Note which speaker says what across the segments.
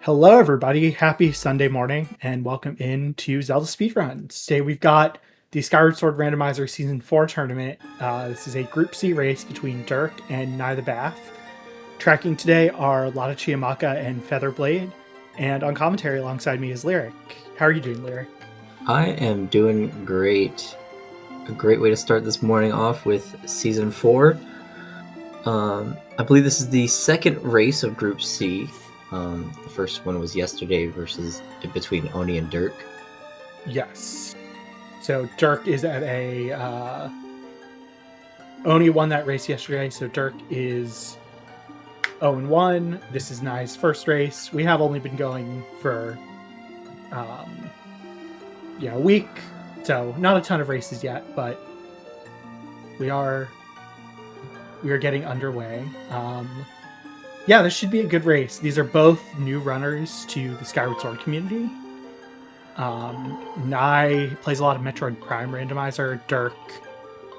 Speaker 1: Hello, everybody. Happy Sunday morning, and welcome into Zelda Speedruns. Today we've got the Skyward Sword Randomizer Season 4 tournament. This is a Group C race between derq and Naii the Bath. Tracking today are Lotta Chiamaka and Featherblade, and on commentary alongside me is Lyric. How are you doing, Lyric?
Speaker 2: I am doing great. A great way to start this morning off with Season 4. I believe this is the second race of Group C. The first one was yesterday between Oni and derq.
Speaker 1: Yes. So derq is at a... Oni won that race yesterday, so derq is 0-1. This is Nai's first race. We have only been going for a week, so not a ton of races yet, but we are getting underway. Yeah, this should be a good race. These are both new runners to the Skyward Sword community. Naii plays a lot of Metroid Prime Randomizer. derq,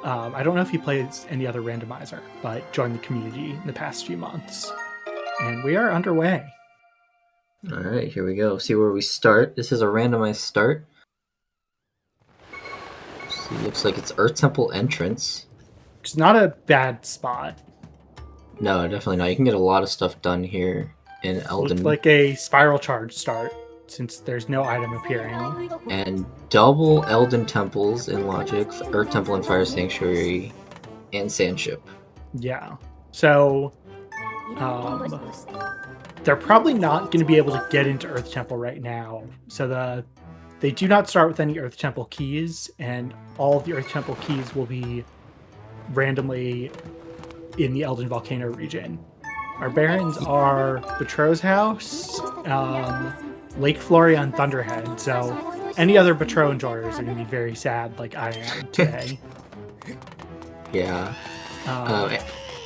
Speaker 1: I don't know if he plays any other randomizer, but joined the community in the past few months. And we are underway.
Speaker 2: All right, here we go. See where we start. This is a randomized start. So it looks like it's Earth Temple entrance.
Speaker 1: It's not a bad spot.
Speaker 2: No, definitely not. You can get a lot of stuff done here in Elden.
Speaker 1: Looks like a spiral charge start, since there's no item appearing.
Speaker 2: And double Elden temples in logic, Earth Temple and Fire Sanctuary, and Sandship.
Speaker 1: Yeah. So, they're probably not going to be able to get into Earth Temple right now. So they do not start with any Earth Temple keys, and all of the Earth Temple keys will be randomly in the Elden Volcano region. Our barons are Betrot's House, Lake Floria, and Thunderhead, so any other Betrot enjoyers are going to be very sad like I am today.
Speaker 2: Yeah.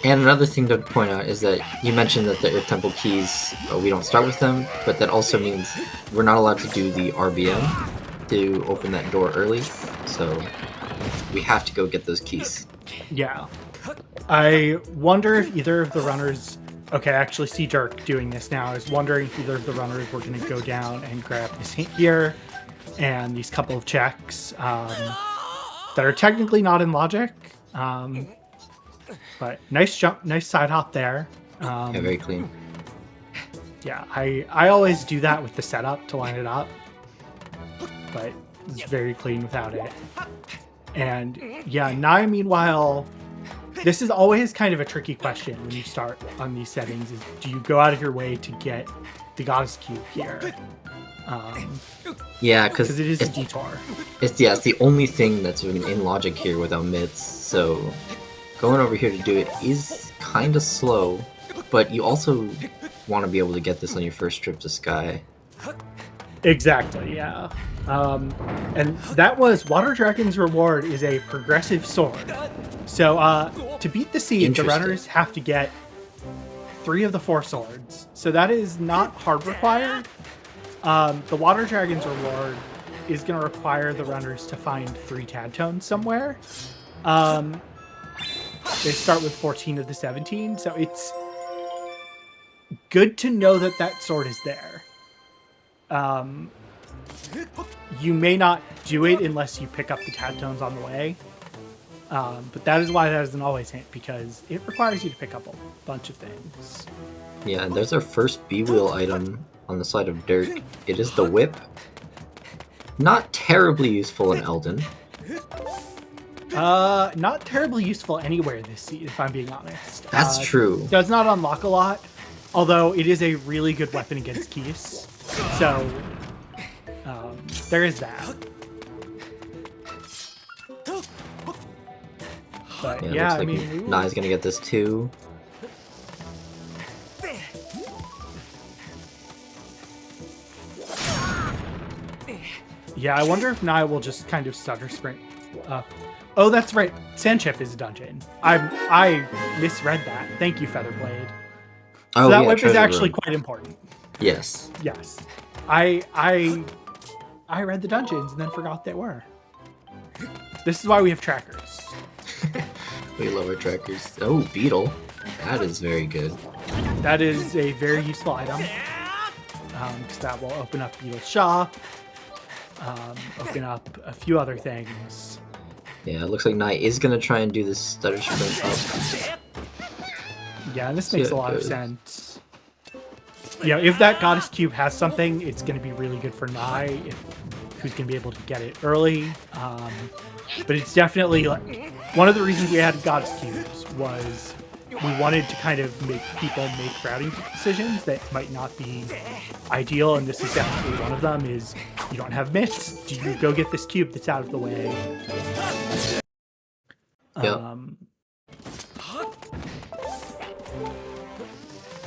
Speaker 2: And another thing to point out is that you mentioned that the Earth Temple keys, we don't start with them, but that also means we're not allowed to do the RBM to open that door early, so we have to go get those keys.
Speaker 1: Yeah. I wonder if either of the runners... Okay, I actually see derq doing this now. I was wondering if either of the runners were going to go down and grab this hint here and these couple of checks that are technically not in logic. But nice jump, nice side hop there.
Speaker 2: Yeah, very clean.
Speaker 1: Yeah, I always do that with the setup to line it up, but it's very clean without it. And yeah, Naii, meanwhile, this is always kind of a tricky question when you start on these settings, is do you go out of your way to get the Goddess Cube here?
Speaker 2: Yeah, because
Speaker 1: it is a detour.
Speaker 2: It's the only thing that's in logic here without myths, so going over here to do it is kind of slow, but you also want to be able to get this on your first trip to Sky.
Speaker 1: Exactly, yeah. And that was Water Dragon's reward is a progressive sword. So to beat the seed, the runners have to get 3 of the 4 swords. So that is not hard required. The Water Dragon's reward is going to require the runners to find 3 Tadtones somewhere. They start with 14 of the 17, so it's good to know that that sword is there. You may not do it unless you pick up the Tadtones on the way. But that is why that is an always hint, because it requires you to pick up a bunch of things.
Speaker 2: Yeah, and there's our first B-Wheel item on the side of derq. It is the whip. Not terribly useful in Elden.
Speaker 1: Not terribly useful anywhere this seed, if I'm being honest.
Speaker 2: That's true.
Speaker 1: Does not unlock a lot, although it is a really good weapon against keys. So, there is that. But yeah,
Speaker 2: I mean, Nai's gonna get this too.
Speaker 1: Yeah, I wonder if Naii will just kind of stutter sprint up. Oh, that's right. Sandship is a dungeon. I misread that. Thank you, Featherblade. So that whip is actually quite important.
Speaker 2: Yes.
Speaker 1: Yes. I read the dungeons and then forgot they were. This is why we have trackers.
Speaker 2: We love our trackers. Oh, Beetle. That is very good.
Speaker 1: That is a very useful item. because that will open up Beetle's shop, open up a few other things.
Speaker 2: Yeah, it looks like Naii is gonna try and do this stutter sprint up.
Speaker 1: Yeah, and this makes a lot of sense. Yeah, if that Goddess Cube has something, it's going to be really good for Naii, who's going to be able to get it early. But it's definitely like one of the reasons we had Goddess Cubes was we wanted to kind of make people make routing decisions that might not be ideal, and this is definitely one of them. Is you don't have myths, do you go get this cube that's out of the way?
Speaker 2: Yep.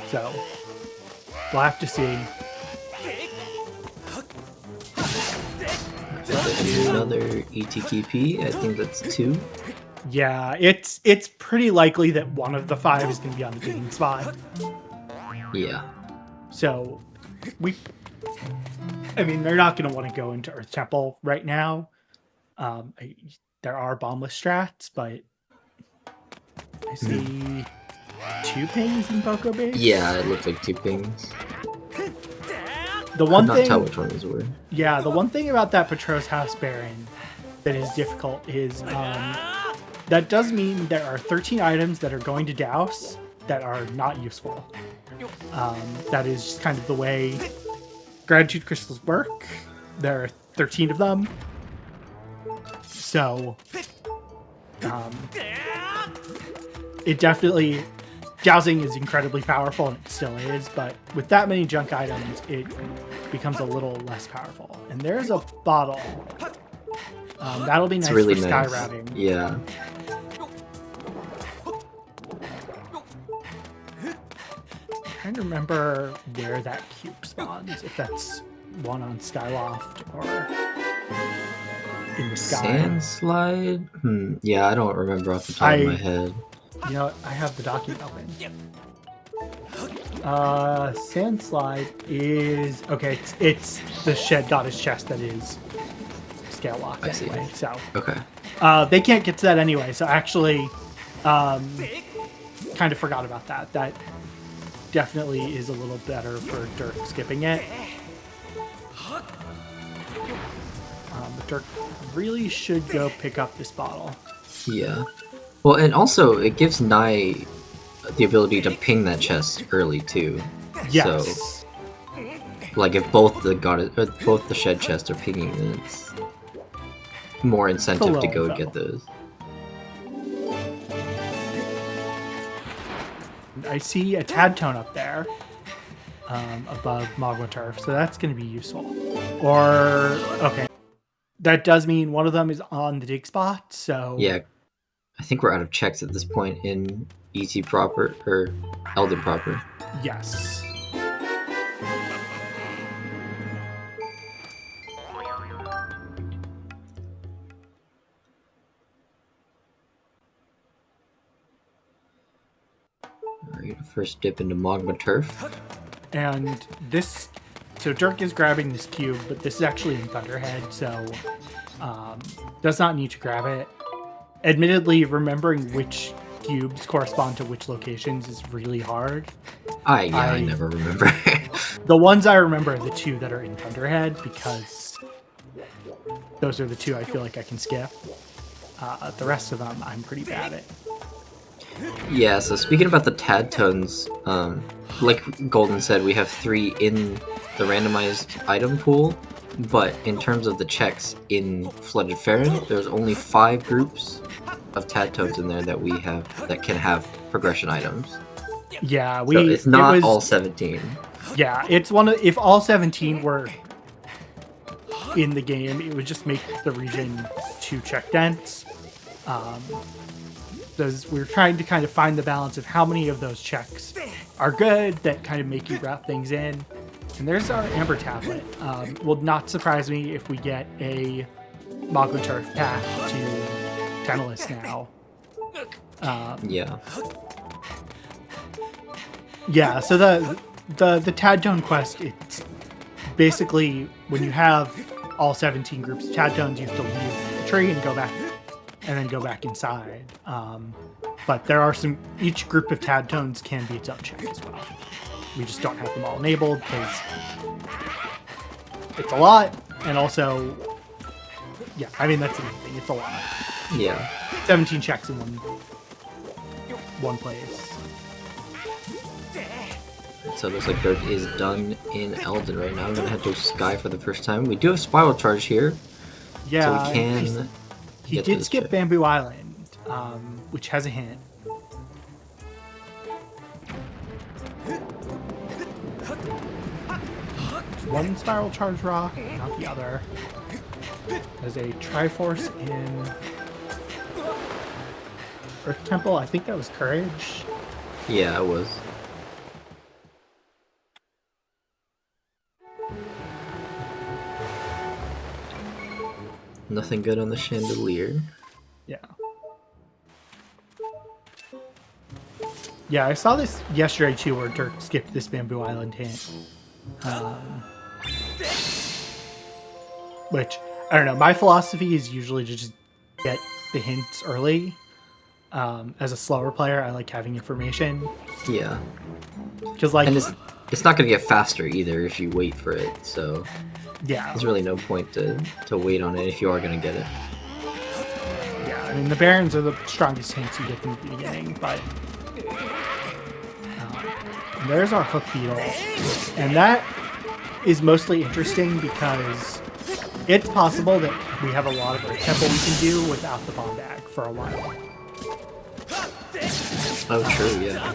Speaker 1: So we'll have to see.
Speaker 2: Another ETKP. I think that's 2.
Speaker 1: Yeah, it's pretty likely that one of the 5 is going to be on the digging spot.
Speaker 2: Yeah.
Speaker 1: So I mean, they're not going to want to go into Earth Temple right now. There are bombless strats, but I see 2 pings in Boko Base.
Speaker 2: Yeah, it looked like 2 pings.
Speaker 1: The one
Speaker 2: Could
Speaker 1: thing,
Speaker 2: not tell which one these were.
Speaker 1: yeah, the one thing about that Petros House Baron that is difficult is that does mean there are 13 items that are going to douse that are not useful. That is just kind of the way gratitude crystals work. There are 13 of them. So it definitely, dousing is incredibly powerful, and it still is, but with that many junk items, it becomes a little less powerful. And there's a bottle. That'll be nice
Speaker 2: really
Speaker 1: for
Speaker 2: nice.
Speaker 1: sky routing.
Speaker 2: Yeah.
Speaker 1: I'm trying to remember where that cube spawns, if that's one on Skyloft or in the sky.
Speaker 2: Sandslide? Yeah, I don't remember off the top of my head.
Speaker 1: You know, I have the document open. Sandslide is okay. It's the Shed Goddess chest that is scale locked anyway. So
Speaker 2: okay.
Speaker 1: They can't get to that anyway. So actually, kind of forgot about that. That definitely is a little better for derq skipping it. But derq really should go pick up this bottle.
Speaker 2: Yeah. Well, and also it gives Naii the ability to ping that chest early too.
Speaker 1: Yes.
Speaker 2: So, like if both the shed chests are pinging, then it's more incentive to go get those.
Speaker 1: I see a Tad Tone up there above Magma Turf, so that's going to be useful. Or okay, that does mean one of them is on the dig spot. So
Speaker 2: yeah. I think we're out of checks at this point in ET proper, or Elden proper.
Speaker 1: Yes.
Speaker 2: Alright, first dip into Magma Turf.
Speaker 1: And this, so derq is grabbing this cube, but this is actually in Thunderhead, so does not need to grab it. Admittedly, remembering which cubes correspond to which locations is really hard.
Speaker 2: I never remember.
Speaker 1: The ones I remember are the 2 that are in Thunderhead, because those are the 2 I feel like I can skip. The rest of them I'm pretty bad at.
Speaker 2: Yeah, so speaking about the Tad Tones, like Golden said, we have 3 in the randomized item pool, but in terms of the checks in Flooded Farron, there's only 5 groups of Tad Tones in there that we have that can have progression items.
Speaker 1: Yeah,
Speaker 2: so it's not all 17.
Speaker 1: Yeah, it's one of, if all 17 were in the game, it would just make the region too check dense. Because we're trying to kind of find the balance of how many of those checks are good that kind of make you route things in. And there's our Amber Tablet. Will not surprise me if we get a Magma Turf path to Tentalis now.
Speaker 2: Yeah.
Speaker 1: Yeah, so the Tad Tone quest, it's basically when you have all 17 groups of Tad Tones, you have to leave the tree and go back, and then go back inside. But there are each group of Tad Tones can be its own check as well. We just don't have them all enabled because it's a lot, and also, yeah, I mean that's the main thing. It's a lot.
Speaker 2: Yeah.
Speaker 1: 17 checks in one place.
Speaker 2: So it looks like derq is done in Elden right now. I'm gonna head to Sky for the first time. We do have Spiral Charge here.
Speaker 1: Yeah,
Speaker 2: so we can.
Speaker 1: He did skip
Speaker 2: check.
Speaker 1: Bamboo Island, which has a hint. One Spiral Charge rock, not the other. There's a Triforce in Earth Temple. I think that was Courage.
Speaker 2: Yeah, it was. Nothing good on the chandelier.
Speaker 1: Yeah. Yeah, I saw this yesterday too, where derq skipped this Bamboo Island hint. Which, I don't know, my philosophy is usually to just get the hints early. As a slower player, I like having information.
Speaker 2: Yeah.
Speaker 1: Because, like...
Speaker 2: And it's not going to get faster either if you wait for it, so...
Speaker 1: Yeah.
Speaker 2: There's really no point to wait on it if you are going to get it.
Speaker 1: Yeah, I mean, the Barons are the strongest hints you get from the beginning, but... there's our Hook Beetle. And that is mostly interesting because it's possible that we have a lot of Earth Temple we can do without the bomb bag for a while.
Speaker 2: Oh, true, yeah.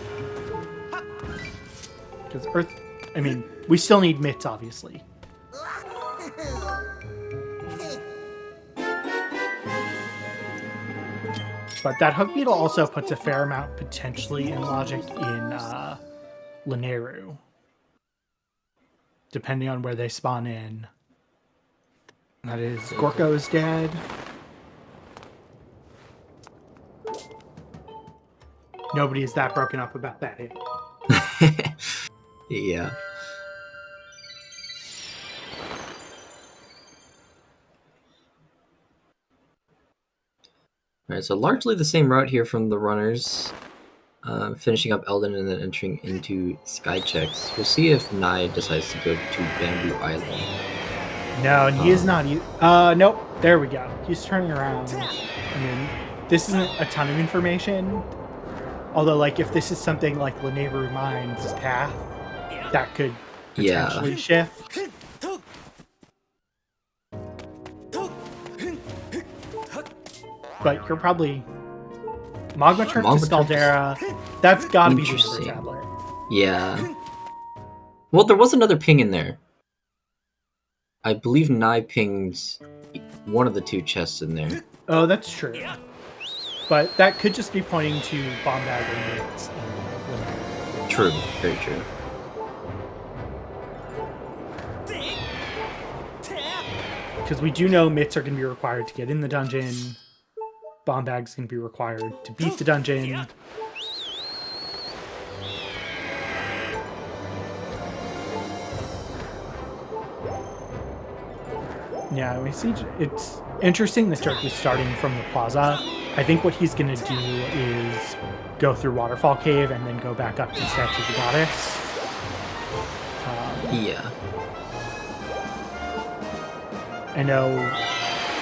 Speaker 1: Because Earth... I mean, we still need mitts, obviously. But that Hook Beetle also puts a fair amount, potentially, in logic in Lanayru. Depending on where they spawn in. That is, Gorko is dead. Nobody is that broken up about that hit.
Speaker 2: Yeah. Alright, so largely the same route here from the runners. Finishing up Elden and then entering into Sky Checks. We'll see if Naii decides to go to Bamboo Island.
Speaker 1: No, and he is not. Nope. There we go. He's turning around. I mean, this isn't a ton of information. Although, like, if this is something like Lanayru Mines' path, that could potentially shift. But you're probably... Magma Turf to Scaldera. That's gotta be the Ember Tablet.
Speaker 2: Yeah. Well, there was another ping in there. I believe Naii pinged one of the two chests in there.
Speaker 1: Oh, that's true. But that could just be pointing to bomb bag or mitts.
Speaker 2: True, very true.
Speaker 1: Because we do know mitts are going to be required to get in the dungeon. Bomb bags can be required to beat the dungeon. Yeah, we see. It's interesting that derq is starting from the plaza. I think what he's going to do is go through Waterfall Cave and then go back up to the Statue of the Goddess.
Speaker 2: Yeah.
Speaker 1: I know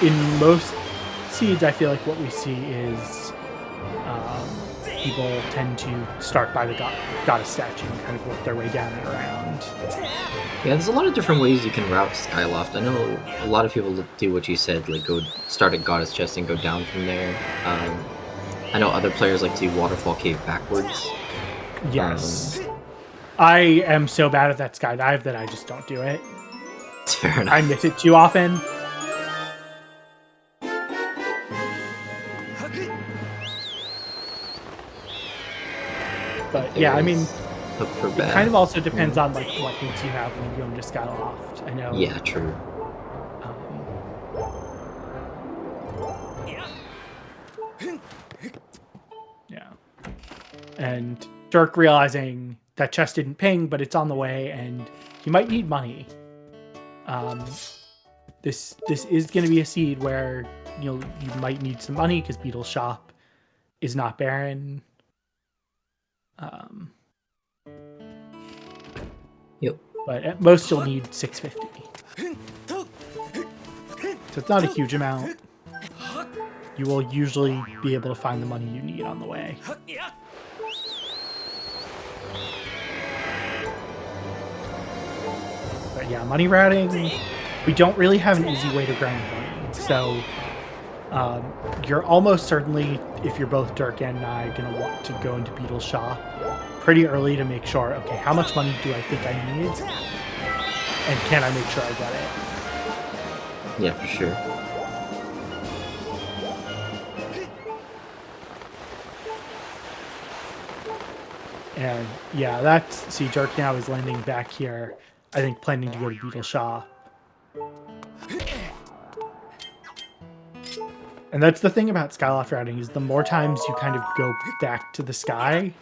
Speaker 1: in most seeds, I feel like what we see is people tend to start by the goddess statue and kind of work their way down and around.
Speaker 2: Yeah, there's a lot of different ways you can route Skyloft. I know a lot of people do what you said, like go start at Goddess Chest and go down from there. I know other players like to do Waterfall Cave backwards.
Speaker 1: Yes. I am so bad at that skydive that I just don't do it.
Speaker 2: It's fair enough.
Speaker 1: I miss it too often. But yeah, I mean, it kind of also depends on like what hints you have when you go into Skyloft. I know.
Speaker 2: Yeah, true.
Speaker 1: Yeah. And derq realizing that chest didn't ping, but it's on the way, and he might need money. This is going to be a seed where you might need some money because Beetle's shop is not barren.
Speaker 2: Yep.
Speaker 1: But at most you'll need 650. So it's not a huge amount. You will usually be able to find the money you need on the way. But yeah, money routing, we don't really have an easy way to grind money. So you're almost certainly, if you're both derq and Naii, going to want to go into Beetle's shop pretty early to make sure, okay, how much money do I think I need? And can I make sure I get it?
Speaker 2: Yeah, for sure.
Speaker 1: And yeah, that's, see, derq now is landing back here, I think planning to go to Beetle's shop. And that's the thing about Skyloft routing, is the more times you kind of go back to the sky,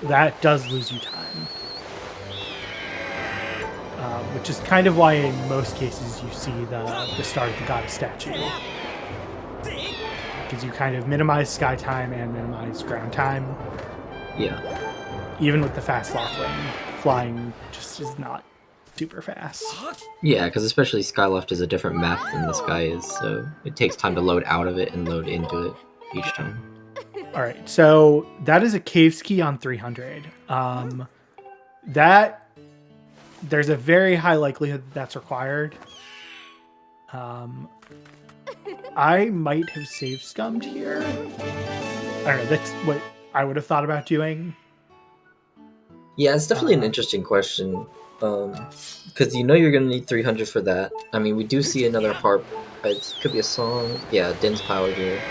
Speaker 1: that does lose you time. Which is kind of why in most cases you see the start of the goddess statue. Because you kind of minimize sky time and minimize ground time.
Speaker 2: Yeah.
Speaker 1: Even with the fast flying just is not super fast.
Speaker 2: Yeah, because especially Skyloft is a different map than the sky is, so it takes time to load out of it and load into it each time.
Speaker 1: Alright, so that is a caves key on 300. There's a very high likelihood that's required. I might have save scummed here. I don't know, that's what I would have thought about doing.
Speaker 2: Yeah, it's definitely an interesting question. Because you know you're going to need 300 for that. I mean, we do see another harp. It could be a song. Yeah, Din's Power here.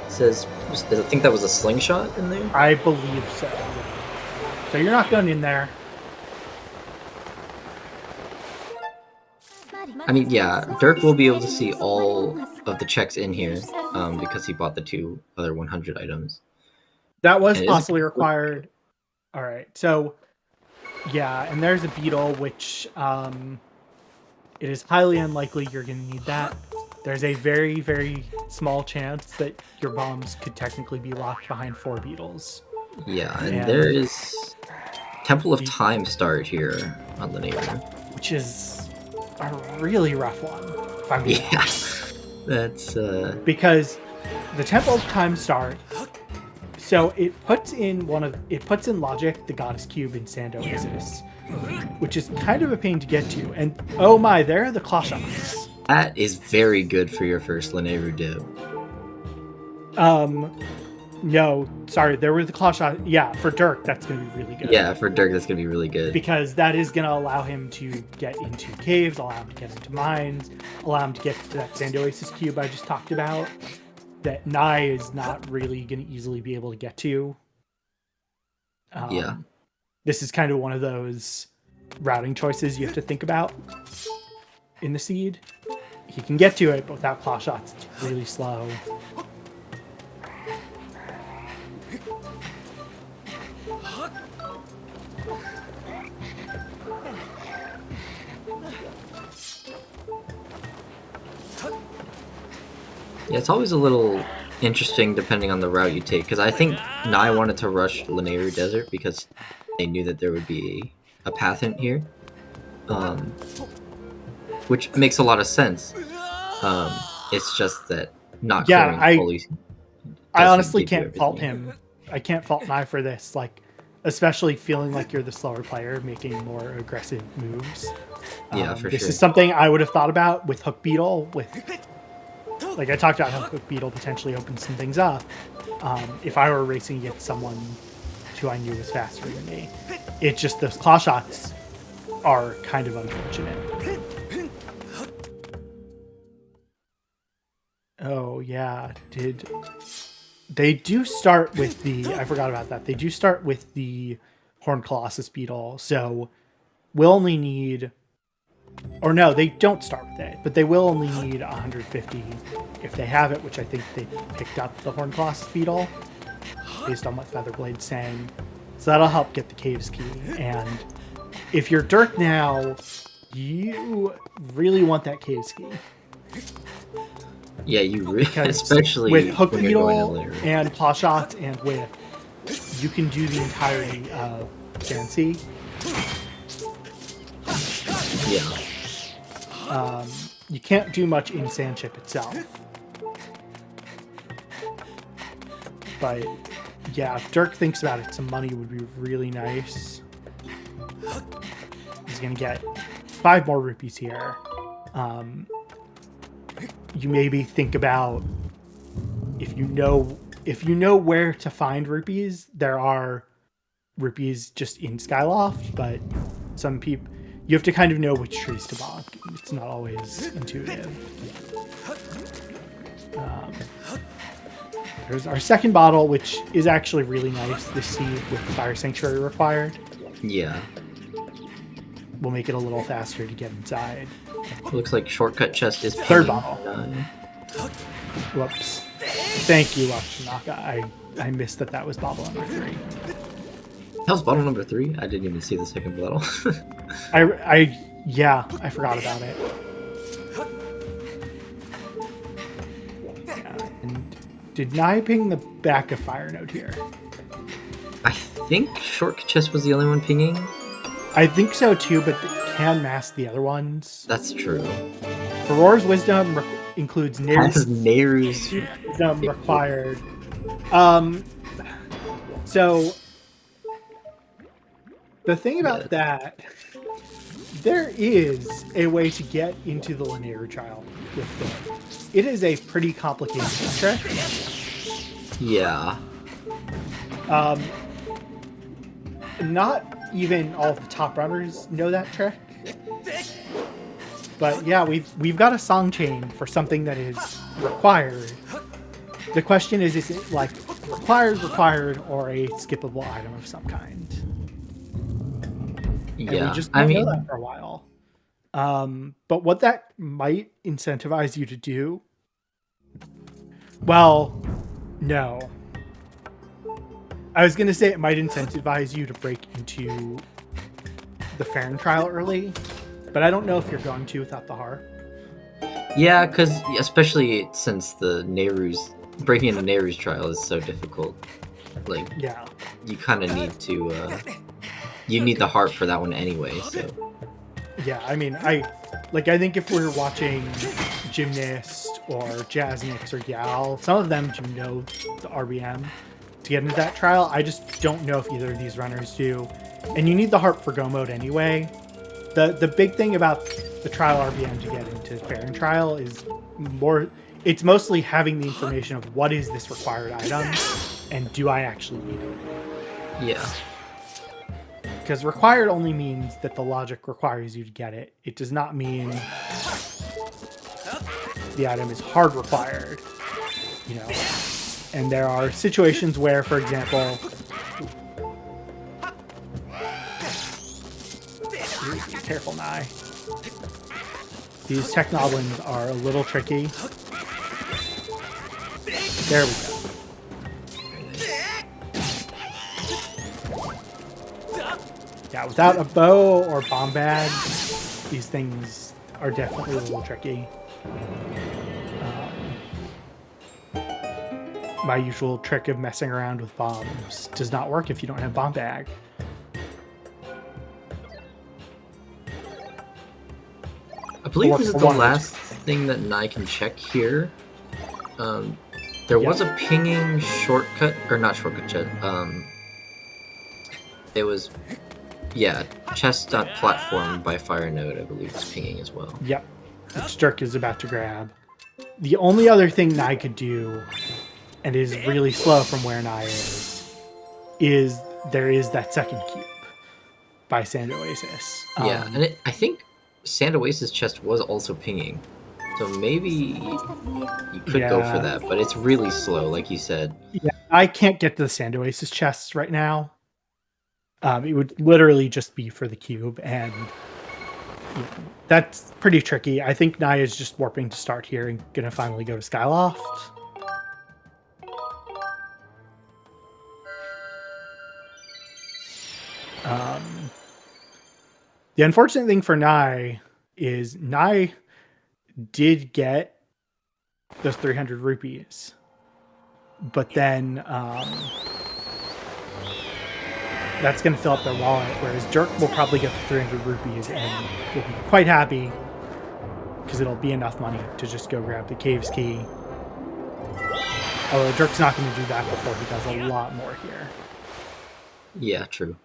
Speaker 2: It says, I think that was a slingshot in there?
Speaker 1: I believe so. So you're not going in there.
Speaker 2: I mean, yeah, derq will be able to see all of the checks in here because he bought the 2 other 100 items.
Speaker 1: That was possibly required. All right, so yeah, and there's a beetle, which it is highly unlikely you're going to need that. There's a very, very small chance that your bombs could technically be locked behind 4 beetles.
Speaker 2: Yeah, and there is Temple of Time start here on the neighbor.
Speaker 1: Which is a really rough one, if I'm being honest.
Speaker 2: That's
Speaker 1: because the Temple of Time start, so it puts in Logic, the Goddess Cube, in Sando Isis, which is kind of a pain to get to. And oh my, there are the claw shots.
Speaker 2: That is very good for your first Lanayru dip.
Speaker 1: No, sorry, there were the claw shots. Yeah, for derq, that's going to be really good.
Speaker 2: Yeah, for derq, that's going to be really good.
Speaker 1: Because that is going to allow him to get into caves, allow him to get into mines, allow him to get to that Sand Oasis cube I just talked about, that Naii is not really going to easily be able to get to.
Speaker 2: Yeah.
Speaker 1: This is kind of one of those routing choices you have to think about in the seed. He can get to it, but without claw shots, it's really slow.
Speaker 2: Yeah, it's always a little interesting depending on the route you take, because I think Naii wanted to rush Lanayru Desert because they knew that there would be a path in here, which makes a lot of sense. It's just that not clearing fully.
Speaker 1: I honestly can't fault him. I can't fault Naii for this, like, especially feeling like you're the slower player making more aggressive moves.
Speaker 2: Yeah, for sure.
Speaker 1: This is something I would have thought about with Hook Beetle, like I talked about how Hook Beetle potentially opens some things up. If I were racing against someone who I knew was faster than me. It's just those claw shots are kind of unfortunate. Oh yeah, they do start with the, I forgot about that. They do start with the Horned Colossus Beetle, so we'll only need, or no, they don't start with it, but they will only need 150 if they have it, which I think they picked up the Horned Colossus Beetle, based on what Featherblade's saying. So that'll help get the Caves Key, and if you're derq now, you really want that Caves Key.
Speaker 2: Yeah, you really, especially
Speaker 1: with Hook Beetle and Claw Shots and with, you can do the entirety of Fancy.
Speaker 2: Yeah.
Speaker 1: You can't do much in Sandship itself. But yeah, if derq thinks about it, some money would be really nice. He's gonna get 5 more rupees here. You maybe think about if you know where to find rupees. There are rupees just in Skyloft, but some people you have to kind of know which trees to bonk. It's not always intuitive. There's our second bottle, which is actually really nice. This seed with Fire Sanctuary required.
Speaker 2: Yeah.
Speaker 1: Will make it a little faster to get inside.
Speaker 2: Looks like shortcut chest is
Speaker 1: Third
Speaker 2: pinging.
Speaker 1: bottle. Whoops. Thank you, Lakshanaka. I missed that was bottle number 3.
Speaker 2: That was bottle number 3? I didn't even see the second bottle.
Speaker 1: I forgot about it. Yeah, and did Naii ping the back of Fire Node here?
Speaker 2: I think shortcut chest was the only one pinging.
Speaker 1: I think so too, but it can mask the other ones.
Speaker 2: That's true.
Speaker 1: Aurora's Wisdom includes
Speaker 2: Nehru's
Speaker 1: Wisdom required. So the thing about that, there is a way to get into the linear trial with it. It is a pretty complicated trick.
Speaker 2: Yeah.
Speaker 1: Not even all of the top runners know that trick. But yeah, we've got a song chain for something that is required. The question is it like required, or a skippable item of some kind?
Speaker 2: Yeah,
Speaker 1: and we just don't know that for a while. But what that might incentivize you to do, well, no. I was going to say it might incentivize you to break into the Farron trial early, but I don't know if you're going to without the harp.
Speaker 2: Yeah, because especially since the Nehru's breaking into Nehru's trial is so difficult. Like,
Speaker 1: yeah,
Speaker 2: you kind of need to. You need the harp for that one anyway. So.
Speaker 1: Yeah, I mean, I think if we're watching Gymnast or Jazzniks or Yal, some of them do know the RBM to get into that trial. I just don't know if either of these runners do. And you need the harp for go mode anyway. The big thing about the trial RBM to get into Farron trial is it's mostly having the information of what is this required item and do I actually need it.
Speaker 2: Yeah.
Speaker 1: Because required only means that the logic requires you to get it. It does not mean the item is hard required, you know. And there are situations where, for example, careful, Naii. These Technoblins are a little tricky. There we go. Yeah, without a bow or bomb bag, these things are definitely a little tricky. My usual trick of messing around with bombs does not work if you don't have bomb bag.
Speaker 2: I believe this is the last thing that Naii can check here. There was a pinging shortcut, or not shortcut chest. It was, yeah, chest.platform by Fire Node, I believe, is pinging as well.
Speaker 1: Yep, which derq is about to grab. The only other thing Naii could do, and is really slow from where Naii is there is that second cube by Sand Oasis.
Speaker 2: Yeah, and I think Sand Oasis chest was also pinging. So maybe you could go for that, but it's really slow, like you said.
Speaker 1: Yeah, I can't get to the Sand Oasis chests right now. It would literally just be for the cube, and that's pretty tricky. I think Naii is just warping to start here and gonna finally go to Skyloft. The unfortunate thing for Naii is Naii did get those 300 rupees, but then that's going to fill up their wallet, whereas derq will probably get the 300 rupees and will be quite happy because it'll be enough money to just go grab the cave's key. Although derq's not going to do that before he does a lot more here.
Speaker 2: Yeah, true.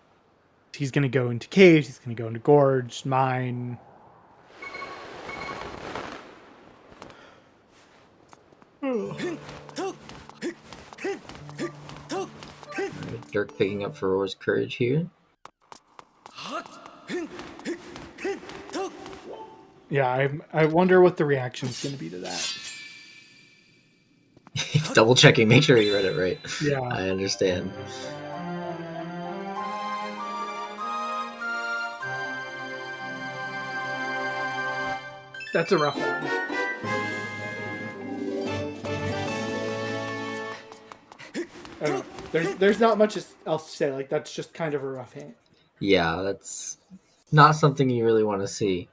Speaker 1: He's going to go into caves, he's going to go into gorge, mine.
Speaker 2: Derq picking up Farore's courage here.
Speaker 1: Yeah, I wonder what the reaction is going to be to that.
Speaker 2: Double checking, make sure you read it right.
Speaker 1: Yeah.
Speaker 2: I understand.
Speaker 1: That's a rough one. I don't know. There's not much else to say. Like, that's just kind of a rough hint.
Speaker 2: Yeah, that's not something you really want to see.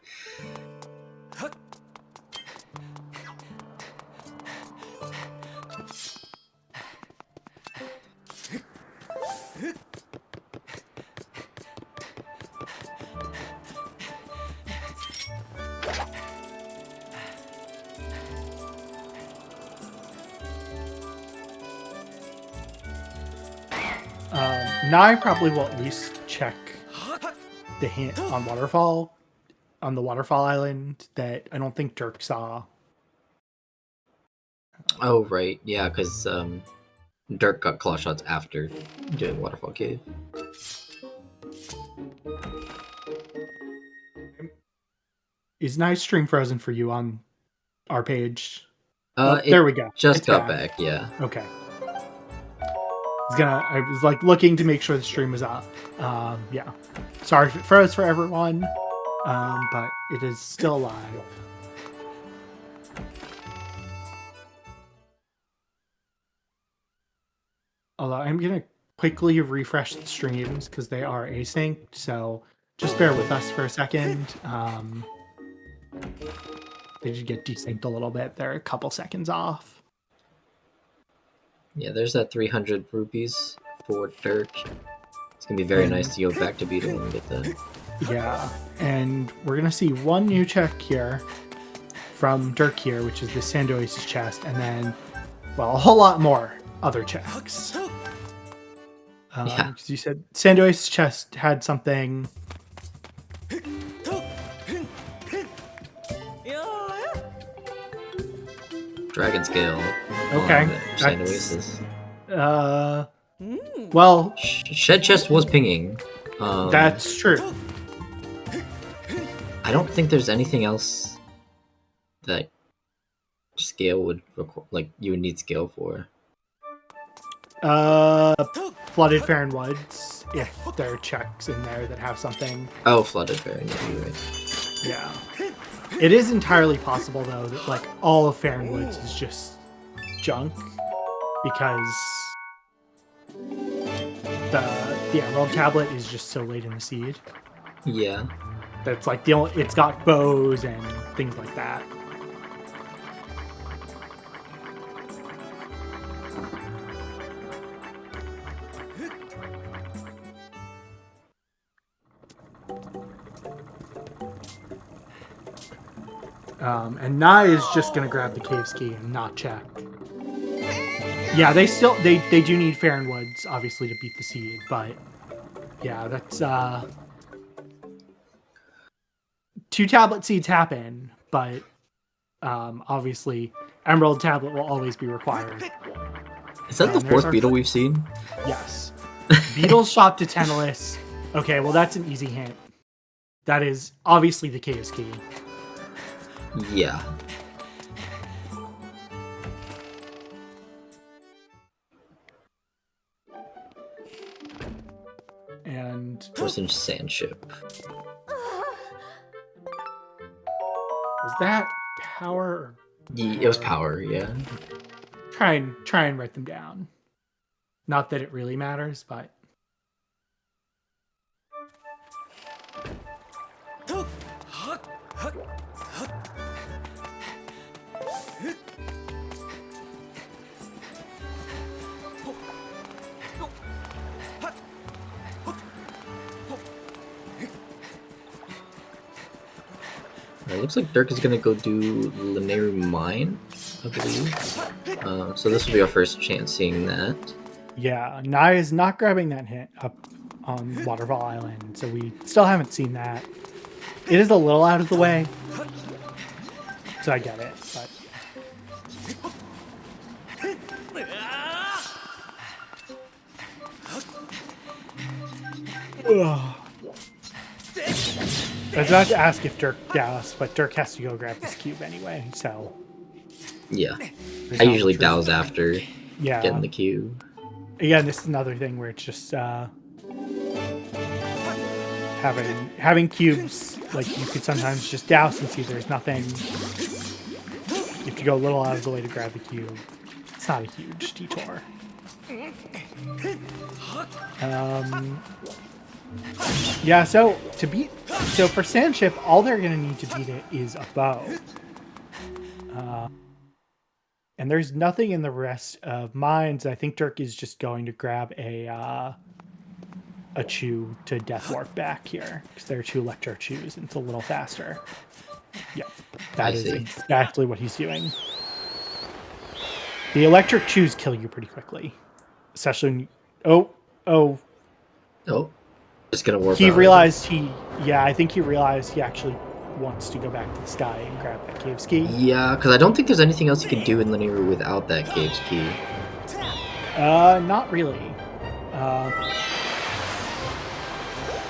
Speaker 1: Naii probably will at least check the hint on the waterfall island that I don't think derq saw.
Speaker 2: Oh, right. Yeah, because derq got claw shots after doing Waterfall Cave.
Speaker 1: Is Nai's stream frozen for you on our page?
Speaker 2: There
Speaker 1: we go.
Speaker 2: Just
Speaker 1: It's
Speaker 2: got back, yeah.
Speaker 1: Okay. I was like looking to make sure the stream was up. Yeah. Sorry if it froze for everyone, but it is still live. Although I'm gonna quickly refresh the streams because they are async, so just bear with us for a second. They did get desynced a little bit. They're a couple seconds off.
Speaker 2: Yeah, there's that 300 rupees for derq. It's gonna be very nice to go back to Beetle when we get that.
Speaker 1: Yeah, and we're gonna see one new check here from derq here, which is the Sand Oasis chest, and then, well, a whole lot more other checks.
Speaker 2: Yeah.
Speaker 1: Because you said Sand Oasis chest had something.
Speaker 2: Dragon Scale.
Speaker 1: Okay.
Speaker 2: Sand Oasis.
Speaker 1: Well,
Speaker 2: Shed Chest was pinging.
Speaker 1: that's true.
Speaker 2: I don't think there's anything else that scale would like you would need scale for.
Speaker 1: Flooded Fair Woods, if there are checks in there that have something.
Speaker 2: Oh, Flooded Fair, yeah, you're right.
Speaker 1: Yeah. It is entirely possible, though, that like all of Fair Woods is just junk because the Emerald Tablet is just so late in the seed.
Speaker 2: Yeah.
Speaker 1: That's like it's got bows and things like that. And Naii is just gonna grab the cave's key and not check. Yeah, they do need Fair Woods, obviously, to beat the seed, but yeah, that's 2 tablet seeds happen, but obviously Emerald Tablet will always be required.
Speaker 2: Is that the 4th beetle we've seen?
Speaker 1: Yes. Beetles shop to Tennis. Okay, well that's an easy hint. That is obviously the cave's key.
Speaker 2: Yeah.
Speaker 1: And
Speaker 2: Person Sand Ship.
Speaker 1: is that power?
Speaker 2: It was power, yeah.
Speaker 1: Try and write them down. Not that it really matters, but
Speaker 2: It looks like derq is gonna go do Lanayru Mine, I believe. So this will be our first chance seeing that.
Speaker 1: Yeah, Naii is not grabbing that hit up on Waterfall Island, so we still haven't seen that. It is a little out of the way, so I get it, but... Ugh. I was about to ask if derq doused, but derq has to go grab this cube anyway, so...
Speaker 2: Yeah.
Speaker 1: there's
Speaker 2: I
Speaker 1: not
Speaker 2: usually
Speaker 1: much
Speaker 2: douse
Speaker 1: reason.
Speaker 2: after
Speaker 1: Yeah.
Speaker 2: getting the cube.
Speaker 1: Again, this is another thing where it's just having cubes, like you could sometimes just douse and see there's nothing. You have to go a little out of the way to grab the cube. It's not a huge detour. Yeah, so for Sandship, all they're gonna need to beat it is a bow. And there's nothing in the rest of mines. I think derq is just going to grab a chew to death warp back here because there are 2 electro chews and it's a little faster. Yep, that is exactly what he's doing. The electric chews kill you pretty quickly, especially when you, oh,
Speaker 2: just gonna warp.
Speaker 1: He realized I think he realized he actually wants to go back to the sky and grab that cave's key.
Speaker 2: Yeah, because I don't think there's anything else you can do in Lanayru without that cave's key.
Speaker 1: Not really.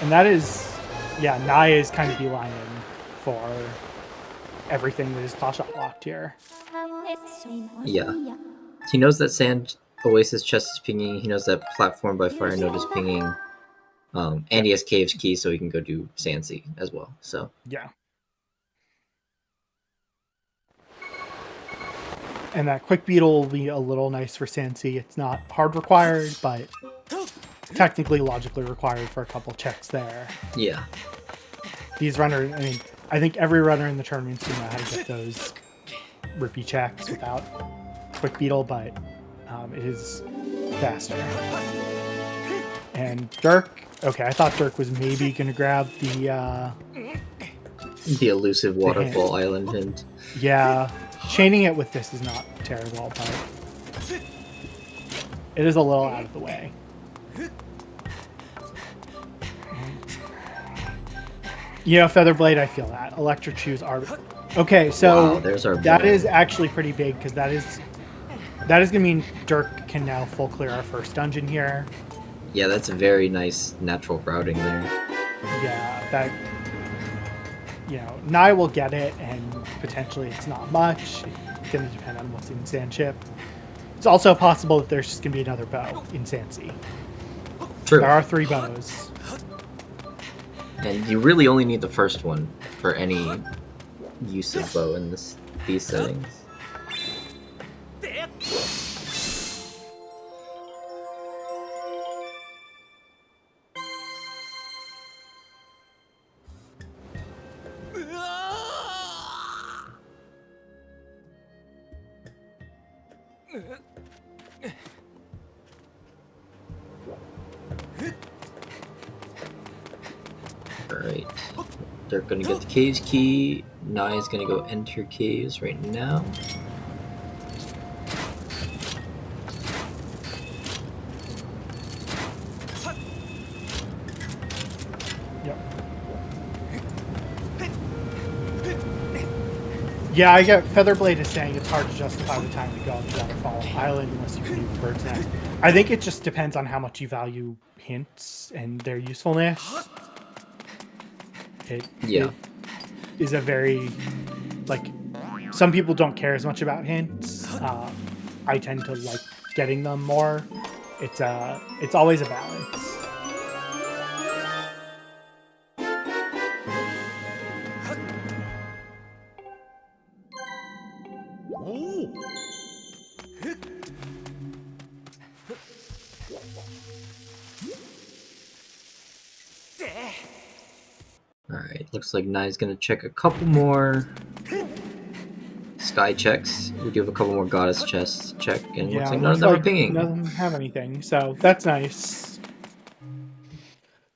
Speaker 1: And that is, yeah, Naii is kind of beelining for everything that is Tasha locked here.
Speaker 2: Yeah. He knows that Sand Oasis chest is pinging. He knows that Platform by Fire Node is pinging. And he has Cave's key, so he can go do Sansi as well. So
Speaker 1: yeah. And that quick beetle will be a little nice for Sansi. It's not hard required, but technically logically required for a couple checks there.
Speaker 2: Yeah.
Speaker 1: These runners, I mean, I think every runner in the tournament's gonna know how to get those rippy checks without quick beetle, but it is faster. And derq, okay, I thought derq was maybe gonna grab the
Speaker 2: elusive waterfall island hint.
Speaker 1: Yeah, chaining it with this is not terrible, but it is a little out of the way. You know, Featherblade, I feel that. Electric shoes are... Okay, so
Speaker 2: wow, there's our
Speaker 1: that is actually pretty big, because that is going to mean derq can now full clear our first dungeon here.
Speaker 2: Yeah, that's a very nice natural routing there.
Speaker 1: Yeah, that... You know, Naii will get it, and potentially it's not much. It's going to depend on what's in Sandship. It's also possible that there's just going to be another bow in Sansi.
Speaker 2: True.
Speaker 1: There are 3 bows.
Speaker 2: And you really only need the first one for any use of bow in these settings. Alright, they're gonna get the cave's key. Naii is gonna go enter caves right now.
Speaker 1: Yep. Yeah, I get Featherblade is saying it's hard to justify the time to go on the Waterfall Island unless you can do Bird's Nest. I think it just depends on how much you value hints and their usefulness. It is a very, like, some people don't care as much about hints. I tend to like getting them more. It's always a balance.
Speaker 2: Alright, looks like Nai's gonna check a couple more sky checks. We do have a couple more goddess chests check, and looks like none of them are pinging.
Speaker 1: None of them have anything, so that's nice.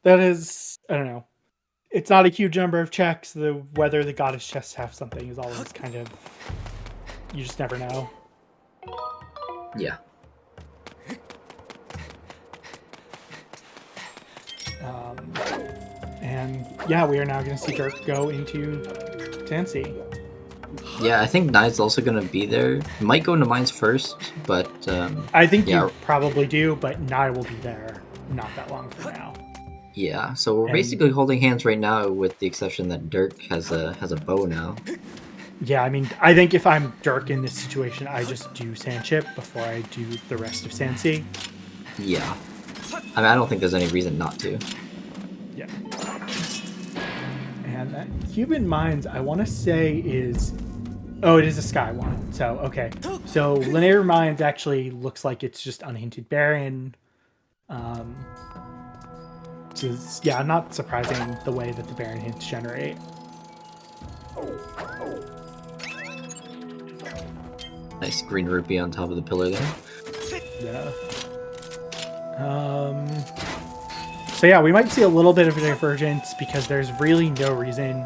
Speaker 1: That is, I don't know. It's not a huge number of checks. Whether the goddess chests have something is always kind of, you just never know.
Speaker 2: Yeah.
Speaker 1: And yeah, we are now going to see derq go into Sansi.
Speaker 2: Yeah, I think Nai's also gonna be there. Might go into mines first, but
Speaker 1: I think
Speaker 2: yeah.
Speaker 1: you probably do, but Naii will be there not that long from now.
Speaker 2: Yeah, so we're basically holding hands right now, with the exception that derq has a bow now.
Speaker 1: Yeah, I mean, I think if I'm derq in this situation, I just do Sandship before I do the rest of Sansi.
Speaker 2: Yeah. I mean, I don't think there's any reason not to.
Speaker 1: Yeah. And that Human Mines, I want to say is... Oh, it is a Sky one. So, okay. So, Linear Mines actually looks like it's just Unhinted Baron. Which is, yeah, not surprising the way that the Baron hints generate.
Speaker 2: Nice green rupee on top of the pillar there.
Speaker 1: Yeah. So yeah, we might see a little bit of a divergence because there's really no reason.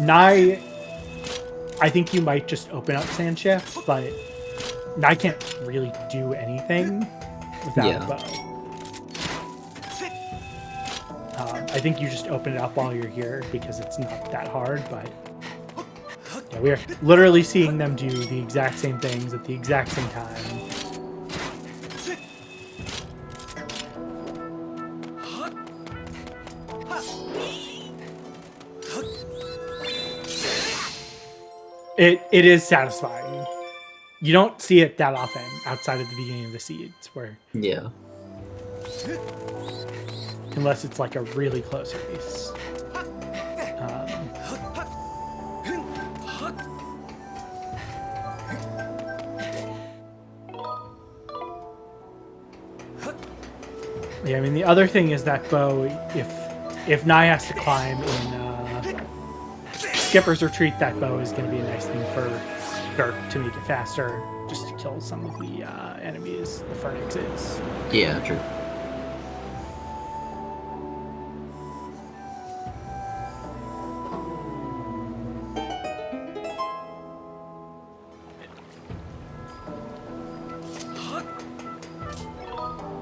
Speaker 1: Naii, I think you might just open up Sandship, but Naii can't really do anything without a bow. I think you just open it up while you're here because it's not that hard, but yeah, we are literally seeing them do the exact same things at the exact same time. It is satisfying. You don't see it that often outside of the beginning of the seeds, where unless it's like a really close race. Yeah, I mean the other thing is that bow. If Naii has to climb in Skipper's Retreat, that bow is going to be a nice thing for derq to make it faster, just to kill some of the enemies, the Phoenixes.
Speaker 2: Yeah, true.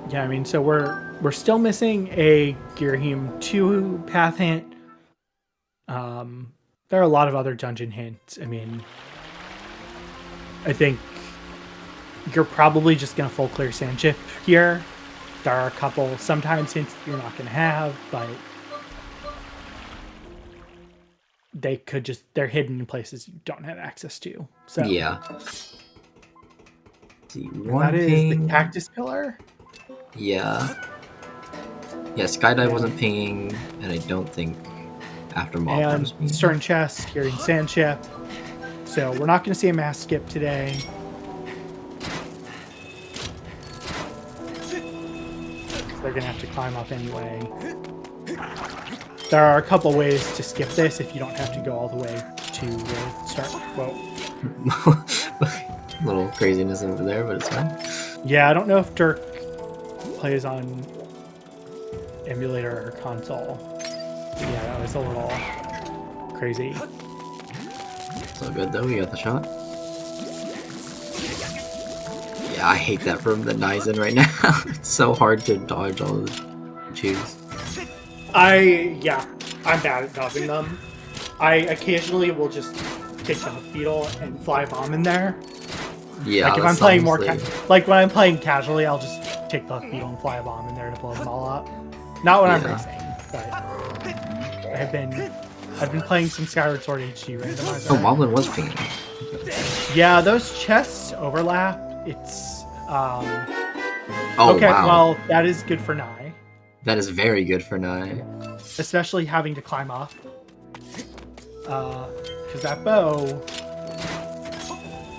Speaker 1: Yeah, I mean, so we're still missing a Girahim 2 path hint. There are a lot of other dungeon hints. I mean, I think you're probably just going to full clear Sandship here. There are a couple sometimes hints that you're not going to have, but they could just, they're hidden in places you don't have access to. So
Speaker 2: yeah.
Speaker 1: That is the Cactus Pillar.
Speaker 2: Yeah. Yeah, Skydive wasn't pinging, and I don't think after Mob
Speaker 1: and Stern Chest here in Sandship. So we're not going to see a mass skip today. They're going to have to climb up anyway. There are a couple ways to skip this if you don't have to go all the way to start. Whoa.
Speaker 2: Little craziness over there, but it's fine.
Speaker 1: Yeah, I don't know if derq plays on emulator or console. Yeah, that was a little crazy.
Speaker 2: It's all good though, we got the shot. Yeah, I hate that room that Nai's in right now. It's so hard to dodge all the chews.
Speaker 1: I'm bad at dodging them. I occasionally will just take the beetle and fly a bomb in there.
Speaker 2: Yeah,
Speaker 1: like if I'm playing more, like when I'm playing casually, I'll just take the beetle and fly a bomb in there to blow them all up. Not when I'm racing, but I've been playing some Skyward Sword HD Randomizer.
Speaker 2: Oh, Moblin was pinging.
Speaker 1: Yeah, those chests overlap. It's
Speaker 2: oh,
Speaker 1: okay.
Speaker 2: Wow.
Speaker 1: Well, that is good for Naii.
Speaker 2: That is very good for Naii.
Speaker 1: Especially having to climb up, because that bow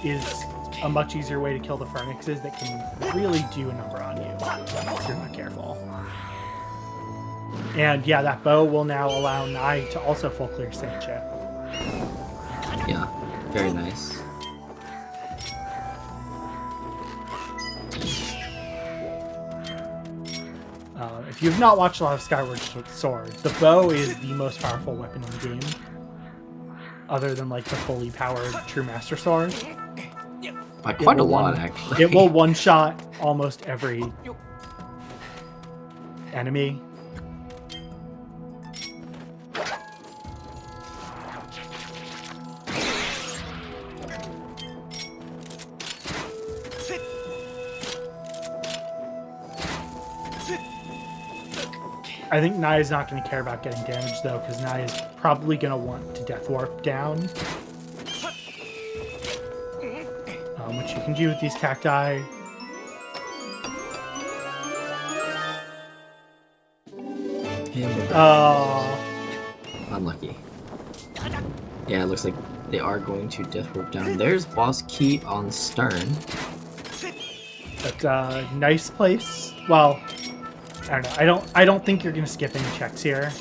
Speaker 1: is a much easier way to kill the Phoenixes that can really do a number on you if you're not careful. And yeah, that bow will now allow Naii to also full clear Sandship.
Speaker 2: Yeah, very nice.
Speaker 1: If you've not watched a lot of Skyward Sword, the bow is the most powerful weapon in the game, other than like the fully powered True Master Sword.
Speaker 2: By quite a lot, actually.
Speaker 1: It will one-shot almost every enemy. I think Naii is not going to care about getting damaged, though, because Naii is probably going to want to Death Warp down. Which you can do with these cacti.
Speaker 2: Unlucky. Yeah, it looks like they are going to Death Warp down. There's boss key on Stern.
Speaker 1: That's a nice place. Well, I don't know. I don't think you're gonna skip any checks here.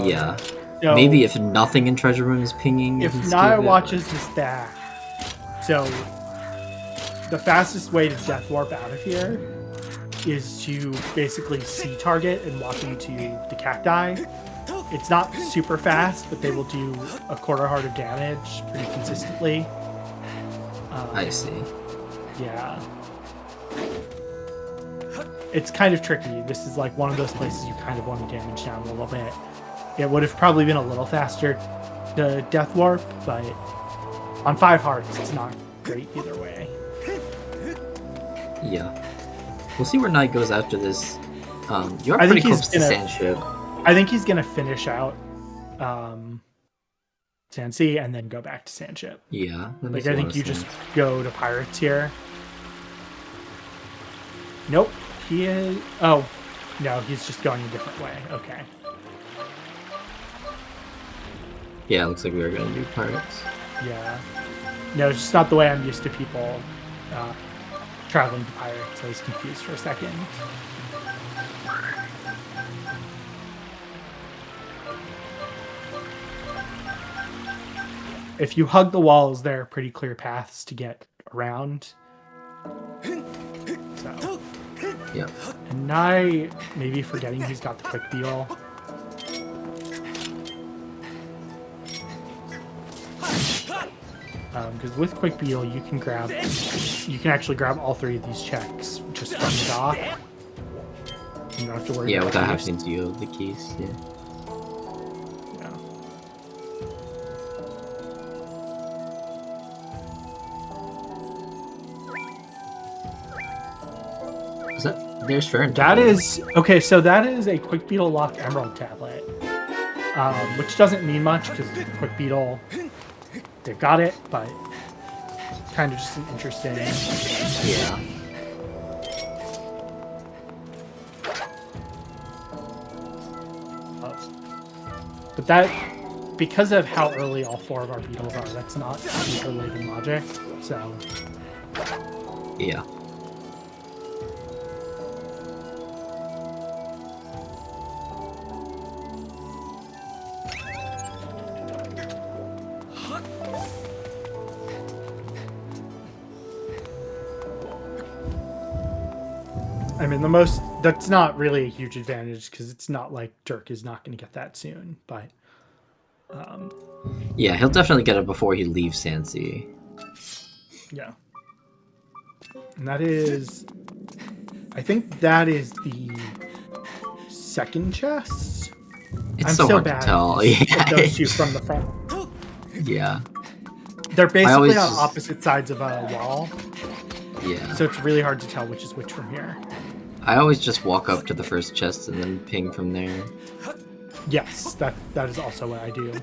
Speaker 2: Yeah.
Speaker 1: So
Speaker 2: maybe if nothing in Treasure Room is pinging.
Speaker 1: If Naii watches his back, so the fastest way to Death Warp out of here is to basically C target and walk into the cacti. It's not super fast, but they will do a quarter heart of damage pretty consistently.
Speaker 2: I see.
Speaker 1: Yeah. It's kind of tricky. This is like one of those places you kind of want to damage down a little bit. It would have probably been a little faster to Death Warp, but on 5 hearts, it's not great either way.
Speaker 2: Yeah. We'll see where Naii goes after this. You're pretty close to Sandship.
Speaker 1: I think he's going to finish out Sandsea and then go back to Sandship.
Speaker 2: Yeah.
Speaker 1: Like, I think you just go to Pirates here. Nope. He is... Oh. No, he's just going a different way. Okay.
Speaker 2: Yeah, it looks like we were going to do Pirates.
Speaker 1: Yeah. No, it's just not the way I'm used to people traveling to Pirates. I was confused for a second. If you hug the walls, there are pretty clear paths to get around. So.
Speaker 2: Yeah.
Speaker 1: And Naii, maybe forgetting he's got the quick beetle. Because with quick beetle, you can actually grab all 3 of these checks just from the dock. You don't have to worry.
Speaker 2: Yeah,
Speaker 1: about
Speaker 2: without having to deal with the keys. Yeah. There's Fern.
Speaker 1: That is okay. So that is a quick beetle locked emerald tablet, which doesn't mean much because quick beetle, they've got it, but kind of just an interesting.
Speaker 2: Yeah.
Speaker 1: But that, because of how early all 4 of our beetles are, that's not super late in logic. So.
Speaker 2: Yeah.
Speaker 1: I mean, that's not really a huge advantage because it's not like derq is not going to get that soon, but
Speaker 2: yeah, he'll definitely get it before he leaves Sandsea.
Speaker 1: Yeah. And that is, I think that is the second chest.
Speaker 2: It's so hard to tell. Yeah.
Speaker 1: Those 2 from the front.
Speaker 2: Yeah.
Speaker 1: They're basically on opposite sides of a wall.
Speaker 2: Yeah.
Speaker 1: So it's really hard to tell which is which from here.
Speaker 2: I always just walk up to the first chest and then ping from there.
Speaker 1: Yes, that is also what I do.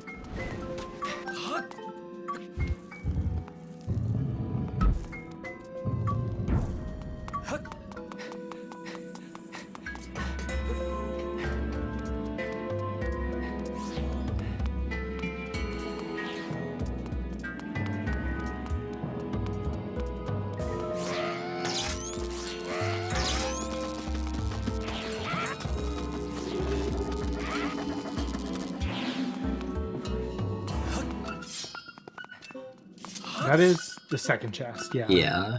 Speaker 1: That is the second chest, yeah.
Speaker 2: Yeah.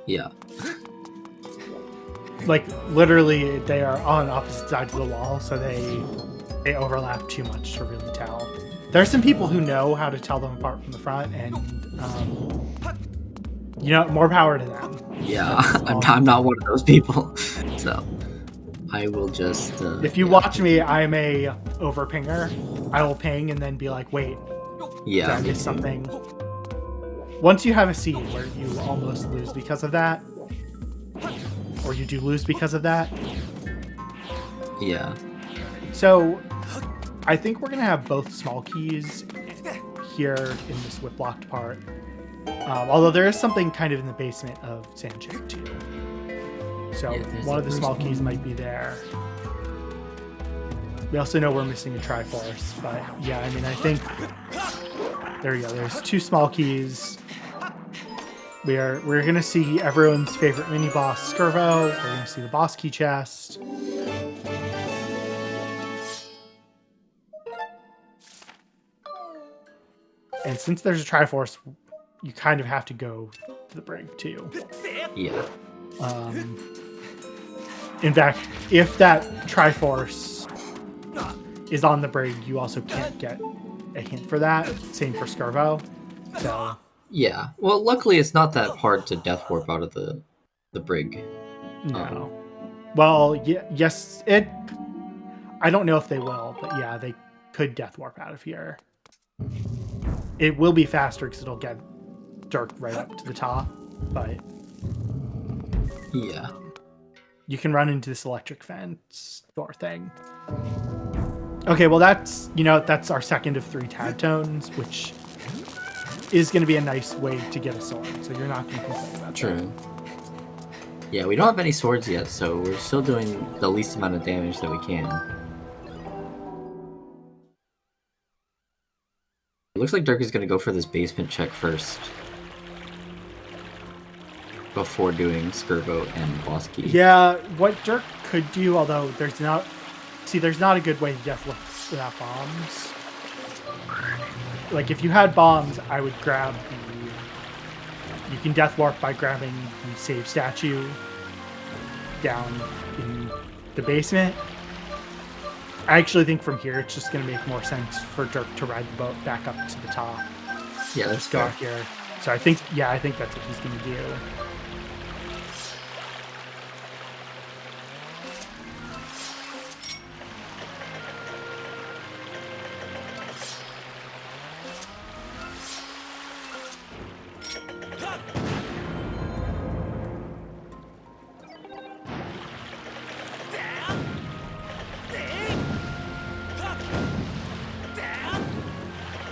Speaker 2: Yeah.
Speaker 1: like literally they are on opposite sides of the wall, so they overlap too much to really tell. There are some people who know how to tell them apart from the front, and more power to them.
Speaker 2: Yeah, I'm not one of those people, so I will just.
Speaker 1: If you watch me, I'm a overpinger. I will ping and then be like, wait,
Speaker 2: yeah,
Speaker 1: did I miss something? Once you have a seed where you almost lose because of that, or you do lose because of that.
Speaker 2: Yeah.
Speaker 1: So I think we're gonna have both small keys here in this whip-locked part. Although there is something kind of in the basement of Sandchip too. So one of the small keys might be there. We also know we're missing a Triforce, but yeah, I mean, I think there we go. There's 2 small keys. We're gonna see everyone's favorite mini boss, Skirvo. We're gonna see the boss key chest. And since there's a Triforce, you kind of have to go to the brig too.
Speaker 2: Yeah.
Speaker 1: In fact, if that Triforce is on the brig, you also can't get a hint for that. Same for Skirvo. So.
Speaker 2: Yeah. Well, luckily it's not that hard to death warp out of the brig.
Speaker 1: No. Well, yes. I don't know if they will, but yeah, they could death warp out of here. It will be faster because it'll get derq right up to the top, but
Speaker 2: yeah,
Speaker 1: you can run into this electric fence door thing. Okay, well that's our second of 3 tad tones, which is going to be a nice way to get a sword. So you're not going to complain about that.
Speaker 2: True. Yeah, we don't have any swords yet, so we're still doing the least amount of damage that we can. It looks like derq is going to go for this basement check first, before doing Skirvo and boss key.
Speaker 1: Yeah, what derq could do, although there's not a good way to death warp without bombs. Like if you had bombs, I would grab you can death warp by grabbing the save statue down in the basement. I actually think from here it's just going to make more sense for derq to ride the boat back up to the top.
Speaker 2: Yeah, let's
Speaker 1: go out here. So I think that's what he's going to do.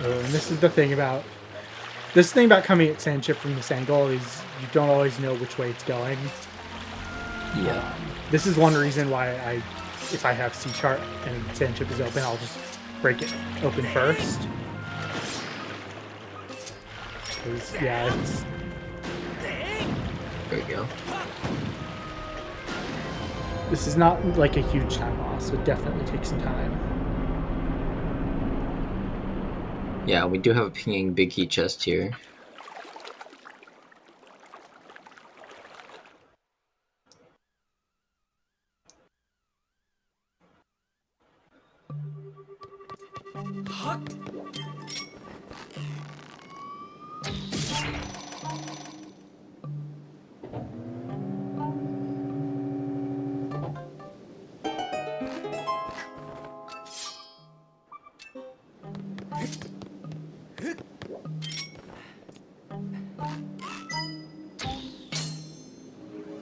Speaker 1: And this is the thing about coming at Sandchip from this angle is you don't always know which way it's going.
Speaker 2: Yeah.
Speaker 1: This is one reason why if I have C chart and Sandchip is open, I'll just break it open first. Yeah, it's...
Speaker 2: There you go.
Speaker 1: This is not like a huge time loss, so it definitely takes some time.
Speaker 2: Yeah, we do have a pinging big key chest here.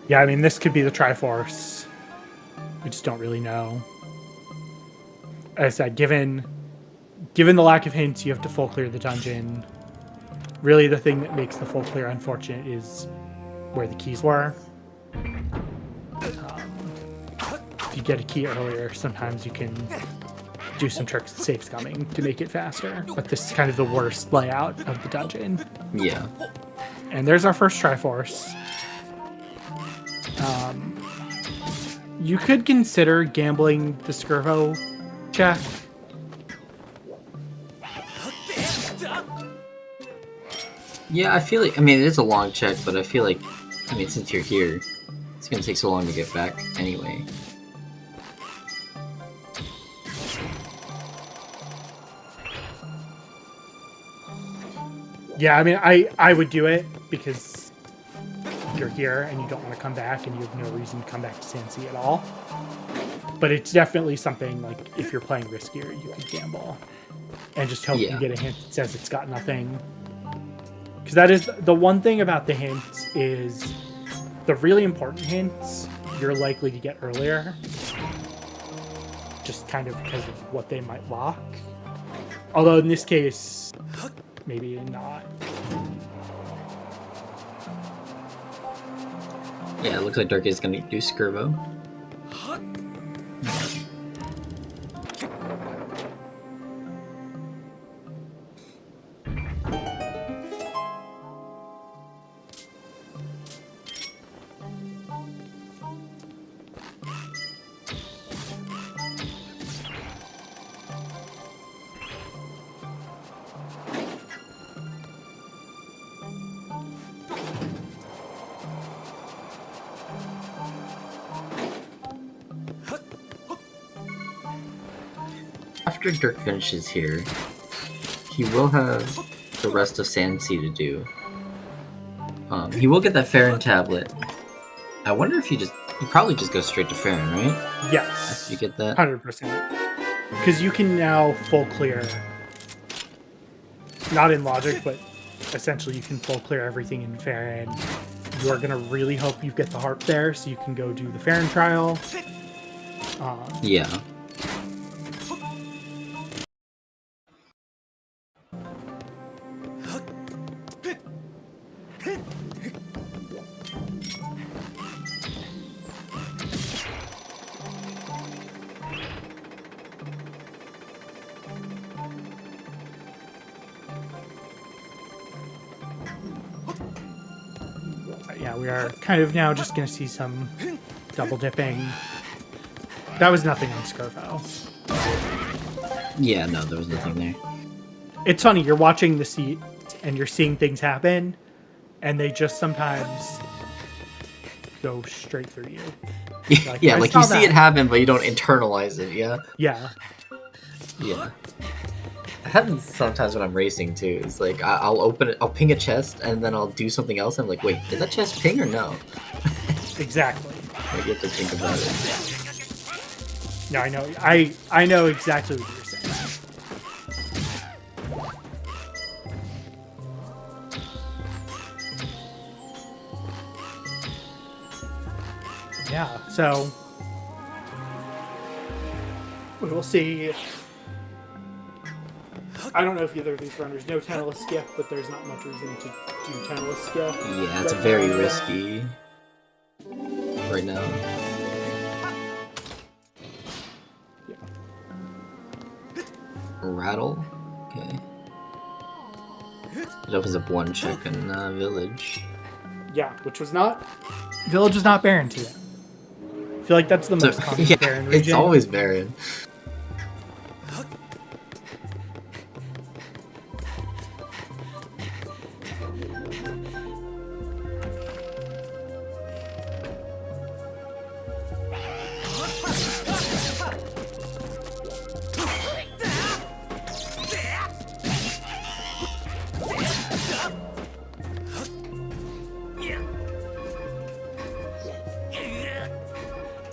Speaker 1: Yeah, I mean, this could be the Triforce. We just don't really know. As I said, given the lack of hints, you have to full clear the dungeon. Really, the thing that makes the full clear unfortunate is where the keys were. If you get a key earlier, sometimes you can do some tricks with safe scumming to make it faster. But this is kind of the worst layout of the dungeon.
Speaker 2: Yeah.
Speaker 1: And there's our first Triforce. You could consider gambling the Skirvo check.
Speaker 2: Yeah, I feel like, I mean, it is a long check, but I feel like, I mean, since you're here, It's gonna take so long to get back anyway.
Speaker 1: Yeah, I mean, I would do it because you're here and you don't want to come back and you have no reason to come back to Sansi at all. But it's definitely something, like, if you're playing riskier, you can gamble. And just hope you get a hint that says it's got nothing. Because that is the one thing about the hints is the really important hints you're likely to get earlier. Just kind of because of what they might lock. Although in this case, maybe not.
Speaker 2: Yeah, it looks like derq is gonna do Skirbo. After derq finishes here, he will have the rest of Sansi to do. He will get that Farron tablet. I wonder if you probably just go straight to Farron, right?
Speaker 1: Yes.
Speaker 2: After you get that?
Speaker 1: 100%. Because you can now full clear, not in logic, but essentially you can full clear everything in Farron. You are going to really hope you get the harp there so you can go do the Farron trial.
Speaker 2: Yeah.
Speaker 1: Yeah, we are kind of now just going to see some double dipping. That was nothing on Skirbo.
Speaker 2: Yeah, no, there was nothing there.
Speaker 1: It's funny, you're watching the seat and you're seeing things happen, and they just sometimes go straight through you.
Speaker 2: Like, yeah, like you see it happen, but you don't internalize it, yeah?
Speaker 1: Yeah.
Speaker 2: Yeah. It happens sometimes when I'm racing too. It's like I'll ping a chest, and then I'll do something else. And I'm like, wait, did that chest ping or no?
Speaker 1: Exactly.
Speaker 2: Like, you have to think about it.
Speaker 1: No, I know. I know exactly what you're saying. Yeah, so we will see. I don't know if either of these runners know Tennis skip, but there's not much reason to do Tennis skip.
Speaker 2: Yeah, it's very risky right now.
Speaker 1: Yeah.
Speaker 2: Rattle? Okay. It opens up one check in Village.
Speaker 1: Yeah, which was not... Village was not Baron today. I feel like that's the most common Baron region.
Speaker 2: It's always Baron.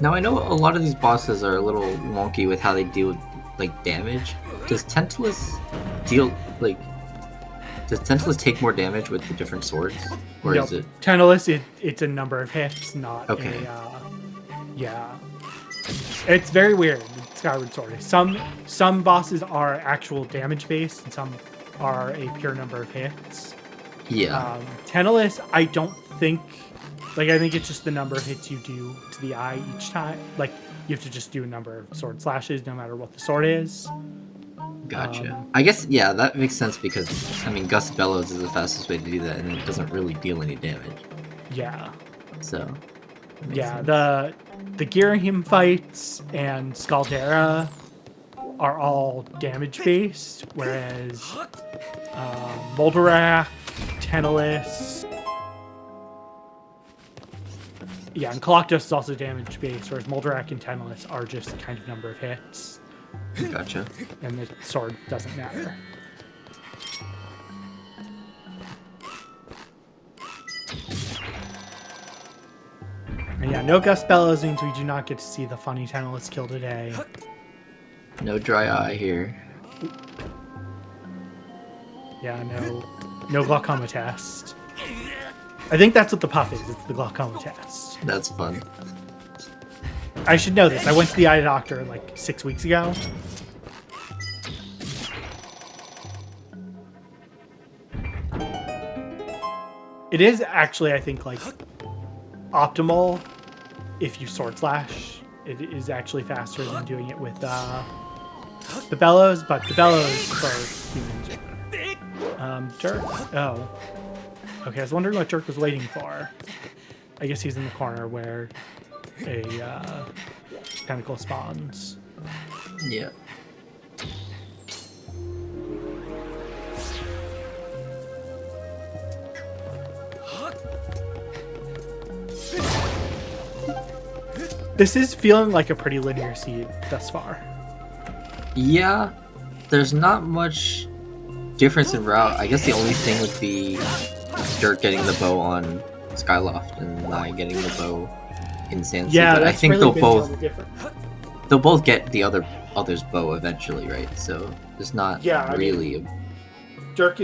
Speaker 2: Now I know a lot of these bosses are a little wonky with how they deal with like damage. Does Tantalus take more damage with the different swords? Or
Speaker 1: nope.
Speaker 2: Is it
Speaker 1: Tantalus, it's a number of hits, not
Speaker 2: okay.
Speaker 1: Yeah. It's very weird with Skyward Sword. Some bosses are actual damage based and some are a pure number of hits.
Speaker 2: Yeah.
Speaker 1: Tantalus, I don't think I think it's just the number of hits you do to the eye each time. Like, you have to just do a number of sword slashes no matter what the sword is.
Speaker 2: Gotcha. I guess, yeah, that makes sense because, I mean, Gust Bellows is the fastest way to do that, and it doesn't really deal any damage.
Speaker 1: Yeah.
Speaker 2: So.
Speaker 1: Yeah, sense. The Girahim fights and Scaldera are all damage-based, whereas Moldarak, Tantalus... Yeah, and Coloctos is also damage based, whereas Moldarak and Tenless are just kind of number of hits.
Speaker 2: Gotcha.
Speaker 1: And the sword doesn't matter. And yeah, no Gust Bellows means we do not get to see the funny Tenless kill today.
Speaker 2: No dry eye here.
Speaker 1: Yeah, no glaucoma test. I think that's what the puff is. It's the glaucoma test.
Speaker 2: That's fun.
Speaker 1: I should know this. I went to the eye doctor like 6 weeks ago. It is actually, I think, like optimal if you sword slash. It is actually faster than doing it with the bellows, but the bellows for humans are better. Derq. Oh. Okay, I was wondering what Derq was waiting for. I guess he's in the corner where a tentacle spawns.
Speaker 2: Yeah.
Speaker 1: This is feeling like a pretty linear seed thus far.
Speaker 2: Yeah, there's not much difference in route. I guess the only thing would be Derq getting the bow on Skyloft and Naii getting the bow in Sandsea.
Speaker 1: Yeah,
Speaker 2: but
Speaker 1: that's
Speaker 2: I think
Speaker 1: really
Speaker 2: they'll both get the other's bow eventually, right? So there's not really.
Speaker 1: Derq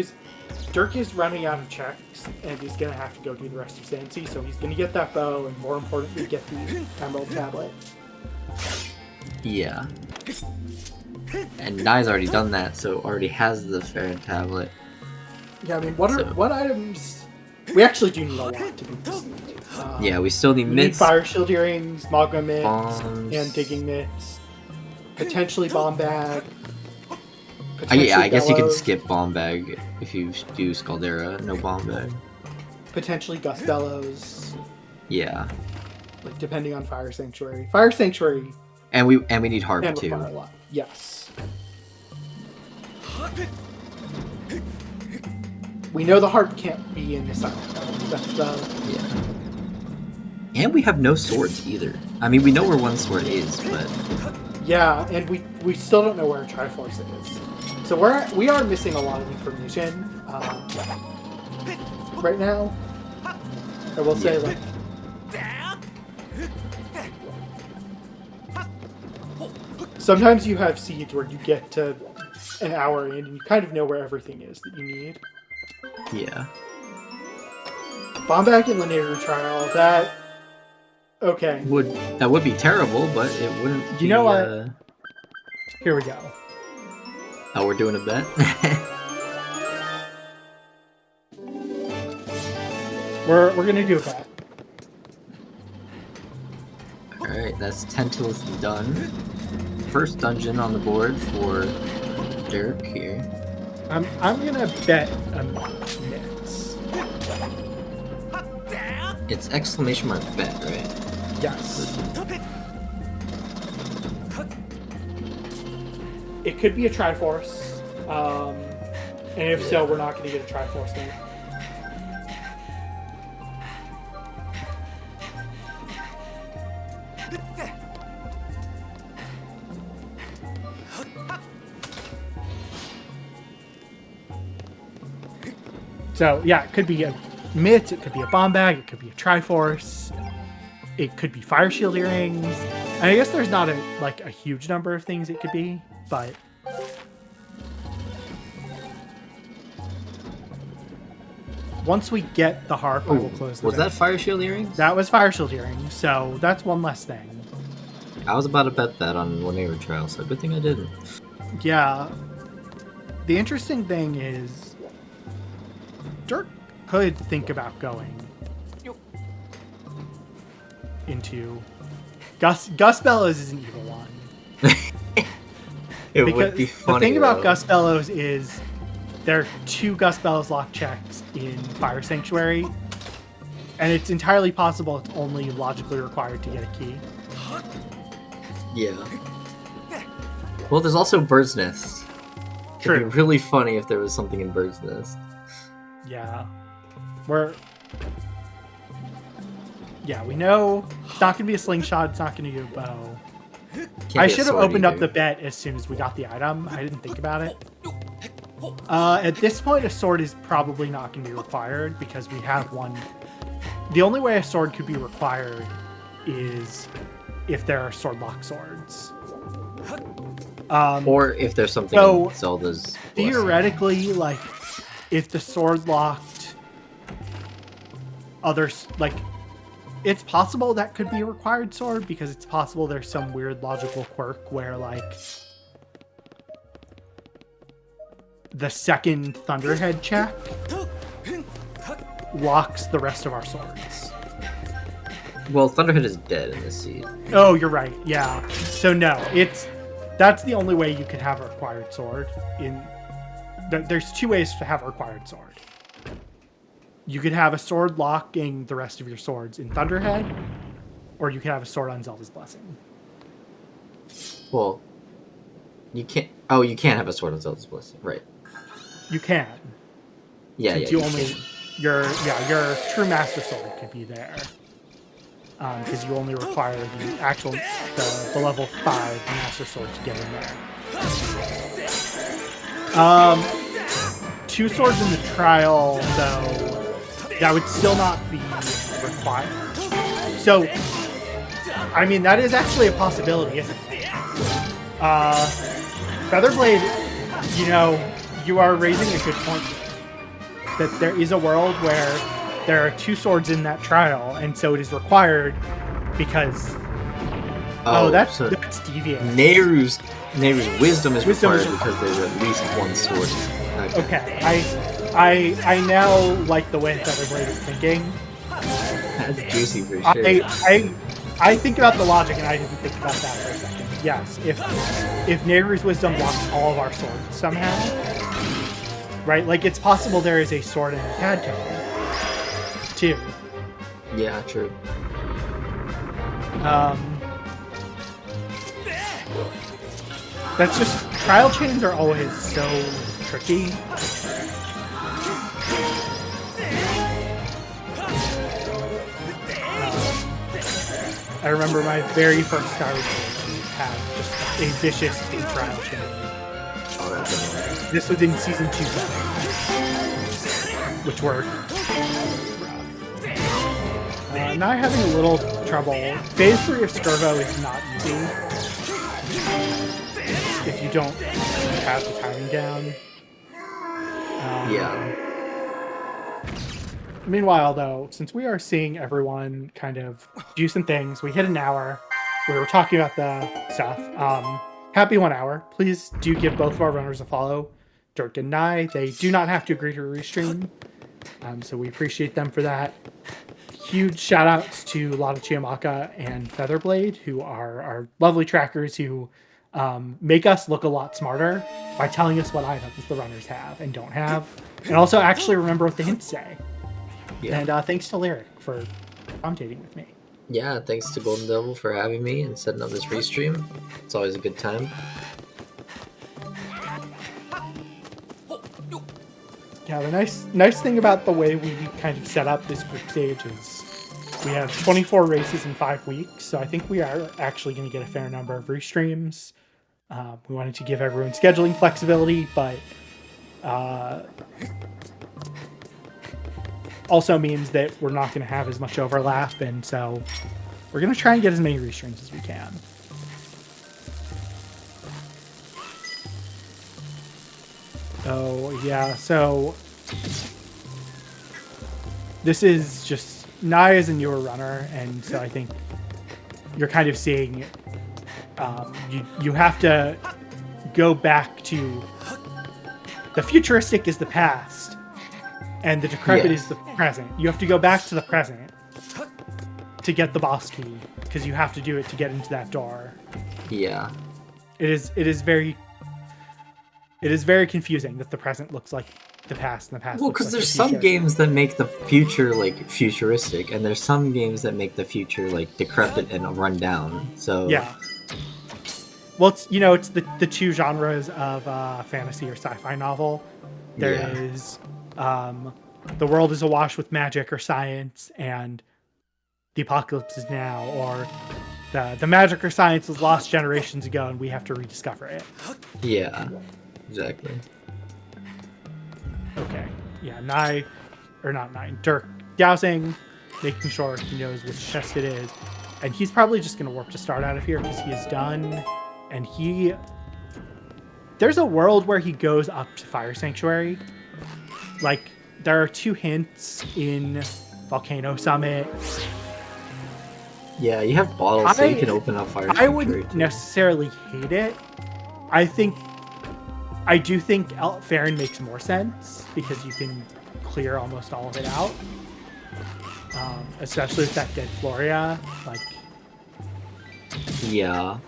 Speaker 1: is running out of checks, and he's gonna have to go do the rest of Sandsea. So he's gonna get that bow, and more importantly, get the Emerald Tablet.
Speaker 2: Yeah. And Nai's already done that, so already has the Farron tablet.
Speaker 1: Yeah, I mean, what items? We actually do need a lot to beat this.
Speaker 2: Yeah, we still need mitts.
Speaker 1: Fire shield earrings, magma mitts,
Speaker 2: bombs,
Speaker 1: and digging mitts. Potentially bomb bag.
Speaker 2: Yeah, I guess you can skip bomb bag if you do Scaldera. No bomb bag.
Speaker 1: Potentially Gust Bellows.
Speaker 2: Yeah.
Speaker 1: Like depending on Fire Sanctuary. Fire Sanctuary.
Speaker 2: And we need harp too.
Speaker 1: Yes. We know the harp can't be in this island. That's the...
Speaker 2: Yeah. And we have no swords either. I mean, we know where one sword is, but...
Speaker 1: Yeah, and we still don't know where Triforce is. So we are missing a lot of information right now. I will say, like... Sometimes you have seeds where you get to an hour in and you kind of know where everything is that you need.
Speaker 2: Yeah.
Speaker 1: Bombback and Linear Trial, that... Okay.
Speaker 2: That would be terrible, but it wouldn't be...
Speaker 1: You know what? Here we go.
Speaker 2: Oh, we're doing a bet?
Speaker 1: We're gonna do a bet.
Speaker 2: Alright, that's Tentacles done. First dungeon on the board for derq here.
Speaker 1: I'm gonna bet a mitt.
Speaker 2: It's exclamation mark bet, right?
Speaker 1: Yes. It could be a Triforce, and if so, we're not going to get a Triforce name. So yeah, it could be a mitt, it could be a bomb bag, it could be a Triforce, it could be fire shield earrings. And I guess there's not a huge number of things it could be, but once we get the harp, I will close the
Speaker 2: Was that fire shield earrings?
Speaker 1: That was fire shield earrings, so that's one less thing.
Speaker 2: I was about to bet that on One Neighbor Trial, so good thing I didn't.
Speaker 1: Yeah. The interesting thing is derq could think about going into Gust Bellows is an evil one.
Speaker 2: It would be funny.
Speaker 1: The thing about Gust Bellows is there are 2 Gust Bellows lock checks in Fire Sanctuary, and it's entirely possible it's only logically required to get a key.
Speaker 2: Yeah. Well, there's also Bird's Nest.
Speaker 1: True.
Speaker 2: It'd be really funny if there was something in Bird's Nest.
Speaker 1: Yeah. Yeah, we know it's not going to be a slingshot. It's not going to be a bow.
Speaker 2: Can't
Speaker 1: I
Speaker 2: be a
Speaker 1: should have
Speaker 2: sword
Speaker 1: opened up
Speaker 2: either.
Speaker 1: the bet as soon as we got the item. I didn't think about it. At this point, a sword is probably not going to be required because we have one. The only way a sword could be required is if there are sword lock swords.
Speaker 2: Or if there's something
Speaker 1: so
Speaker 2: in Zelda's Blessing.
Speaker 1: theoretically, like, if the sword locked others, like, it's possible that could be a required sword because it's possible there's some weird logical quirk where, like, the second Thunderhead check locks the rest of our swords.
Speaker 2: Well, Thunderhead is dead in this seed.
Speaker 1: Oh, you're right. Yeah. So no, that's the only way you could have a required sword. There's two ways to have a required sword. You could have a sword locking the rest of your swords in Thunderhead, or you could have a sword on Zelda's Blessing.
Speaker 2: Well, you can't. Oh, you can't have a sword on Zelda's Blessing, right?
Speaker 1: You can.
Speaker 2: Yeah,
Speaker 1: Since
Speaker 2: yeah.
Speaker 1: you only your true master sword could be there. Because you only require the actual the level 5 master sword to get in there. 2 swords in the trial, though, that would still not be required. So, I mean, that is actually a possibility, isn't it? Featherblade, you are raising a good point. That there is a world where there are 2 swords in that trial, and so it is required because... that's devious.
Speaker 2: Nehru's wisdom is
Speaker 1: Wisdom
Speaker 2: required
Speaker 1: is
Speaker 2: because there's at least 1 sword.
Speaker 1: Okay, I now like the way Featherblade is thinking.
Speaker 2: That's juicy for sure.
Speaker 1: I think about the logic, and I didn't think about that for a second. Yes, if Nehru's wisdom locks all of our swords somehow, right? Like, it's possible there is a sword in the CAD code, too.
Speaker 2: Yeah, true.
Speaker 1: That's just... Trial chains are always so tricky. I remember my very first Skyward had just a vicious trial chain.
Speaker 2: Oh, that's annoying.
Speaker 1: This was in Season 2 battles, which were rough. Now I'm having a little trouble. Phase 3 of Skirbo is not easy if you don't have the timing down.
Speaker 2: Yeah.
Speaker 1: Meanwhile, though, since we are seeing everyone kind of do some things, we hit an hour. We were talking about the stuff. Happy 1 hour. Please do give both of our runners a follow, derq and Naii. They do not have to agree to a restream, so we appreciate them for that. Huge shout outs to Lotta Chiamaka and Featherblade, who are our lovely trackers who make us look a lot smarter by telling us what items the runners have and don't have, and also actually remember what the hints say.
Speaker 2: Yeah.
Speaker 1: And thanks to Lyric for commentating with me.
Speaker 2: Yeah, thanks to Golden Devil for having me and setting up this restream. It's always a good time.
Speaker 1: Yeah, the nice thing about the way we kind of set up this group stage is we have 24 races in 5 weeks, so I think we are actually going to get a fair number of restreams. We wanted to give everyone scheduling flexibility, but also means that we're not going to have as much overlap, and so we're going to try and get as many restreams as we can. Oh, yeah, so this is just... Naii is a newer runner, and so I think you're kind of seeing... you have to go back to... The futuristic is the past, and the decrepit is the present. You have to go back to the present to get the boss key, because you have to do it to get into that door.
Speaker 2: Yeah.
Speaker 1: It is very confusing that the present looks like the past and the past.
Speaker 2: Well, because there's some games that make the future like futuristic, and there's some games that make the future like decrepit and run down. So
Speaker 1: yeah. Well, it's the 2 genres of fantasy or sci-fi novel. There is the world is awash with magic or science, and the apocalypse is now, or the magic or science was lost generations ago and we have to rediscover it.
Speaker 2: Yeah, exactly.
Speaker 1: Okay. Yeah, Naii, or not Naii, derq dowsing, making sure he knows which chest it is. And he's probably just going to warp to start out of here because he is done. And there's a world where he goes up to Fire Sanctuary. Like, there are 2 hints in Volcano Summit.
Speaker 2: Yeah, you have bottles, so you can open up Fire Sanctuary.
Speaker 1: I wouldn't necessarily hate it. I do think Farron makes more sense because you can clear almost all of it out. Especially with that dead Floria, like.
Speaker 2: Yeah,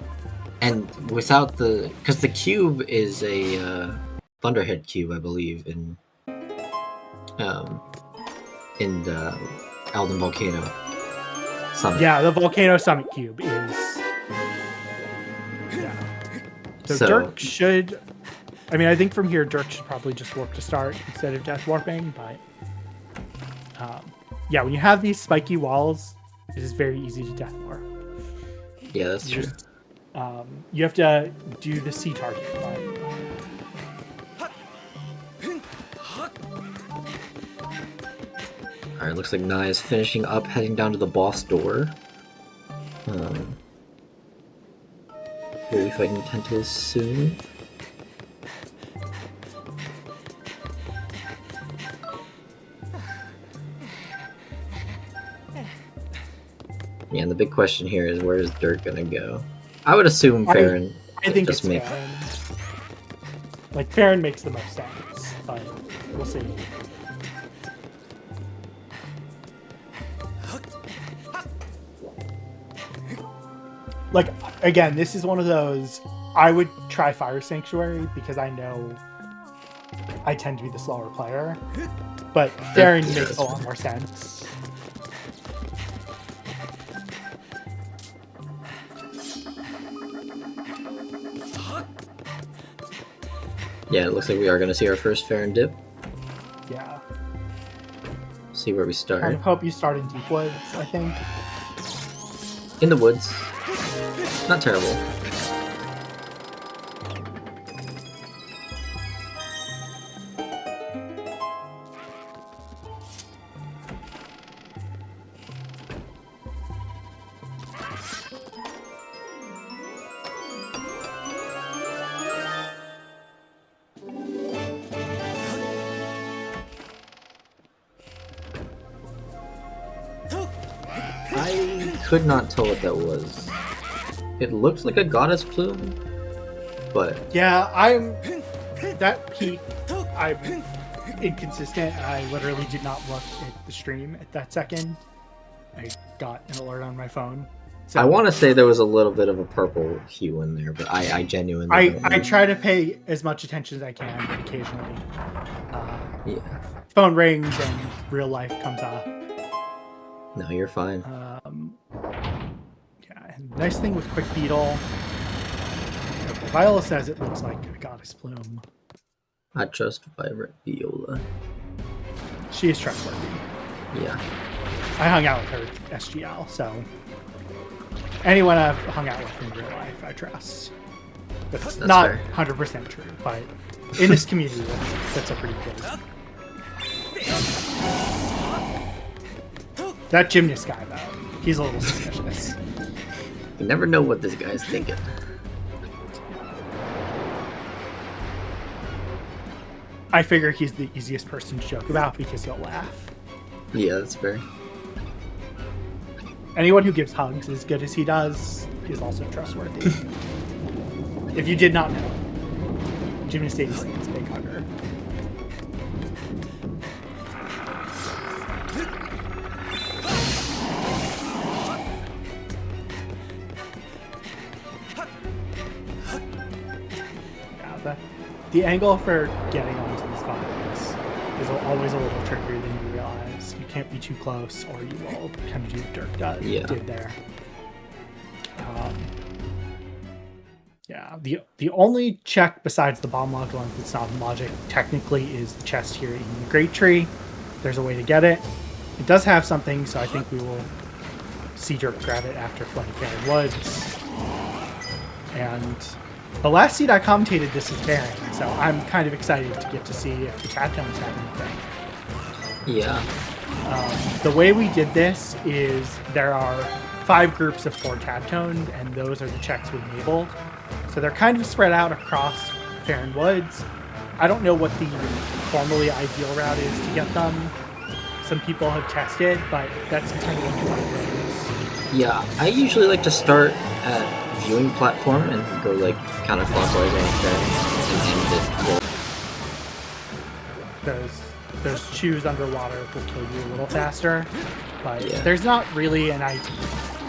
Speaker 2: and without because the cube is a Thunderhead cube, I believe, in the Elden Volcano Summit.
Speaker 1: Yeah, the Volcano Summit cube is. Yeah. So derq should. I mean, I think from here, derq should probably just warp to start instead of death warping, but. Yeah, when you have these spiky walls, it is very easy to death warp.
Speaker 2: Yeah, that's true.
Speaker 1: You have to do the C target.
Speaker 2: Alright, looks like Naii is finishing up, heading down to the boss door. We'll be fighting Tentacles soon. Yeah, and the big question here is where is derq gonna go? I would assume Farron.
Speaker 1: I think it's Farron. Like, Farron makes the most sense, but we'll see. Like, again, this is one of those, I would try Fire Sanctuary because I know I tend to be the slower player, but Farron makes a lot more sense.
Speaker 2: Yeah, it looks like we are going to see our first Farron dip.
Speaker 1: Yeah.
Speaker 2: See where we start.
Speaker 1: I hope you start in Deep Woods, I think.
Speaker 2: In the woods. Not terrible. Could not tell what that was. It looks like a goddess plume, but
Speaker 1: yeah, I'm inconsistent. I literally did not look at the stream at that second. I got an alert on my phone. So
Speaker 2: I want to say there was a little bit of a purple hue in there, but I genuinely
Speaker 1: I try to pay as much attention as I can, but occasionally phone rings and real life comes up.
Speaker 2: No, you're fine.
Speaker 1: Yeah, and nice thing with Quick Beetle. Viola says it looks like a goddess plume.
Speaker 2: I trust Vibrant Viola.
Speaker 1: She is trustworthy.
Speaker 2: Yeah.
Speaker 1: I hung out with her at SGL, so anyone I've hung out with in real life, I trust. That's not fair. 100% true, but in this community, that's a pretty good. That gymnast guy, though, he's a little suspicious.
Speaker 2: You never know what this guy's thinking.
Speaker 1: I figure he's the easiest person to joke about because he'll laugh.
Speaker 2: Yeah, that's fair.
Speaker 1: Anyone who gives hugs as good as he does is also trustworthy. If you did not know, Jimmy States is a big hugger. Yeah, the angle for getting onto these vines is always a little trickier than you realize. You can't be too close, or you will kind of do what derq did there. Yeah, the only check besides the bomb log ones that's not in logic technically is the chest here in the Great Tree. There's a way to get it. It does have something, so I think we will see derq grab it after Flooded Fair Woods. And the last seed I commentated this is Baron, so I'm kind of excited to get to see if the Tadtones have anything.
Speaker 2: Yeah.
Speaker 1: The way we did this is there are 5 groups of 4 Tadtones, and those are the checks we enabled. So they're kind of spread out across Fair Woods. I don't know what the formally ideal route is to get them. Some people have tested, but that's kind of what the road is.
Speaker 2: Yeah, I usually like to start at viewing platform and go like counterclockwise and end it.
Speaker 1: Those chews underwater will kill you a little faster, but
Speaker 2: Yeah.
Speaker 1: there's not really an ideal.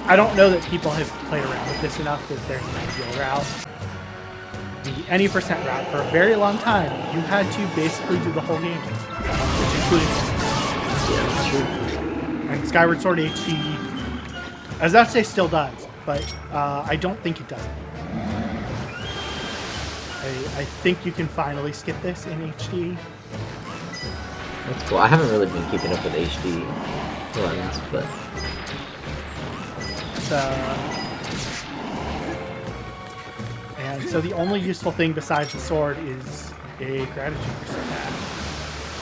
Speaker 1: I don't know that people have played around with this enough that there's an ideal route. The any percent route for a very long time, you had to basically do the whole game, which included.
Speaker 2: Yeah, that's true.
Speaker 1: And Skyward Sword HD, I was about to say still does, but I don't think it does. I think you can finally skip this in HD.
Speaker 2: That's cool. I haven't really been keeping up with HD runs, but
Speaker 1: and so the only useful thing besides the sword is a gratitude crystal pad.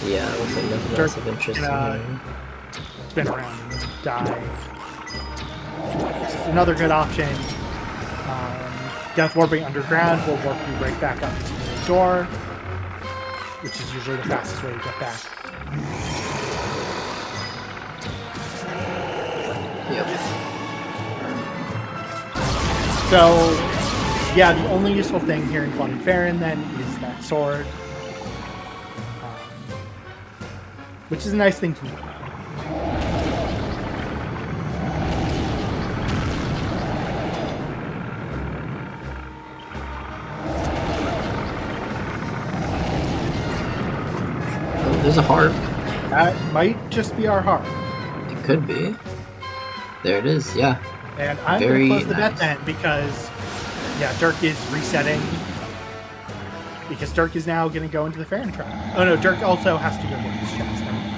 Speaker 2: yeah, it looks like nothing else of interest in here.
Speaker 1: Spin around and die. This is another good option. Death Warping Underground will warp you right back up to the door, which is usually the fastest way to get back.
Speaker 2: Yep.
Speaker 1: So, yeah, the only useful thing here in Flooded Faron then is that sword, which is a nice thing to know.
Speaker 2: Oh, there's a harp.
Speaker 1: That might just be our heart.
Speaker 2: It could be. There it is, yeah.
Speaker 1: And I'm going to close the bet then because, yeah, derq is resetting. Because derq is now going to go into the Faron trial. Oh no, derq also has to go get his chest. Never mind.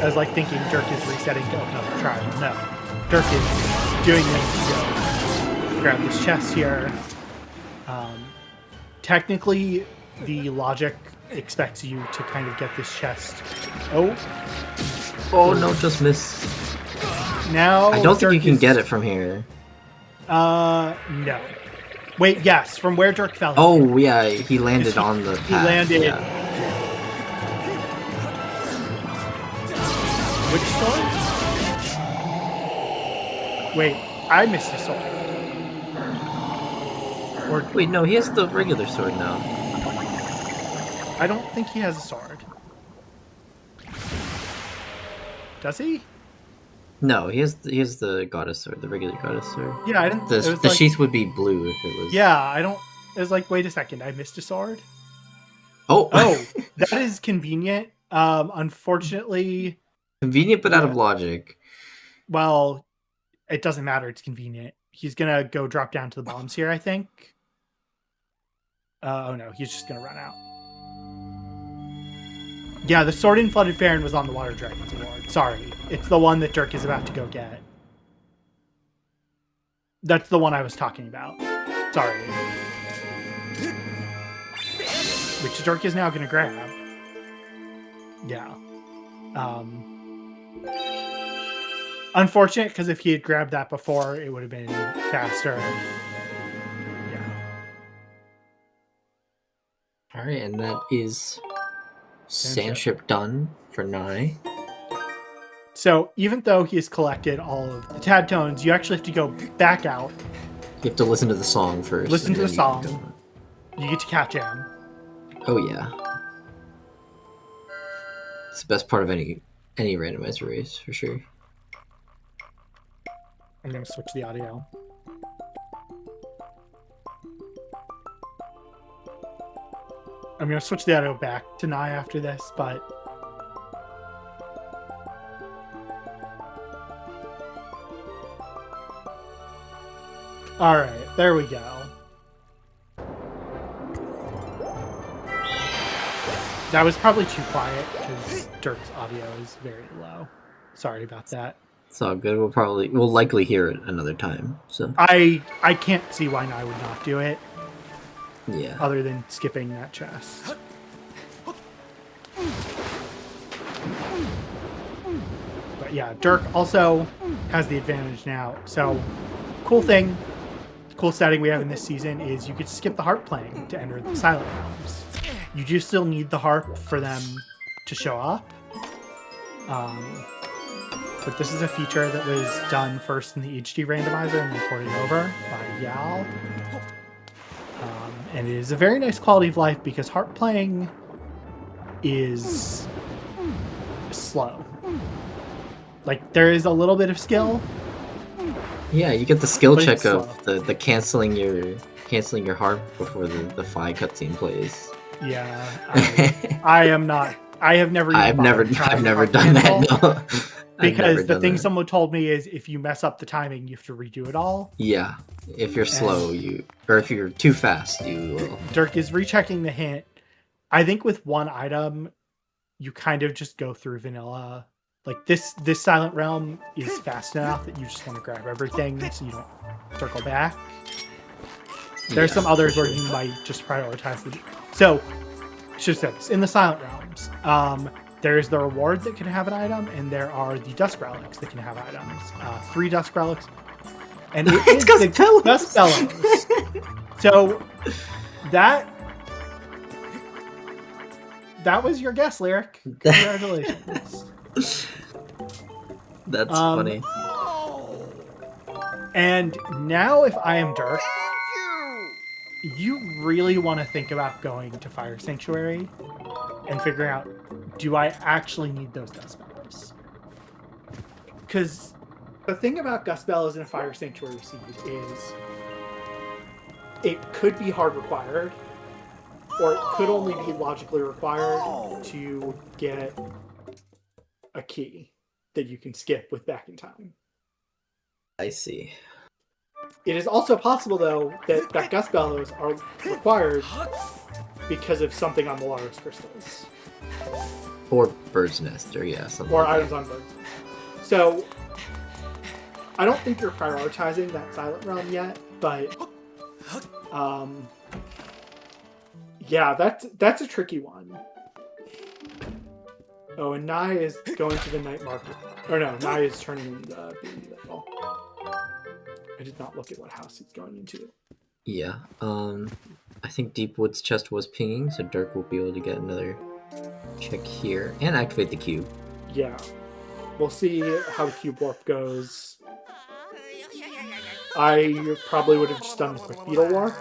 Speaker 1: I was like thinking derq is resetting to open up the trial. No. derq is doing this to go grab this chest here. Technically, the logic expects you to kind of get this chest.
Speaker 2: Oh no, just missed.
Speaker 1: Now
Speaker 2: I don't think you
Speaker 1: derq
Speaker 2: can
Speaker 1: is-
Speaker 2: get it from here.
Speaker 1: No. Wait, yes, from where derq fell.
Speaker 2: Oh yeah, he landed on the
Speaker 1: He
Speaker 2: path.
Speaker 1: landed.
Speaker 2: Yeah.
Speaker 1: Which sword? Wait, I missed a sword. Or
Speaker 2: Wait, no, he has the regular sword now.
Speaker 1: I don't think he has a sword. Does he?
Speaker 2: No, he has the goddess sword, the regular goddess sword.
Speaker 1: Yeah, I didn't.
Speaker 2: The,
Speaker 1: it was
Speaker 2: the
Speaker 1: like,
Speaker 2: sheath would be blue if it was.
Speaker 1: Yeah, I don't. It was like, wait a second, I missed a sword.
Speaker 2: Oh.
Speaker 1: Oh, that is convenient. Unfortunately,
Speaker 2: Convenient but out of logic.
Speaker 1: well, it doesn't matter. It's convenient. He's gonna go drop down to the bombs here, I think. Oh no, he's just gonna run out. Yeah, the sword in Flooded Faron was on the Water Dragon's Award. Sorry. It's the one that derq is about to go get. That's the one I was talking about. Sorry. Which derq is now going to grab. Yeah. Unfortunate, because if he had grabbed that before, it would have been faster. Yeah.
Speaker 2: Alright, and that is Sandship done for Naii.
Speaker 1: So even though he has collected all of the Tadtones, you actually have to go back out.
Speaker 2: You have to listen to the song first.
Speaker 1: Listen
Speaker 2: and
Speaker 1: to the
Speaker 2: then
Speaker 1: song.
Speaker 2: you can
Speaker 1: You get to catch him.
Speaker 2: go. Oh yeah. It's the best part of any randomizer race, for sure.
Speaker 1: I'm going to switch the audio. I'm going to switch the audio back to Naii after this, but... Alright, there we go. That was probably too quiet because derq's audio is very low. Sorry about that.
Speaker 2: It's all good. We'll likely hear it another time. So
Speaker 1: I can't see why Naii would not do it.
Speaker 2: yeah.
Speaker 1: Other than skipping that chest. But yeah, derq also has the advantage now. So cool setting we have in this season is you could skip the harp playing to enter the silent realms. You do still need the harp for them to show up. But this is a feature that was done first in the HD randomizer and then ported over by Yal. And it is a very nice quality of life because harp playing is slow. Like, there is a little bit of skill.
Speaker 2: Yeah, you get the skill
Speaker 1: But
Speaker 2: check
Speaker 1: it's
Speaker 2: of the canceling your harp before the Fi cutscene plays.
Speaker 1: Yeah, I have never
Speaker 2: done that. No.
Speaker 1: Because the thing someone told me is if you mess up the timing, you have to redo it all.
Speaker 2: Yeah, if you're slow, or if you're too fast, you will.
Speaker 1: derq is rechecking the hint. I think with one item, you kind of just go through vanilla. Like this silent realm is fast enough that you just want to grab everything so you don't circle back. There's some others where you might just prioritize the. So, I should have said this. In the silent realms, there's the reward that can have an item, and there are the dusk relics that can have items. 3 dusk relics. And it is the dusk bellows. So, that was your guess, Lyric. Congratulations.
Speaker 2: That's funny.
Speaker 1: And now if I am derq, you really want to think about going to Fire Sanctuary and figuring out, do I actually need those Gust Bellows? Because the thing about Gust Bellows in a Fire Sanctuary seed is it could be hard required, or it could only be logically required to get a key that you can skip with Back in Time.
Speaker 2: I see.
Speaker 1: It is also possible, though, that Gust Bellows are required because of something on the Laris crystals.
Speaker 2: Or Bird's Nest, or something
Speaker 1: Or
Speaker 2: like
Speaker 1: items on Bird's Nest. So, I don't think you're prioritizing that Silent Realm yet, but... yeah, that's a tricky one. Oh, and Naii is going to the night market. Or no, Naii is turning in the baby level. I did not look at what house he's going into.
Speaker 2: Yeah, I think Deepwood's chest was pinging, so derq will be able to get another check here and activate the cube.
Speaker 1: Yeah. We'll see how the cube warp goes. I probably would have just done the quick beetle warp.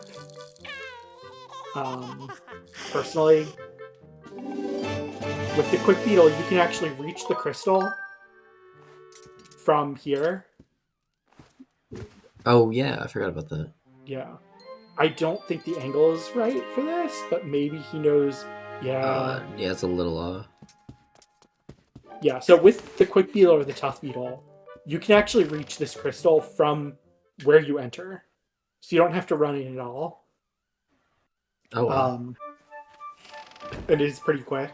Speaker 1: Personally, with the quick beetle, you can actually reach the crystal from here.
Speaker 2: Oh yeah, I forgot about that.
Speaker 1: Yeah. I don't think the angle is right for this, but maybe he knows. Yeah.
Speaker 2: Yeah, it's a little
Speaker 1: Yeah, so with the quick beetle or the tough beetle, you can actually reach this crystal from where you enter. So you don't have to run in at all.
Speaker 2: Oh wow.
Speaker 1: It is pretty quick.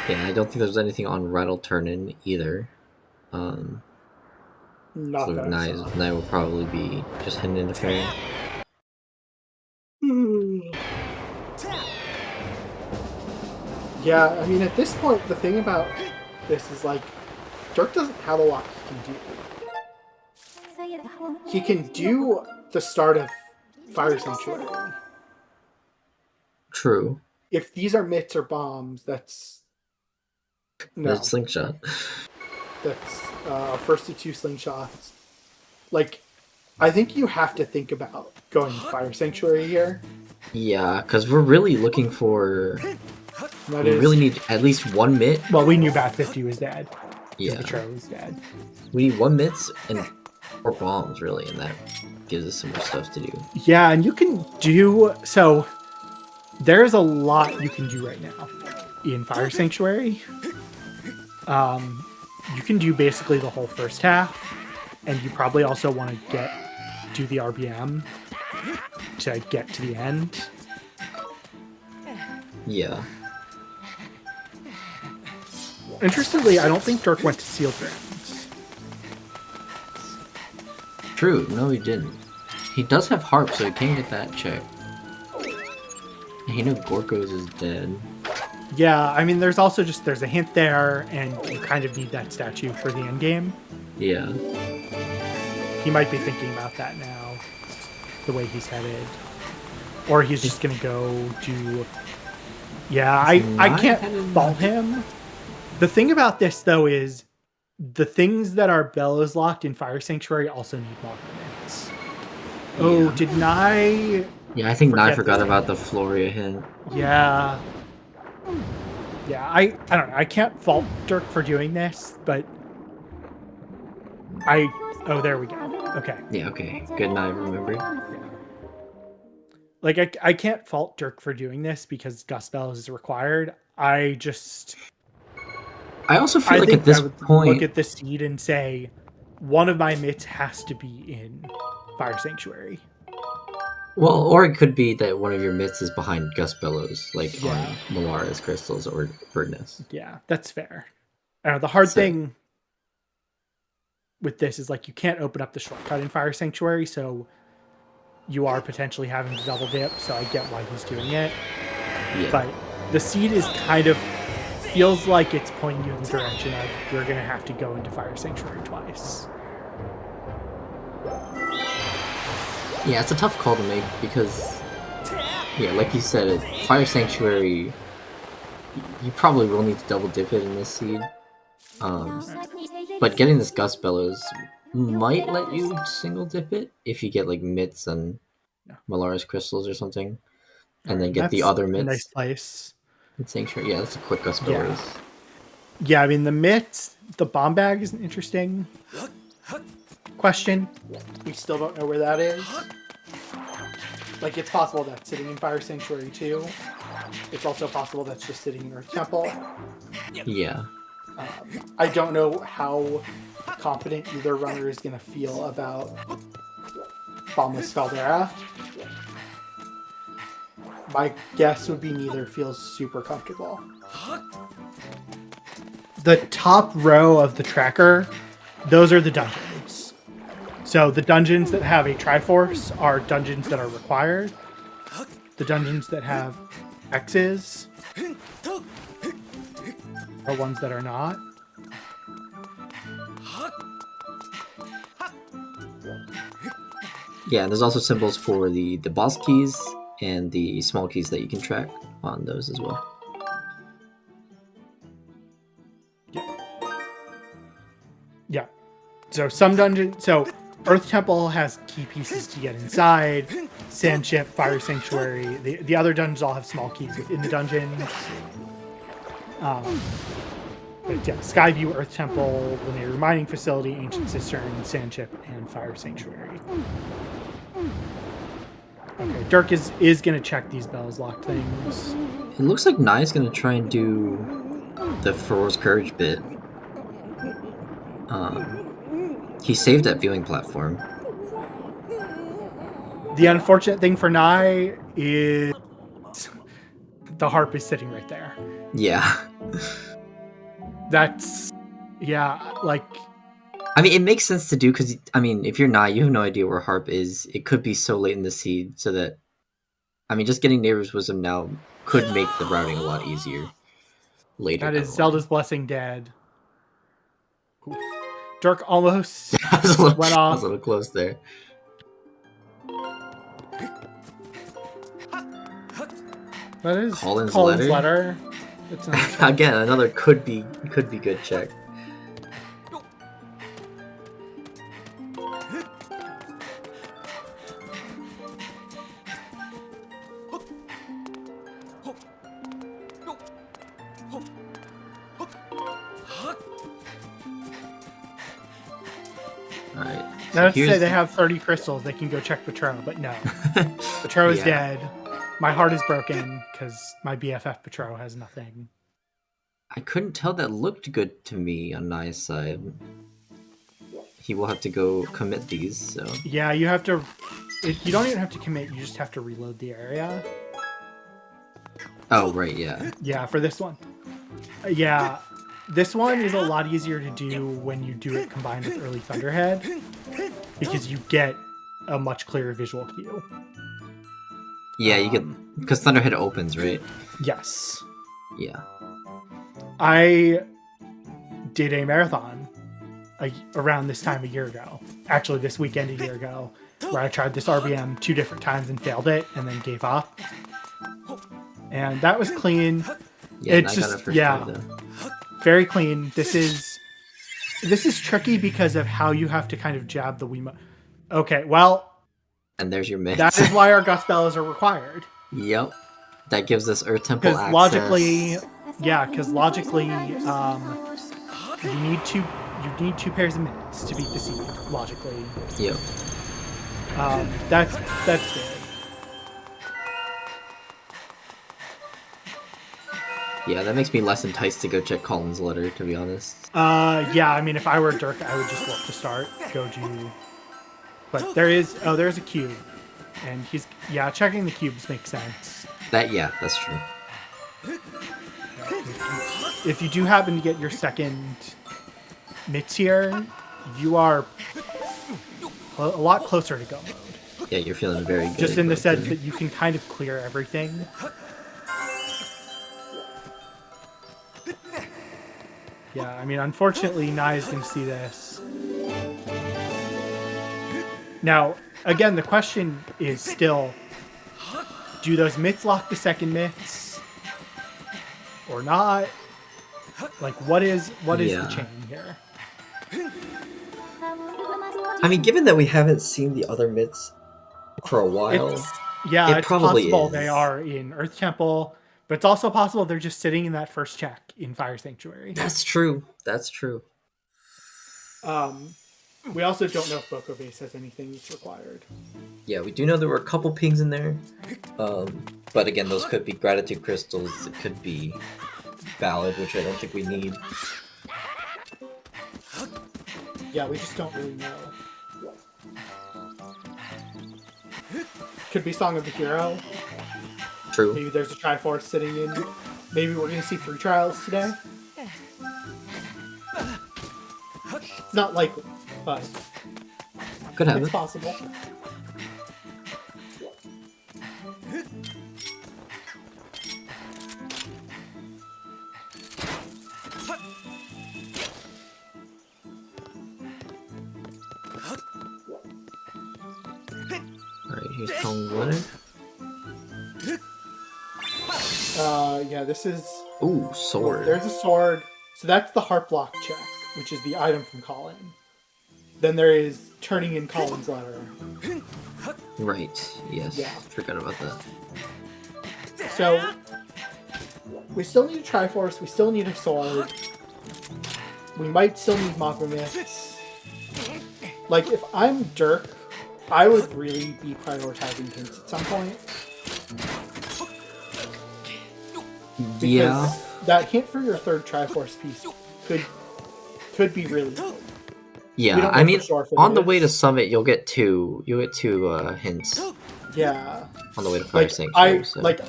Speaker 2: Yeah, I don't think there's anything on Rattle Turn In either.
Speaker 1: Not
Speaker 2: so
Speaker 1: that
Speaker 2: Naii will probably be just heading into Fairy.
Speaker 1: Yeah, I mean, at this point, the thing about this is, like, derq doesn't have a lot he can do. He can do the start of Fire Sanctuary.
Speaker 2: True.
Speaker 1: If these are mitts or bombs, that's... No.
Speaker 2: That's slingshot.
Speaker 1: That's first to 2 slingshots. Like, I think you have to think about going Fire Sanctuary here.
Speaker 2: Yeah, because we're really looking for... We really need at least 1 mitt.
Speaker 1: Well, we knew Bat 50 was dead.
Speaker 2: Yeah.
Speaker 1: The Betrayer was dead.
Speaker 2: We need 1 mitts and 4 bombs, really, and that gives us some more stuff to do.
Speaker 1: Yeah, and you can do... So, there's a lot you can do right now in Fire Sanctuary. you can do basically the whole first half, and you probably also want to do the RBM to get to the end.
Speaker 2: Yeah.
Speaker 1: Interestingly, I don't think derq went to sealed grounds.
Speaker 2: True. No, he didn't. He does have harp, so he can get that check. And he knew Gorkos is dead.
Speaker 1: Yeah, I mean, there's also there's a hint there, and you kind of need that statue for the end game.
Speaker 2: Yeah.
Speaker 1: He might be thinking about that now, the way he's headed. Or he's just going to go do... Yeah, I can't fault him. The thing about this, though, is the things that are bellows locked in Fire Sanctuary also need more minutes. Oh, did Naii...
Speaker 2: Yeah, I think Naii forgot about the Floria hint.
Speaker 1: Yeah. Yeah, I don't know. I can't fault derq for doing this, but oh, there we go. Okay.
Speaker 2: Yeah, okay. Good Naii remembered.
Speaker 1: Like, I can't fault derq for doing this because Gust Bellows is required. I
Speaker 2: also feel like at this point...
Speaker 1: look at the seed and say, one of my mitts has to be in Fire Sanctuary.
Speaker 2: Well, or it could be that one of your mitts is behind Gust Bellows, like on Malara's crystals or Birdness.
Speaker 1: Yeah, that's fair. The hard thing with this is, like, you can't open up the shortcut in Fire Sanctuary, so you are potentially having to double dip, so I get why he's doing it.
Speaker 2: Yeah.
Speaker 1: But the seed is kind of feels like it's pointing you in the direction of you're going to have to go into Fire Sanctuary twice.
Speaker 2: Yeah, it's a tough call to make because, yeah, like you said, Fire Sanctuary, you probably will need to double dip it in this seed. But getting this Gust Bellows might let you single dip it if you get like mitts and Malara's crystals or something, and then get the other mitts.
Speaker 1: A nice place.
Speaker 2: In Sanctuary, yeah, that's a quick Gust Bellows.
Speaker 1: Yeah, I mean the mitts, the bomb bag is an interesting question. We still don't know where that is. Like, it's possible that's sitting in Fire Sanctuary too. It's also possible that's just sitting in Earth Temple.
Speaker 2: Yeah.
Speaker 1: I don't know how confident either runner is going to feel about Bombless Caldera. My guess would be neither feels super comfortable. The top row of the tracker, those are the dungeons. So the dungeons that have a Triforce are dungeons that are required. The dungeons that have X's are ones that are not.
Speaker 2: Yeah, there's also symbols for the boss keys and the small keys that you can track on those as well.
Speaker 1: Yeah. So some dungeons... So Earth Temple has key pieces to get inside. Sandship, Fire Sanctuary. The other dungeons all have small keys within the dungeons. But yeah, Skyview, Earth Temple, Linear Mining Facility, Ancient Cistern, Sandship, and Fire Sanctuary. Okay, derq is going to check these bells locked things.
Speaker 2: It looks like Nai's going to try and do the Feroz Courage bit. He saved that viewing platform.
Speaker 1: The unfortunate thing for Naii is the harp is sitting right there.
Speaker 2: Yeah.
Speaker 1: That's... Yeah, like...
Speaker 2: I mean, it makes sense to do because, I mean, if you're Naii, you have no idea where harp is. It could be so late in the seed so that... I mean, just getting Neighbor's Wisdom now could make the routing a lot easier later.
Speaker 1: That is Zelda's Blessing dead. derq almost went off.
Speaker 2: I was a little close there.
Speaker 1: That is
Speaker 2: Colin's
Speaker 1: letter.
Speaker 2: Again, another could be good check.
Speaker 1: Let's say they have 30 crystals, they can go check Petro, but no. Petro is dead. My heart is broken because my BFF Petro has nothing.
Speaker 2: I couldn't tell. That looked good to me on Nai's side. He will have to go commit these, so...
Speaker 1: Yeah, you have to... You don't even have to commit, you just have to reload the area.
Speaker 2: Oh, right, yeah.
Speaker 1: Yeah, for this one. Yeah, this one is a lot easier to do when you do it combined with early Thunderhead, because you get a much clearer visual cue.
Speaker 2: Yeah, you get... Because Thunderhead opens, right?
Speaker 1: Yes.
Speaker 2: Yeah.
Speaker 1: I did a marathon around this time a year ago. Actually, this weekend a year ago, where I tried this RBM 2 different times and failed it, and then gave up. And that was clean.
Speaker 2: Yeah,
Speaker 1: it's just very clean. This is tricky because of how you have to kind of jab the Wiimote. Okay, well,
Speaker 2: and there's your miss.
Speaker 1: That is why our Gust Bellows are required.
Speaker 2: Yep, that gives us Earth Temple access.
Speaker 1: Because logically, you need 2 pairs of minutes to beat the seed. Logically.
Speaker 2: Yep.
Speaker 1: That's good.
Speaker 2: Yeah, that makes me less enticed to go check Colin's letter, to be honest.
Speaker 1: Yeah, I mean, if I were derq, I would just look to start, go do... But there's a cube. And checking the cubes makes sense.
Speaker 2: That's true.
Speaker 1: If you do happen to get your second mitts here, you are a lot closer to go mode.
Speaker 2: Yeah, you're feeling very good.
Speaker 1: Just in the sense that you can kind of clear everything. Yeah, I mean, unfortunately, Naii is going to see this. Now, again, the question is still, do those mitts lock the second mitts? Or not? Like, what is the chain here?
Speaker 2: I mean, given that we haven't seen the other mitts for a while,
Speaker 1: it's
Speaker 2: probably
Speaker 1: possible
Speaker 2: is.
Speaker 1: They are in Earth Temple, but it's also possible they're just sitting in that first check in Fire Sanctuary.
Speaker 2: That's true.
Speaker 1: We also don't know if Boko Base has anything that's required.
Speaker 2: Yeah, we do know there were a couple pings in there. But again, those could be Gratitude Crystals. It could be Ballad, which I don't think we need.
Speaker 1: Yeah, we just don't really know. Could be Song of the Hero.
Speaker 2: True.
Speaker 1: Maybe there's a Triforce sitting in. Maybe we're going to see 3 trials today. It's not likely, but
Speaker 2: could happen.
Speaker 1: It's possible.
Speaker 2: Alright, here's Colin's letter.
Speaker 1: Yeah, this is...
Speaker 2: Ooh, sword.
Speaker 1: There's a sword. So that's the heart block check, which is the item from Colin. Then there is turning in Colin's letter.
Speaker 2: Right, yes.
Speaker 1: Yeah.
Speaker 2: Forgot about that.
Speaker 1: So, we still need a Triforce, we still need a sword. We might still need Magma Myths. Like, if I'm derq, I would really be prioritizing hints at some point. Because that hint for your third Triforce piece could be really good.
Speaker 2: Yeah, I mean, on the way to Summit, you'll get two hints.
Speaker 1: Yeah.
Speaker 2: On the way to Fire Sanctuary.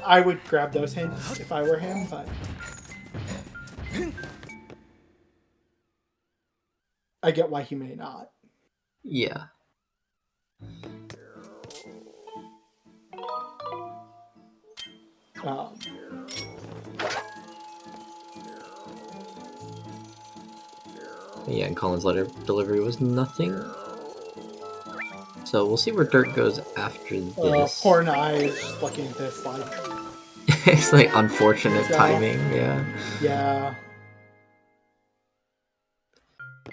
Speaker 1: I would grab those hints if I were him, but I get why he may not.
Speaker 2: Yeah. Yeah, and Colin's letter delivery was nothing. So we'll see where derq goes after this.
Speaker 1: Poor Naii is just looking at this like...
Speaker 2: It's like unfortunate timing, yeah.
Speaker 1: Yeah.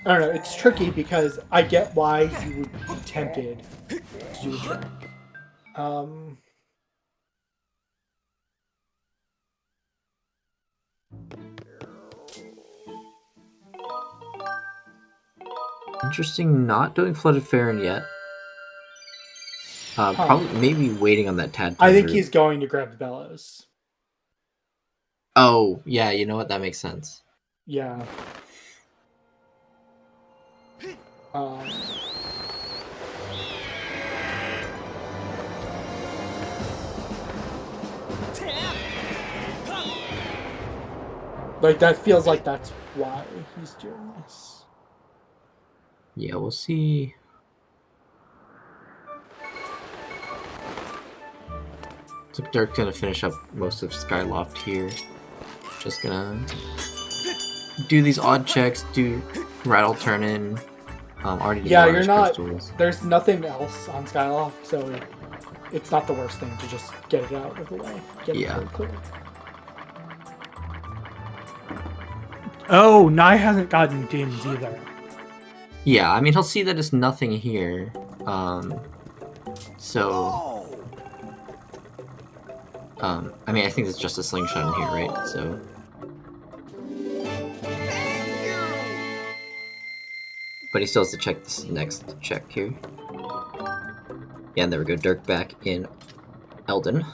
Speaker 1: I don't know, it's tricky because I get why you would be tempted to do a trick.
Speaker 2: Interesting, not doing Flooded Faron yet. Probably, maybe waiting on that Tad.
Speaker 1: I think he's going to grab the Bellows.
Speaker 2: Oh, yeah, you know what? That makes sense.
Speaker 1: Yeah. Like, that feels like that's why he's doing this.
Speaker 2: Yeah, we'll see. So derq's gonna finish up most of Skyloft here. Just gonna do these odd checks, do rattle turn in. Already did
Speaker 1: Yeah,
Speaker 2: one of
Speaker 1: you're
Speaker 2: his
Speaker 1: not.
Speaker 2: crystals.
Speaker 1: There's nothing else on Skyloft, so it's not the worst thing to just get it out of the way. Get
Speaker 2: Yeah.
Speaker 1: it clear. Oh, Naii hasn't gotten dings either.
Speaker 2: Yeah, I mean he'll see that it's nothing here. I mean I think it's just a slingshot in here, right? So. But he still has to check this next check here. Yeah, and there we go. derq back in Eldin.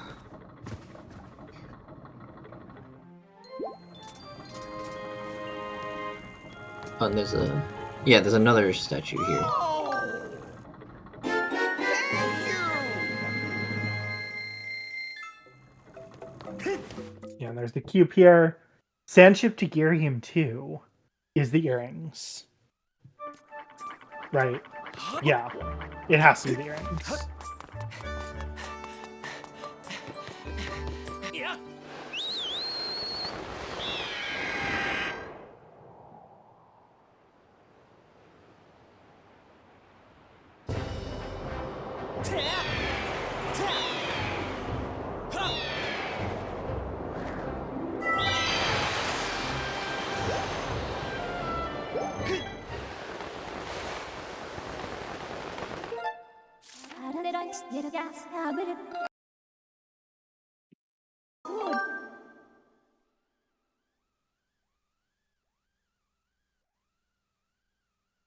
Speaker 2: Oh, and there's another statue here.
Speaker 1: Yeah, and there's the cube here. Sandship to Girium 2 is the earrings. Right. Yeah. It has to be the earrings.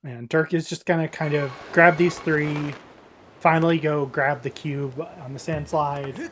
Speaker 1: And derq is just gonna kind of grab these three, finally go grab the cube on the sand slide.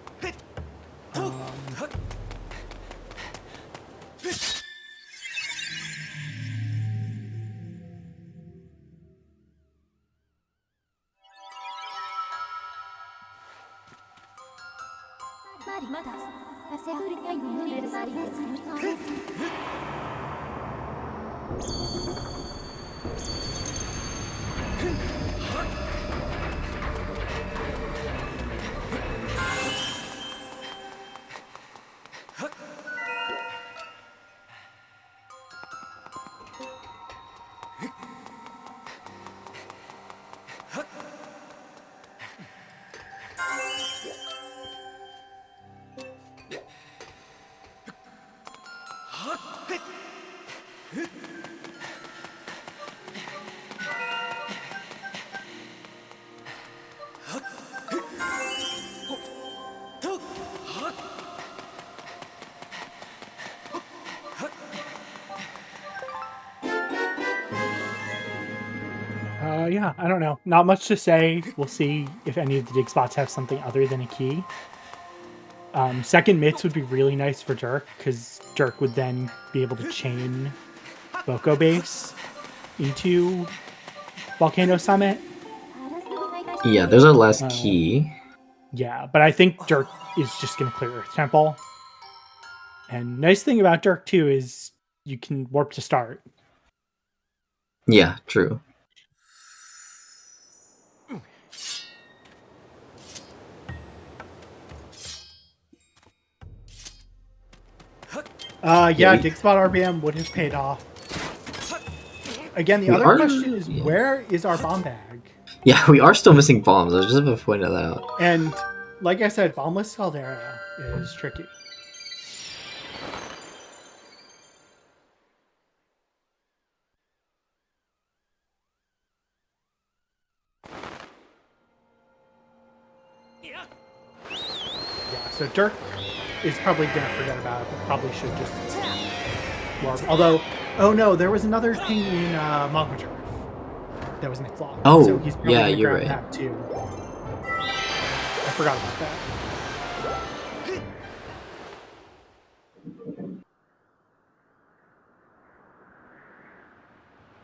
Speaker 1: Yeah, I don't know. Not much to say. We'll see if any of the dig spots have something other than a key. Second mitts would be really nice for derq, because derq would then be able to chain Boko Base into Volcano Summit.
Speaker 2: Yeah, there's our last key.
Speaker 1: Yeah, but I think derq is just going to clear Earth Temple. And nice thing about derq, too, is you can warp to start.
Speaker 2: Yeah, true.
Speaker 1: Yeah, dig spot RBM would have paid off. Again, the other question is, where is our bomb bag?
Speaker 2: Yeah, we are still missing bombs. I was just about to point that out.
Speaker 1: And, like I said, bombless Caldera is tricky. Yeah, so derq is probably going to forget about it, but probably should just warp. Although, oh no, there was another thing in Magma Turf that was Nick Flock.
Speaker 2: Oh,
Speaker 1: so he's probably
Speaker 2: yeah, you're
Speaker 1: grab
Speaker 2: right.
Speaker 1: That too. I forgot about that.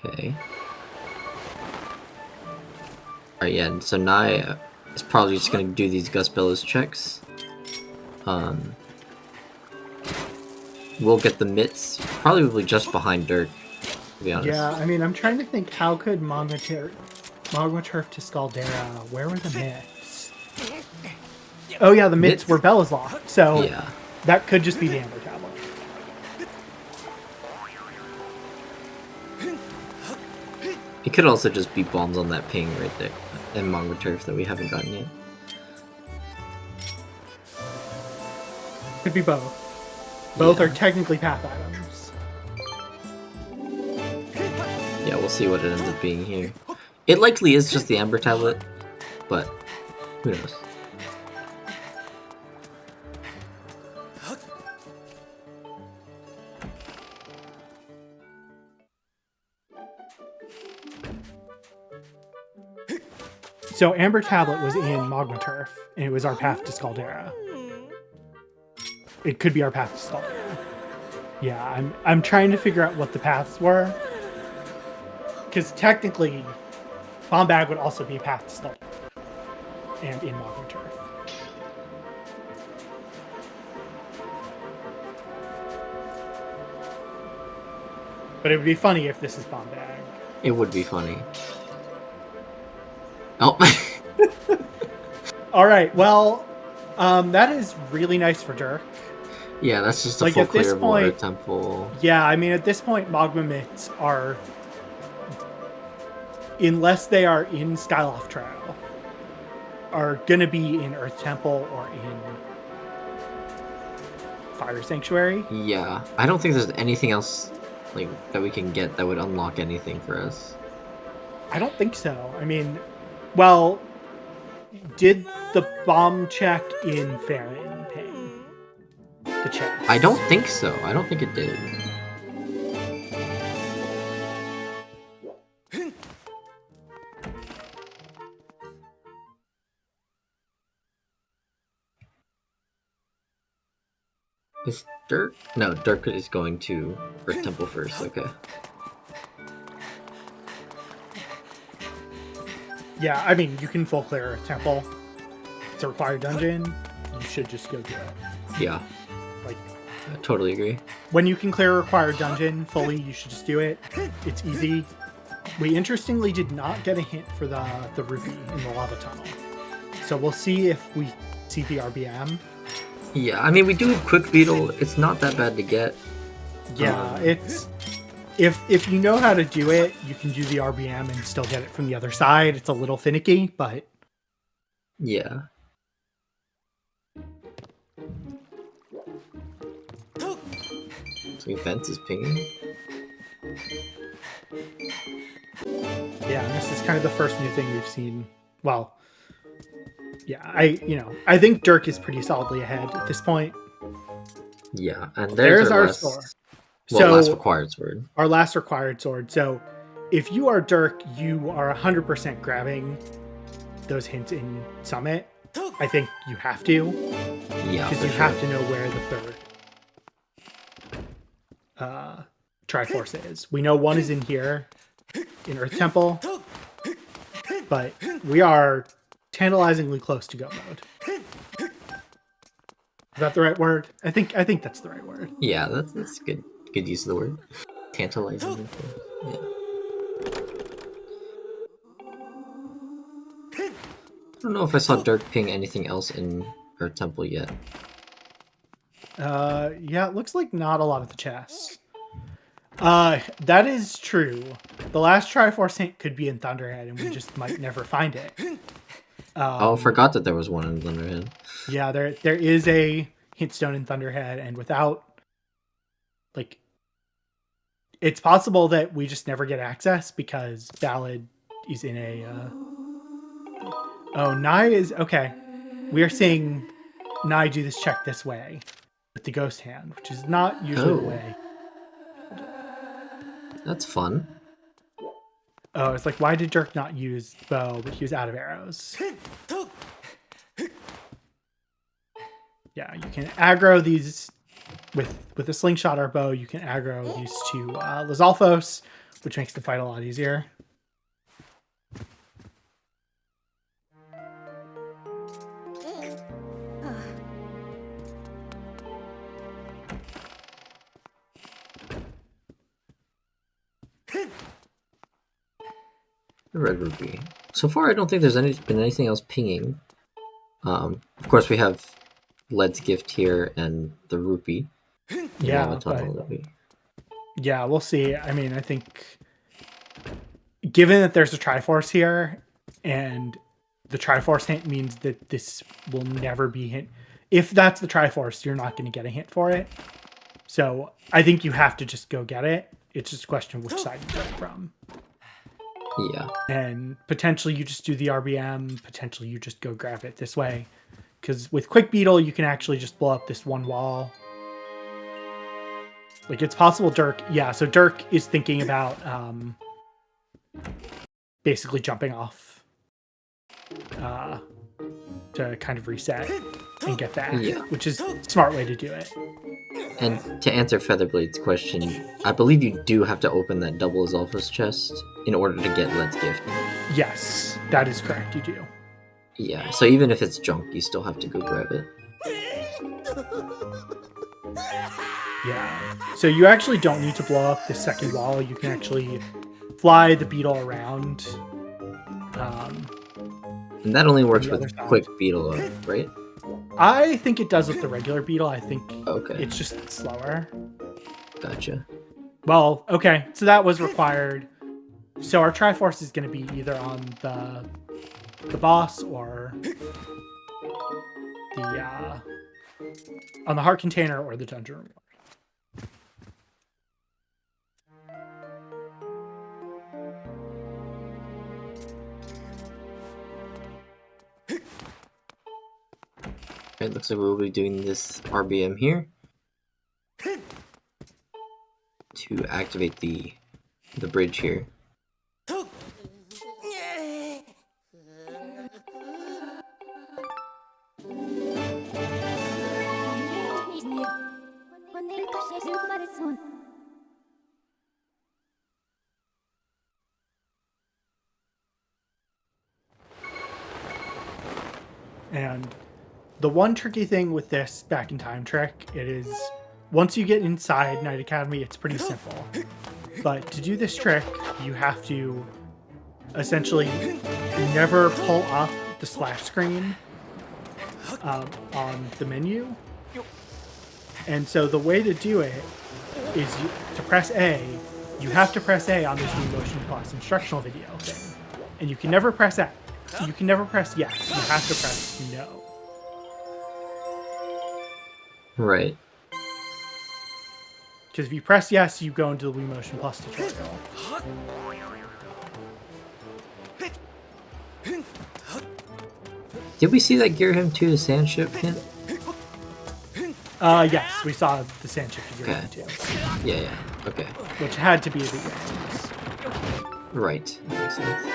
Speaker 2: Okay. Alright, yeah, and so Naii is probably just gonna do these Gus Bellows checks. We'll get the mitts, probably just behind derq, to be honest.
Speaker 1: Yeah, I mean, I'm trying to think, how could Magma Turf to Scaldera, where were the mitts? Oh yeah, the mitts were Bella's locked, so
Speaker 2: yeah.
Speaker 1: that could just be the Amber Tablet.
Speaker 2: It could also just be bombs on that ping right there, and Magma Turf that we haven't gotten yet.
Speaker 1: Could be both. Both are technically path items.
Speaker 2: Yeah, we'll see what it ends up being here. It likely is just the Amber Tablet, but who knows?
Speaker 1: So Amber Tablet was in Magma Turf, and it was our path to Scaldera. It could be our path to Scaldera. Yeah, I'm trying to figure out what the paths were. Because technically, Bomb Bag would also be a path to Scaldera. And in Magma Turf. But it would be funny if this is Bomb Bag.
Speaker 2: It would be funny. Oh.
Speaker 1: All right. Well, that is really nice for derq.
Speaker 2: Yeah, that's just a
Speaker 1: like
Speaker 2: full
Speaker 1: at this
Speaker 2: clear of water
Speaker 1: point,
Speaker 2: temple.
Speaker 1: Yeah, I mean, at this point, Magma Mitts are, unless they are in Skyloft Trail, are gonna be in Earth Temple or in Fire Sanctuary.
Speaker 2: Yeah, I don't think there's anything else like that we can get that would unlock anything for us.
Speaker 1: I don't think so. I mean, well, did the bomb check in Farron ping the chest?
Speaker 2: I don't think so. I don't think it did. Is derq? No, derq is going to Earth Temple first. Okay.
Speaker 1: Yeah, I mean, you can full clear Earth Temple. It's a required dungeon. You should just go do it.
Speaker 2: Yeah.
Speaker 1: Like,
Speaker 2: I totally agree.
Speaker 1: when you can clear a required dungeon fully, you should just do it. It's easy. We interestingly did not get a hint for the rupee in the lava tunnel. So we'll see if we see the RBM.
Speaker 2: Yeah, I mean, we do have Quick Beetle. It's not that bad to get.
Speaker 1: Yeah, it's... If you know how to do it, you can do the RBM and still get it from the other side. It's a little finicky, but...
Speaker 2: Yeah. So Fence is pinging.
Speaker 1: Yeah, and this is kind of the first new thing we've seen. Well, yeah, I think derq is pretty solidly ahead at this point.
Speaker 2: Yeah, and
Speaker 1: there's our
Speaker 2: last,
Speaker 1: score.
Speaker 2: Well,
Speaker 1: So
Speaker 2: last required sword.
Speaker 1: Our last required sword. So if you are derq, you are 100% grabbing those hints in Summit. I think you have to.
Speaker 2: Yeah,
Speaker 1: because you have to know where the third Triforce is. We know one is in here, in Earth Temple, but we are tantalizingly close to go mode. Is that the right word? I think that's the right word.
Speaker 2: Yeah, that's good. Good use of the word. Tantalizing. Yeah. I don't know if I saw derq ping anything else in Earth Temple yet.
Speaker 1: Yeah, it looks like not a lot of the chests. That is true. The last Triforce hint could be in Thunderhead, and we just might never find it.
Speaker 2: I forgot that there was one in Thunderhead.
Speaker 1: Yeah, there is a hint stone in Thunderhead, and without, like, it's possible that we just never get access because Ballad is in a. Oh, Naii is okay. We are seeing Naii do this check this way with the ghost hand, which is not usually the way.
Speaker 2: That's fun.
Speaker 1: Oh, it's like, why did derq not use bow, but he was out of arrows? Yeah, you can aggro these with a slingshot or bow. You can aggro these two Lizalfos, which makes the fight a lot easier.
Speaker 2: The red ruby. So far, I don't think there's been anything else pinging. Of course, we have Led's gift here and the rupee.
Speaker 1: Yeah,
Speaker 2: rupee.
Speaker 1: Yeah, we'll see. I mean, I think given that there's a Triforce here, and the Triforce hint means that this will never be hint. If that's the Triforce, you're not going to get a hint for it. So I think you have to just go get it. It's just a question of which side you get it from.
Speaker 2: Yeah.
Speaker 1: And potentially you just do the RBM, potentially you just go grab it this way. Because with Quick Beetle, you can actually just blow up this one wall. Like, it's possible derq... Yeah, so derq is thinking about basically jumping off to kind of reset and get that, which is a smart way to do it.
Speaker 2: And to answer Featherblade's question, I believe you do have to open that double Azalfos chest in order to get Led's gift.
Speaker 1: Yes, that is correct, you do.
Speaker 2: Yeah, so even if it's junk, you still have to go grab it.
Speaker 1: Yeah, so you actually don't need to blow up the second wall. You can actually fly the beetle around.
Speaker 2: And that only works with Quick Beetle, right?
Speaker 1: I think it does with the regular beetle. I think
Speaker 2: it's
Speaker 1: just slower.
Speaker 2: Gotcha.
Speaker 1: Well, okay, so that was required. So our Triforce is going to be either on the boss or the on the heart container or the dungeon reward.
Speaker 2: It looks like we'll be doing this RBM here to activate the bridge here.
Speaker 1: And the one tricky thing with this back in time trick, it is once you get inside Knight Academy, it's pretty simple. But to do this trick, you have to essentially never pull up the splash screen on the menu. And so the way to do it is to press A. You have to press A on this Wii Motion Plus instructional video thing. And you can never press X. You can never press yes. You have to press no.
Speaker 2: Right.
Speaker 1: Because if you press yes, you go into the Wii Motion Plus tutorial.
Speaker 2: Did we see that Gearham 2 the sand ship hint?
Speaker 1: Yes, we saw the sand ship figure too.
Speaker 2: Yeah, okay.
Speaker 1: Which had to be a big difference.
Speaker 2: Right. That makes sense.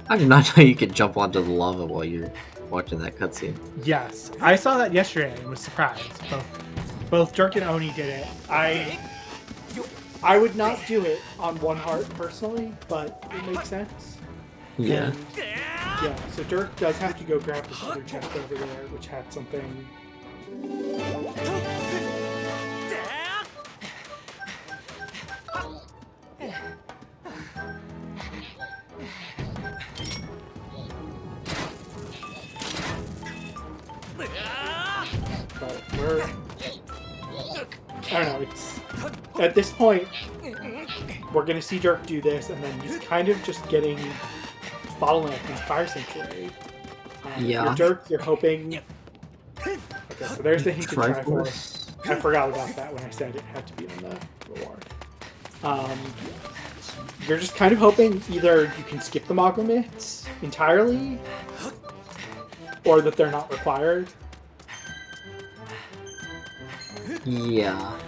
Speaker 2: I did not know you could jump onto the lava while you're watching that cutscene.
Speaker 1: Yes, I saw that yesterday and was surprised. Both derq and Oni did it. I would not do it on one heart personally, but it makes sense.
Speaker 2: Yeah.
Speaker 1: And, yeah, so derq does have to go grab this other chest over there, which had something. But I don't know, it's at this point we're gonna see derq do this, and then he's kind of just getting bottlenecked in Fire Sanctuary.
Speaker 2: Yeah.
Speaker 1: Your derq, you're hoping. Okay, so there's the hint to Triforce. I forgot about that when I said it had to be on the reward. You're just kind of hoping either you can skip the Mogomits entirely, or that they're not required.
Speaker 2: Yeah.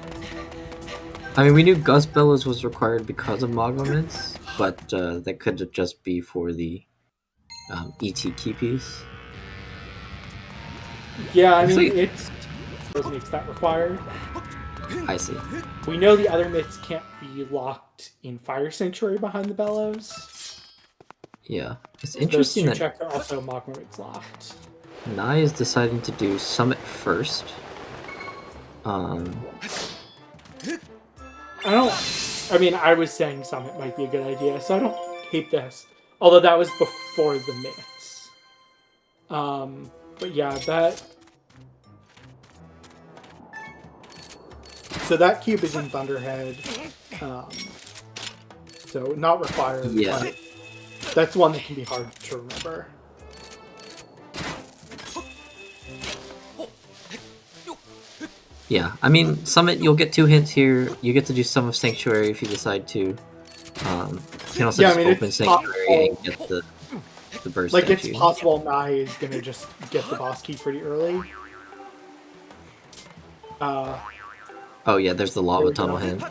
Speaker 2: I mean, we knew Gust Bellows was required because of Mogomits, but that could just be for the ET key piece.
Speaker 1: Yeah, I mean, it's those myths that required.
Speaker 2: I see.
Speaker 1: We know the other myths can't be locked in Fire Sanctuary behind the bellows.
Speaker 2: Yeah. It's
Speaker 1: So those
Speaker 2: interesting
Speaker 1: two
Speaker 2: that
Speaker 1: checks are also Magma myths locked.
Speaker 2: Naii is deciding to do Summit first.
Speaker 1: I mean, I was saying Summit might be a good idea, so I don't hate this. Although that was before the myths. But yeah, that... So that cube is in Thunderhead. So not required,
Speaker 2: Yeah.
Speaker 1: but that's one that can be hard to remember.
Speaker 2: Yeah, I mean, Summit, you'll get 2 hints here. You get to do some of Sanctuary if you decide to. You can also
Speaker 1: Yeah, I
Speaker 2: just
Speaker 1: mean,
Speaker 2: open
Speaker 1: it's
Speaker 2: Sanctuary and
Speaker 1: possible.
Speaker 2: get the burst
Speaker 1: Like,
Speaker 2: statue.
Speaker 1: it's possible Naii is gonna just get the boss key pretty early.
Speaker 2: Oh yeah, there's the lava
Speaker 1: There we
Speaker 2: tunnel
Speaker 1: go.
Speaker 2: hint.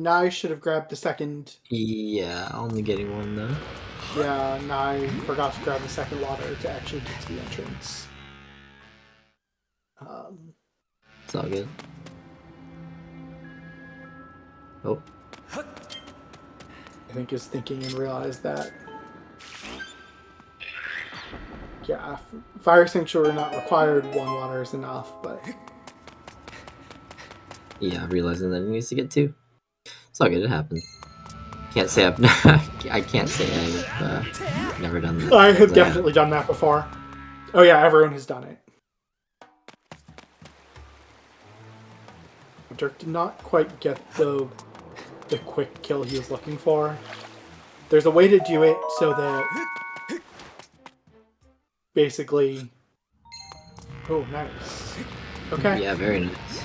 Speaker 1: Naii should have grabbed the second.
Speaker 2: Yeah, only getting 1 though.
Speaker 1: Yeah, Naii forgot to grab the second water to actually get to the entrance.
Speaker 2: It's all good. Oh.
Speaker 1: I think is thinking and realized that. Yeah, Fire Sanctuary not required, 1 water is enough, but...
Speaker 2: Yeah, realizing that it needs to get 2. It's all good, it happens. Can't say I've I can't say I've never done that.
Speaker 1: I have definitely done that before. Oh yeah, everyone has done it. derq did not quite get the quick kill he was looking for. There's a way to do it so that basically... Oh, nice. Okay.
Speaker 2: Yeah, very nice.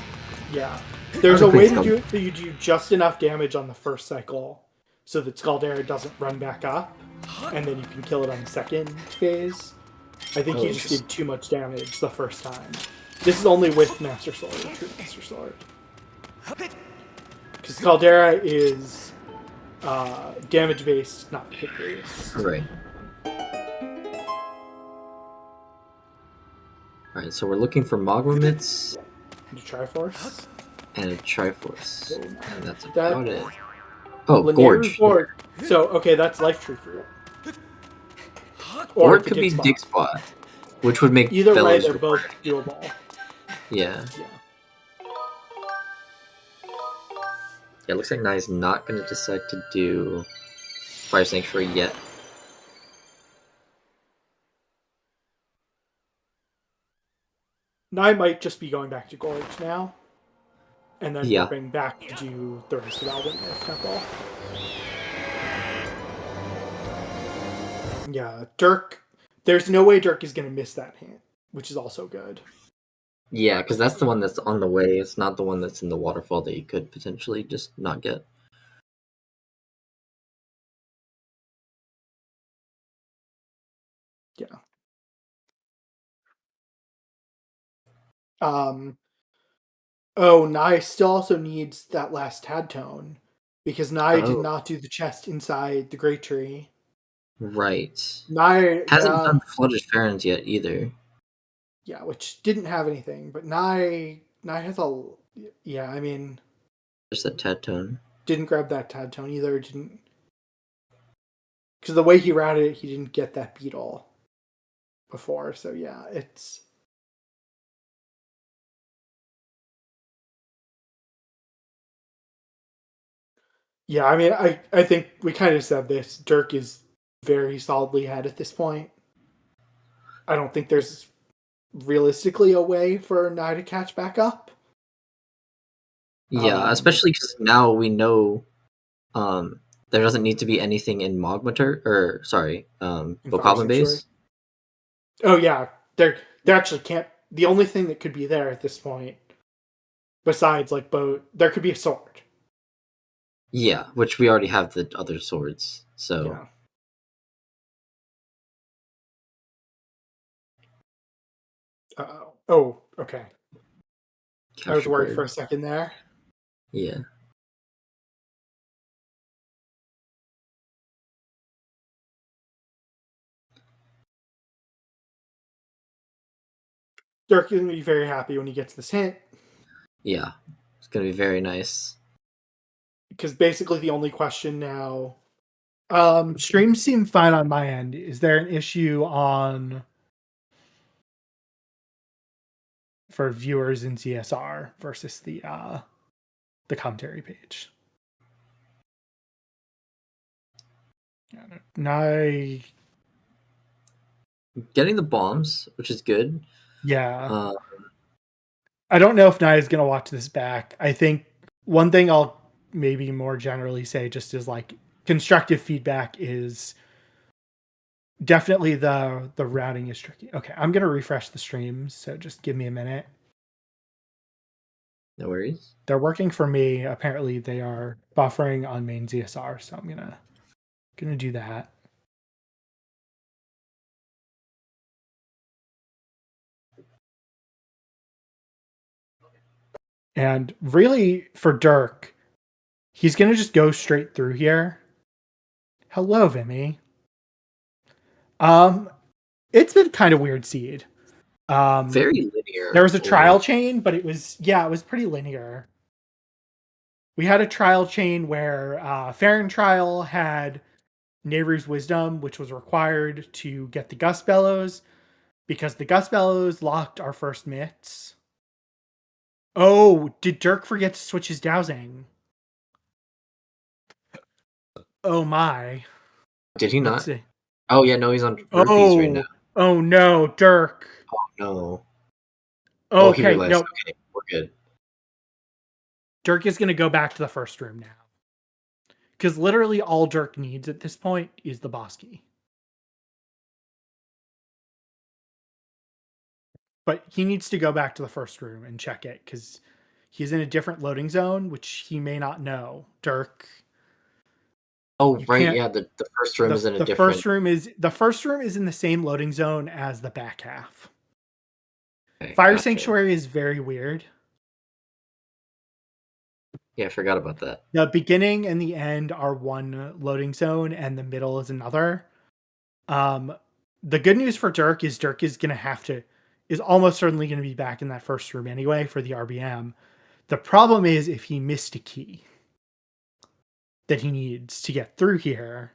Speaker 1: Yeah. There's a way to do it so you do just enough damage on the first cycle so that Scaldera doesn't run back up, and then you can kill it on the second phase. I think he just did too much damage the first time. This is only with Master Sword, True Master Sword. Because Caldera is damage-based, not hit-based.
Speaker 2: Right. Alright, so we're looking for Magma Myths.
Speaker 1: And a Triforce.
Speaker 2: And a Triforce. And that's
Speaker 1: That-
Speaker 2: about it. Oh,
Speaker 1: Lanayru's
Speaker 2: Gorge.
Speaker 1: So, okay, that's Life Tree Fruit.
Speaker 2: Or it could be Dig Spot, which would make
Speaker 1: Either way,
Speaker 2: Bellows
Speaker 1: they're both doable.
Speaker 2: Yeah.
Speaker 1: Yeah.
Speaker 2: Yeah, it looks like Nai's not going to decide to do Fire Sanctuary yet.
Speaker 1: Naii might just be going back to Gorge now. And then
Speaker 2: Yeah.
Speaker 1: bring back to do the rest of Alvin Earth Temple. Yeah, derq. There's no way derq is going to miss that hint, which is also good.
Speaker 2: Yeah, because that's the one that's on the way. It's not the one that's in the waterfall that you could potentially just not get.
Speaker 1: Yeah. Oh, Naii still also needs that last Tad Tone, because Naii did not do the chest inside the Great Tree.
Speaker 2: Right.
Speaker 1: Naii
Speaker 2: hasn't done Flooded Farrens yet either.
Speaker 1: Yeah, which didn't have anything, but Naii has a... Yeah, I mean...
Speaker 2: Just that Tad Tone.
Speaker 1: Didn't grab that Tad Tone either, didn't... Because the way he routed it, he didn't get that beetle before, so yeah, it's... Yeah, I mean, I think we kind of said this. derq is very solidly ahead at this point. I don't think there's realistically a way for Naii to catch back up.
Speaker 2: Yeah, especially because now we know there doesn't need to be anything in Bokoblin base.
Speaker 1: Oh yeah, there actually can't. The only thing that could be there at this point, besides like boat, there could be a sword.
Speaker 2: Yeah, which we already have the other swords, so.
Speaker 1: Yeah. Oh, okay.
Speaker 2: Capture
Speaker 1: I was worried
Speaker 2: bird.
Speaker 1: for a second there.
Speaker 2: Yeah.
Speaker 1: derq is going to be very happy when he gets this hint.
Speaker 2: Yeah, it's gonna be very nice.
Speaker 1: Because basically the only question now... streams seem fine on my end. Is there an issue on... for viewers in CSR versus the commentary page? Naii...
Speaker 2: Getting the bombs, which is good.
Speaker 1: Yeah. I don't know if Naii is going to watch this back. I think one thing I'll maybe more generally say just is like constructive feedback is definitely the routing is tricky. Okay, I'm going to refresh the streams, so just give me a minute.
Speaker 2: No worries.
Speaker 1: They're working for me. Apparently they are buffering on main ZSR, so I'm going to do that. And really, for derq, he's going to just go straight through here. Hello, Vimy. It's been kind of weird seed.
Speaker 2: Very linear.
Speaker 1: There was a trial chain, but it was pretty linear. We had a trial chain where Farron trial had Nehru's Wisdom, which was required to get the Gust Bellows, because the Gust Bellows locked our first mitts. Oh, did derq forget to switch his dowsing? Oh my.
Speaker 2: Did he not? Oh yeah, no, he's on rupees right now.
Speaker 1: Oh no, derq.
Speaker 2: Oh no.
Speaker 1: Oh,
Speaker 2: he
Speaker 1: okay,
Speaker 2: realized.
Speaker 1: no.
Speaker 2: Okay, we're good.
Speaker 1: derq is going to go back to the first room now. Because literally all derq needs at this point is the boss key. But he needs to go back to the first room and check it, because he's in a different loading zone, which he may not know. derq.
Speaker 2: Oh, right, yeah, the first room is in a different...
Speaker 1: The first room is in the same loading zone as the back half.
Speaker 2: Okay,
Speaker 1: Fire
Speaker 2: gotcha.
Speaker 1: Sanctuary is very weird.
Speaker 2: Yeah, I forgot about that.
Speaker 1: The beginning and the end are one loading zone, and the middle is another. The good news for derq is almost certainly going to be back in that first room anyway for the RBM. The problem is if he missed a key that he needs to get through here,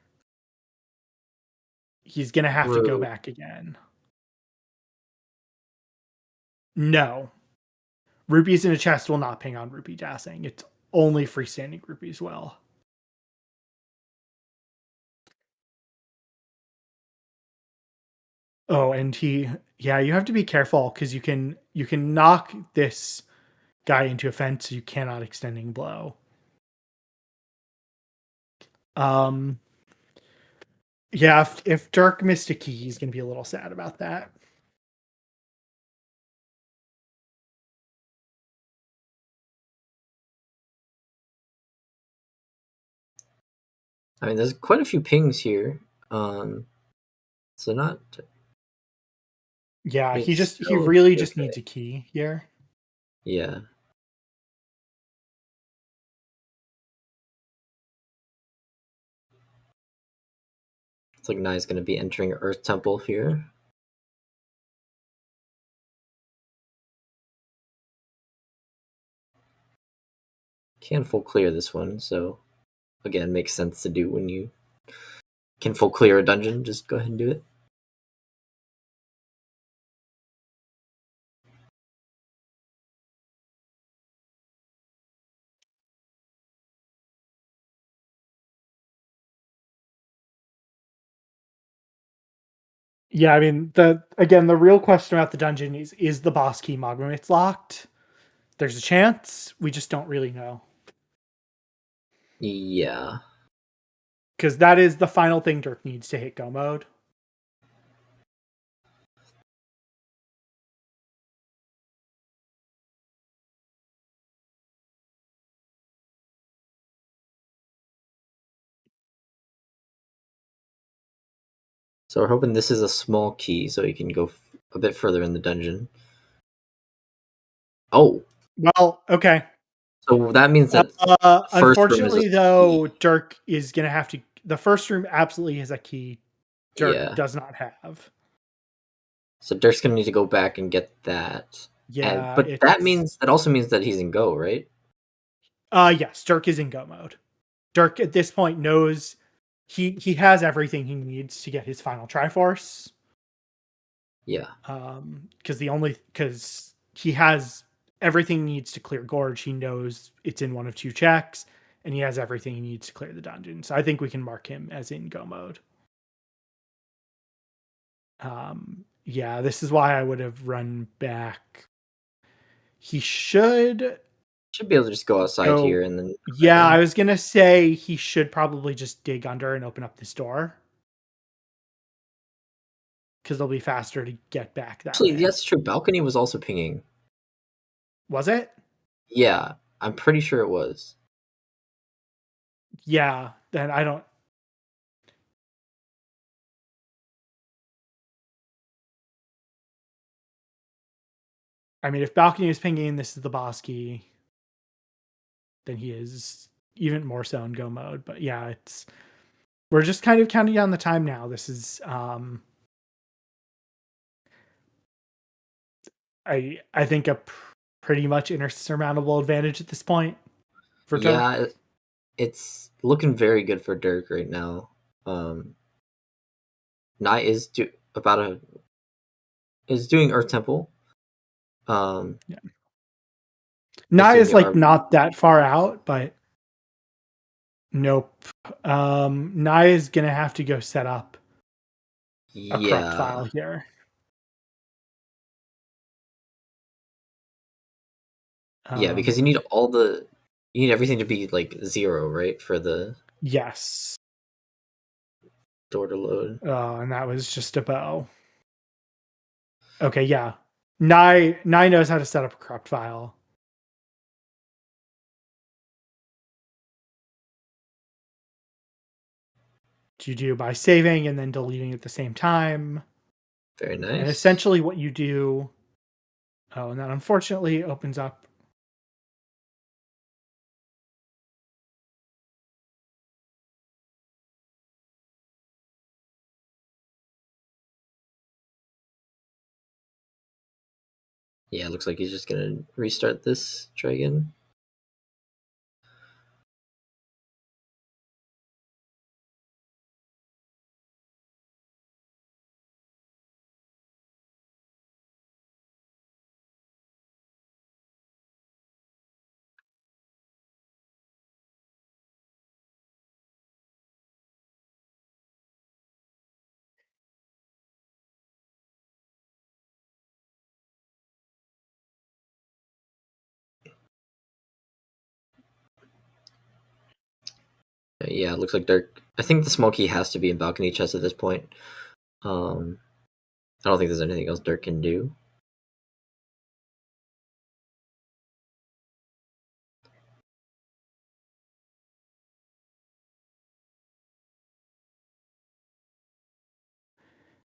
Speaker 1: he's going to have to go back again. No. Rupees in a chest will not ping on rupee dowsing. It's only freestanding rupees will. Oh, and you have to be careful, because you can knock this guy into a fence, so you cannot extending blow. Yeah, if derq missed a key, he's gonna be a little sad about that.
Speaker 2: I mean, there's quite a few pings here. So not...
Speaker 1: Yeah, he really just needs a key here.
Speaker 2: Yeah. It's like Nai's going to be entering Earth Temple here. Can full clear this one, so again, makes sense to do when you can full clear a dungeon. Just go ahead and do it.
Speaker 1: Yeah, I mean, the real question about the dungeon is the boss key magma mitts locked? There's a chance. We just don't really know.
Speaker 2: Yeah.
Speaker 1: Because that is the final thing derq needs to hit go mode.
Speaker 2: So we're hoping this is a small key, so he can go a bit further in the dungeon. Oh.
Speaker 1: Well, okay.
Speaker 2: So that means that
Speaker 1: unfortunately, though, derq is going to have to... The first room absolutely has a key derq does not have.
Speaker 2: So derq's gonna need to go back and get that.
Speaker 1: Yeah,
Speaker 2: But that also means that he's in go, right?
Speaker 1: Yes, derq is in go mode. Derq at this point knows he has everything he needs to get his final Triforce.
Speaker 2: Yeah.
Speaker 1: Because he has everything he needs to clear Gorge. He knows it's in one of two checks, and he has everything he needs to clear the dungeon. So I think we can mark him as in go mode. Yeah, this is why I would have run back. He should
Speaker 2: be able to just go outside here and then.
Speaker 1: Yeah, I was gonna say he should probably just dig under and open up this door, because it'll be faster to get back that
Speaker 2: Actually,
Speaker 1: way.
Speaker 2: that's true. Balcony was also pinging.
Speaker 1: Was it?
Speaker 2: Yeah, I'm pretty sure it was.
Speaker 1: Yeah, then I don't. I mean, if Balcony is pinging, this is the boss key, then he is even more so in go mode. But yeah, we're just kind of counting down the time now. This is I think a pretty much insurmountable advantage at this point for derq.
Speaker 2: Yeah, it's looking very good for derq right now. Naii is doing Earth Temple.
Speaker 1: Yeah. Naii is like not that far out, but nope. Naii is gonna have to go set up a corrupt file here.
Speaker 2: Yeah, because you need everything to be like 0, right? For the
Speaker 1: yes
Speaker 2: door to load.
Speaker 1: Oh, and that was just a bow. Okay, yeah. Naii knows how to set up a corrupt file. You do by saving and then deleting at the same time.
Speaker 2: Very nice.
Speaker 1: And essentially what you do. Oh, and that unfortunately opens up.
Speaker 2: Yeah, it looks like he's just gonna restart this, try again. Yeah, it looks like derq. I think the small key has to be in balcony chest at this point. I don't think there's anything else derq can do.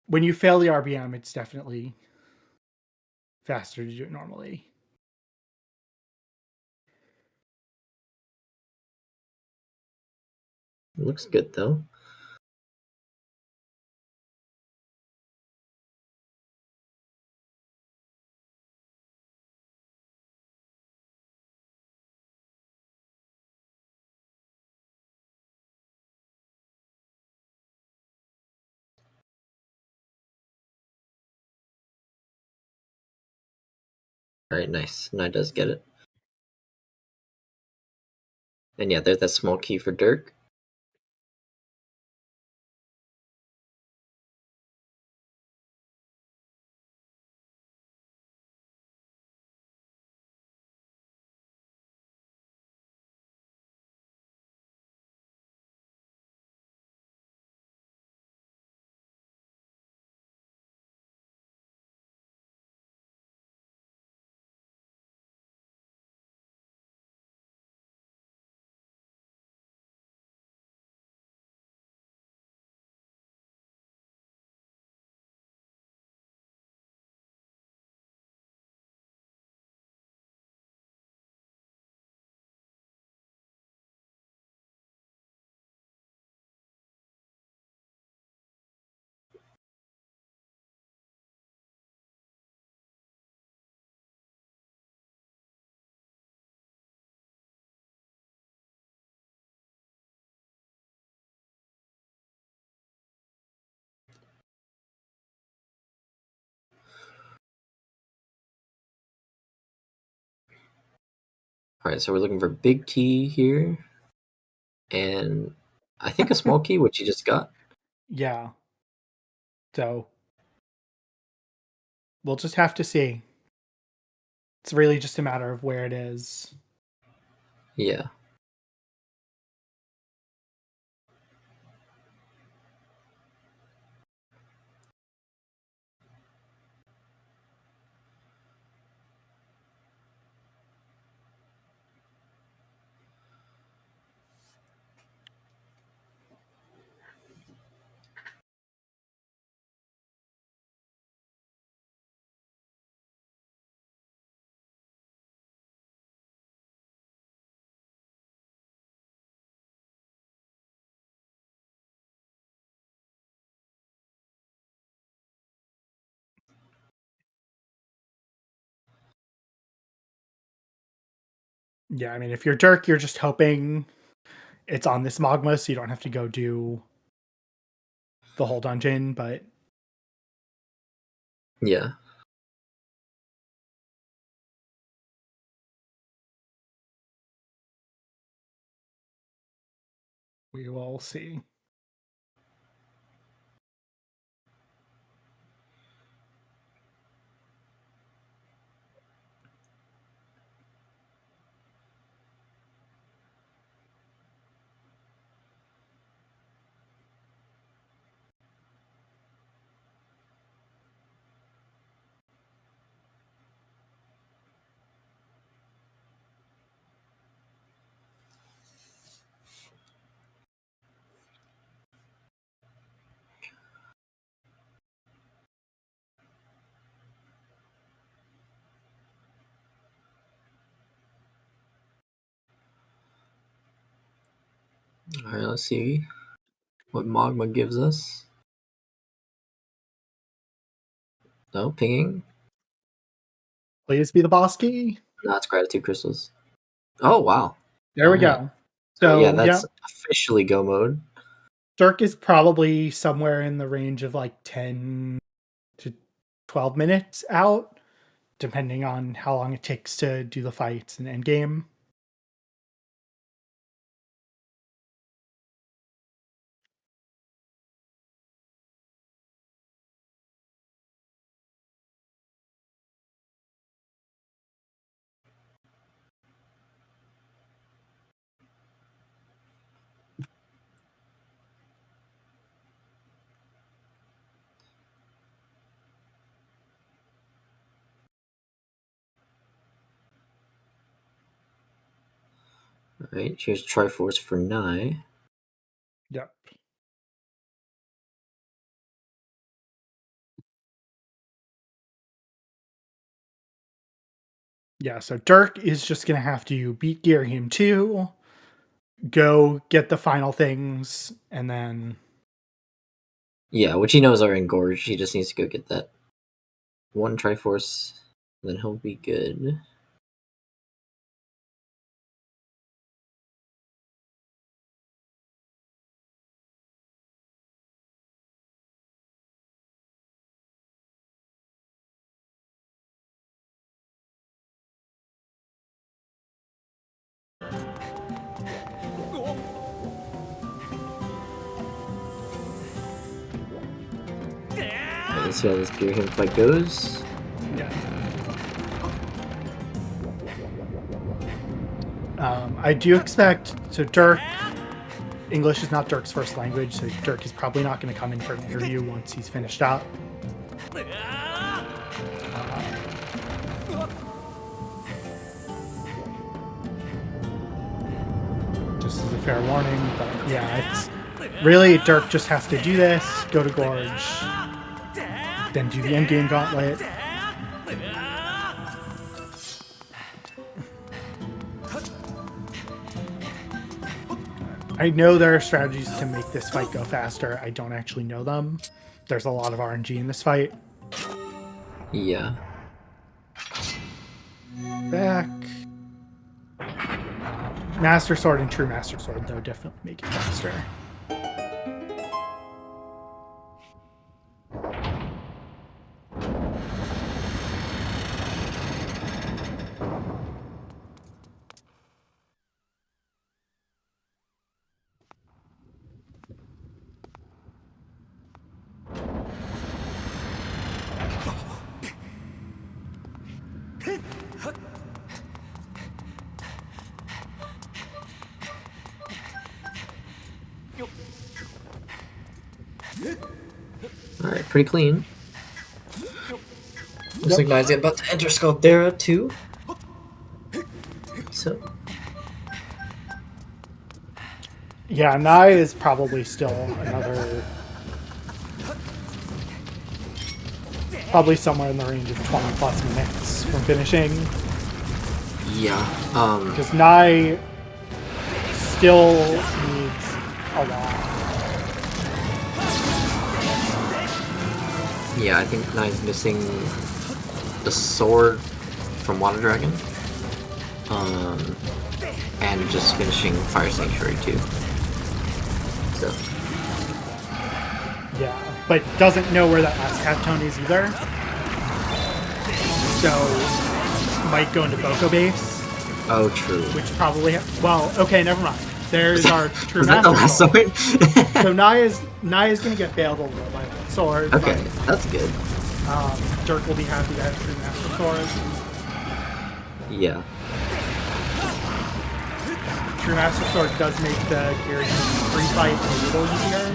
Speaker 1: When you fail the RBM, it's definitely faster to do it normally.
Speaker 2: It looks good though. Alright, nice. Naii does get it. And yeah, there's that small key for derq. Alright, so we're looking for big key here. And I think a small key, which you just got.
Speaker 1: Yeah. So we'll just have to see. It's really just a matter of where it is.
Speaker 2: Yeah.
Speaker 1: Yeah, I mean, if you're derq, you're just hoping it's on this magma, so you don't have to go do the whole dungeon, but
Speaker 2: Yeah.
Speaker 1: we will see.
Speaker 2: Alright, let's see what magma gives us. No, pinging.
Speaker 1: Please be the boss key.
Speaker 2: No, it's gratitude crystals. Oh, wow.
Speaker 1: There we
Speaker 2: Alright.
Speaker 1: go.
Speaker 2: So, yeah,
Speaker 1: So,
Speaker 2: that's
Speaker 1: yeah,
Speaker 2: officially go mode.
Speaker 1: derq is probably somewhere in the range of like 10 to 12 minutes out, depending on how long it takes to do the fights and end game.
Speaker 2: Alright, here's Triforce for Naii.
Speaker 1: Yep. Yeah, so derq is just going to have to beat Ghirahim 2, go get the final things, and then
Speaker 2: Yeah, which he knows are engorged. He just needs to go get that one Triforce, then he'll be good. Alright, let's see how this Ghirahim fight goes.
Speaker 1: yeah. I do expect, so derq, English is not derq's first language, so derq is probably not going to come in for an interview once he's finished up. Just as a fair warning, but yeah, it's really derq just has to do this, go to Gorge, then do the endgame gauntlet. I know there are strategies to make this fight go faster. I don't actually know them. There's a lot of RNG in this fight.
Speaker 2: Yeah.
Speaker 1: Back. Master Sword and True Master Sword, though, definitely make it faster.
Speaker 2: Alright, pretty clean. Looks like Nai's about to enter Scaldera too. So.
Speaker 1: Yeah, Naii is probably still another... Probably somewhere in the range of 20 plus minutes from finishing.
Speaker 2: Yeah.
Speaker 1: Because Naii still needs a lot.
Speaker 2: Yeah, I think Nai's missing the sword from Water Dragon. And just finishing Fire Sanctuary too. So.
Speaker 1: Yeah, but doesn't know where that last halftone is either. So might go into Boko base.
Speaker 2: Oh, true.
Speaker 1: Which probably well, okay, never mind. There's our true
Speaker 2: Was that the last
Speaker 1: sword.
Speaker 2: sword?
Speaker 1: So Naii is gonna get bailed a little by that sword.
Speaker 2: Okay,
Speaker 1: but,
Speaker 2: that's good.
Speaker 1: Derq will be happy to have True Master Sword.
Speaker 2: Yeah.
Speaker 1: True Master Sword does make the Geary free fight a little easier.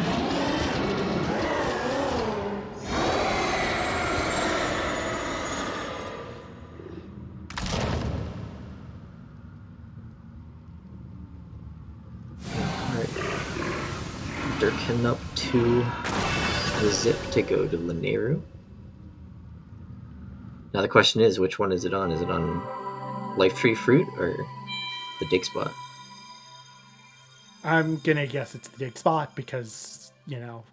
Speaker 2: Derq heading up to the Zip to go to Lanayru. Now the question is, which one is it on? Is it on Life Tree Fruit or the dig spot?
Speaker 1: I'm gonna guess it's the dig spot because, you know,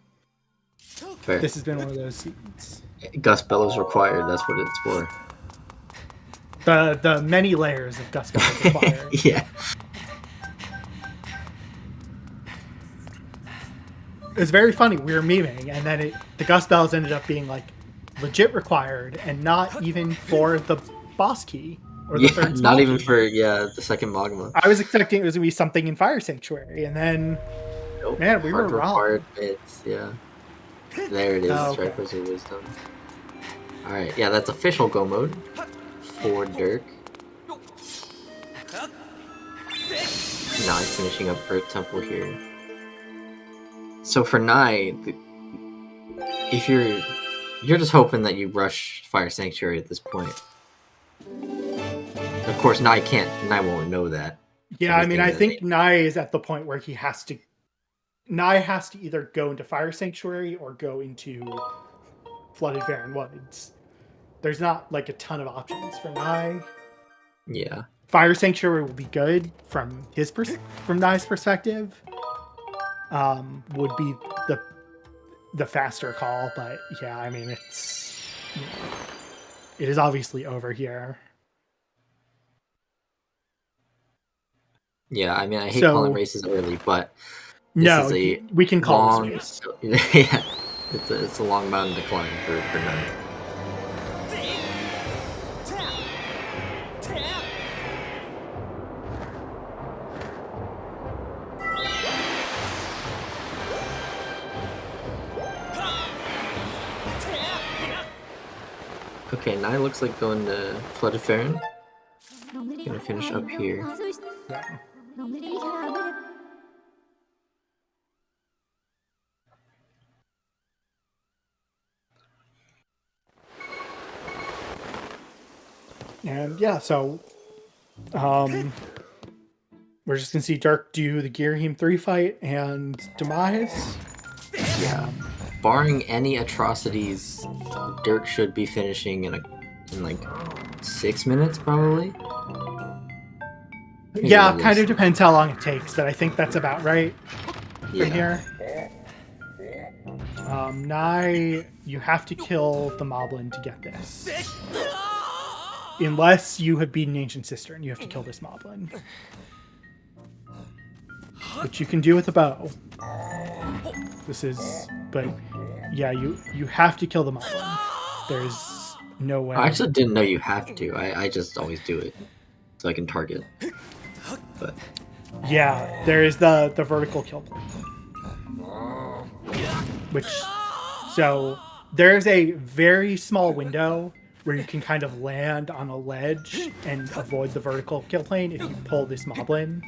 Speaker 2: Fair.
Speaker 1: This has been one of those seasons.
Speaker 2: Gust Bellows required, that's what it's for.
Speaker 1: The many layers of Gust Bellows required.
Speaker 2: Yeah.
Speaker 1: It's very funny. We were memeing, and then the Gust Bells ended up being like legit required, and not even for the boss key or the third.
Speaker 2: Not even
Speaker 1: key.
Speaker 2: for the second Magma.
Speaker 1: I was expecting it was gonna be something in Fire Sanctuary, and then
Speaker 2: Nope.
Speaker 1: man, we were wrong.
Speaker 2: Required bits, yeah. There it is.
Speaker 1: Oh, okay.
Speaker 2: Strikers of Wisdom. All right, yeah, that's official go mode for Derq. Now I'm finishing up Earth Temple here. So for Naii, if you're just hoping that you rush Fire Sanctuary at this point. Of course, Naii won't know that.
Speaker 1: Yeah, I mean, I think Naii is at the point where Naii has to either go into Fire Sanctuary or go into Flooded Barren Woods. There's not like a ton of options for Naii.
Speaker 2: Yeah.
Speaker 1: Fire Sanctuary will be good from Nai's perspective. Would be the faster call, but yeah, I mean, it is obviously over here.
Speaker 2: Yeah, I mean, I hate calling races early, but
Speaker 1: no, we can call this race.
Speaker 2: Yeah, it's a long mountain to climb for Naii. Okay, Naii looks like going to Flooded Farron. Gonna finish up here.
Speaker 1: Yeah. And yeah, so we're just gonna see Derq do the Girahim 3 fight and Demise.
Speaker 2: Yeah. Barring any atrocities, Derq should be finishing in like 6 minutes, probably.
Speaker 1: Yeah, kind of depends how long it takes, but I think that's about right from here. Naii, you have to kill the Moblin to get this. Unless you have beaten Ancient Cistern, you have to kill this Moblin. Which you can do with a bow. But yeah, you have to kill the Moblin. There's no way.
Speaker 2: I actually didn't know you have to. I just always do it so I can target. But
Speaker 1: yeah, there is the vertical kill point. So there's a very small window where you can kind of land on a ledge and avoid the vertical kill plane if you pull this moblin.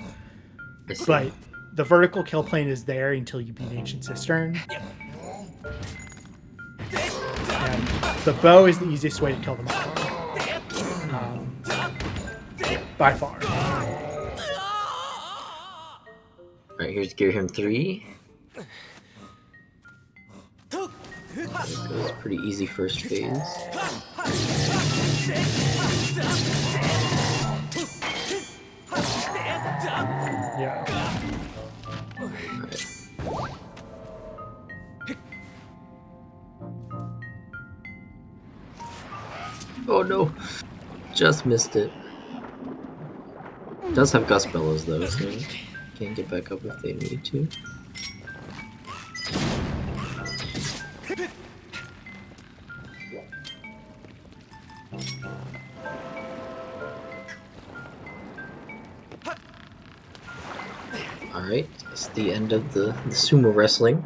Speaker 2: I see.
Speaker 1: But the vertical kill plane is there until you beat Ancient Cistern. And the bow is the easiest way to kill the moblin. By far.
Speaker 2: Alright, here's Gear Him 3. It was pretty easy first phase.
Speaker 1: Yeah.
Speaker 2: Alright. Oh no! Just missed it. Does have Gust Bellows though, so can't get back up if they need to. Alright, that's the end of the sumo wrestling.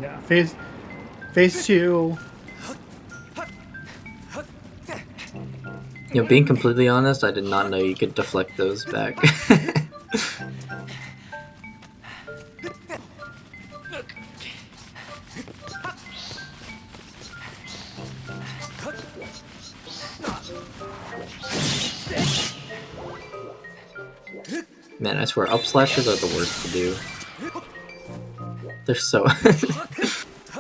Speaker 1: Yeah. Phase 2.
Speaker 2: You know, being completely honest, I did not know you could deflect those back. Man, I swear, up slashes are the worst to do. They're so...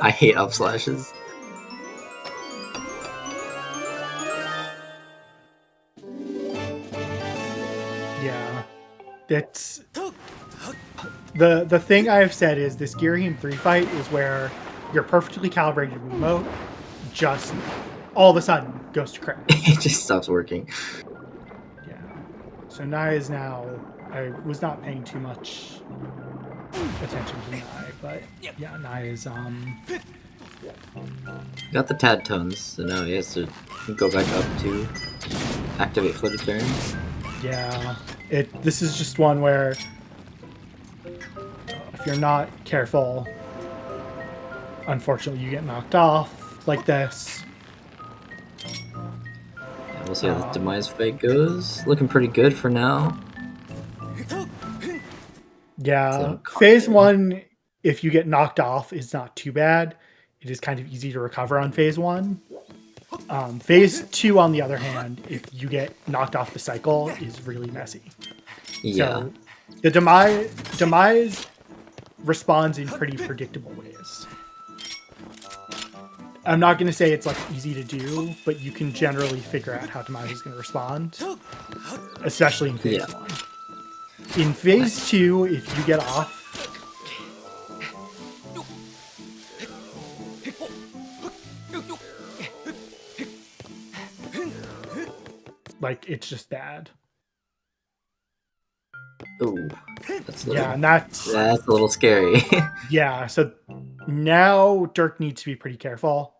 Speaker 2: I hate up slashes.
Speaker 1: Yeah. That's... The thing I've said is this Girahim 3 fight is where your perfectly calibrated remote just all of a sudden goes to crap.
Speaker 2: It just stops working.
Speaker 1: Yeah. So Naii is now... I was not paying too much attention to Naii, but yeah, Naii is
Speaker 2: Got the tad tones, so now he has to go back up to activate Flooded Fairings.
Speaker 1: yeah. This is just one where if you're not careful, unfortunately you get knocked off like this.
Speaker 2: Yeah, we'll see how the demise fight goes. Looking pretty good for now.
Speaker 1: Yeah,
Speaker 2: So,
Speaker 1: phase 1, if you get knocked off, is not too bad. It is kind of easy to recover on phase 1. Phase 2, on the other hand, if you get knocked off the cycle, is really messy.
Speaker 2: Yeah.
Speaker 1: So the demise responds in pretty predictable ways. I'm not going to say it's like easy to do, but you can generally figure out how demise is going to respond, especially in phase 1. In phase 2, if you get off, like, it's just bad.
Speaker 2: Ooh, that's a little,
Speaker 1: Yeah, and that's
Speaker 2: a little scary.
Speaker 1: yeah. So now derq needs to be pretty careful,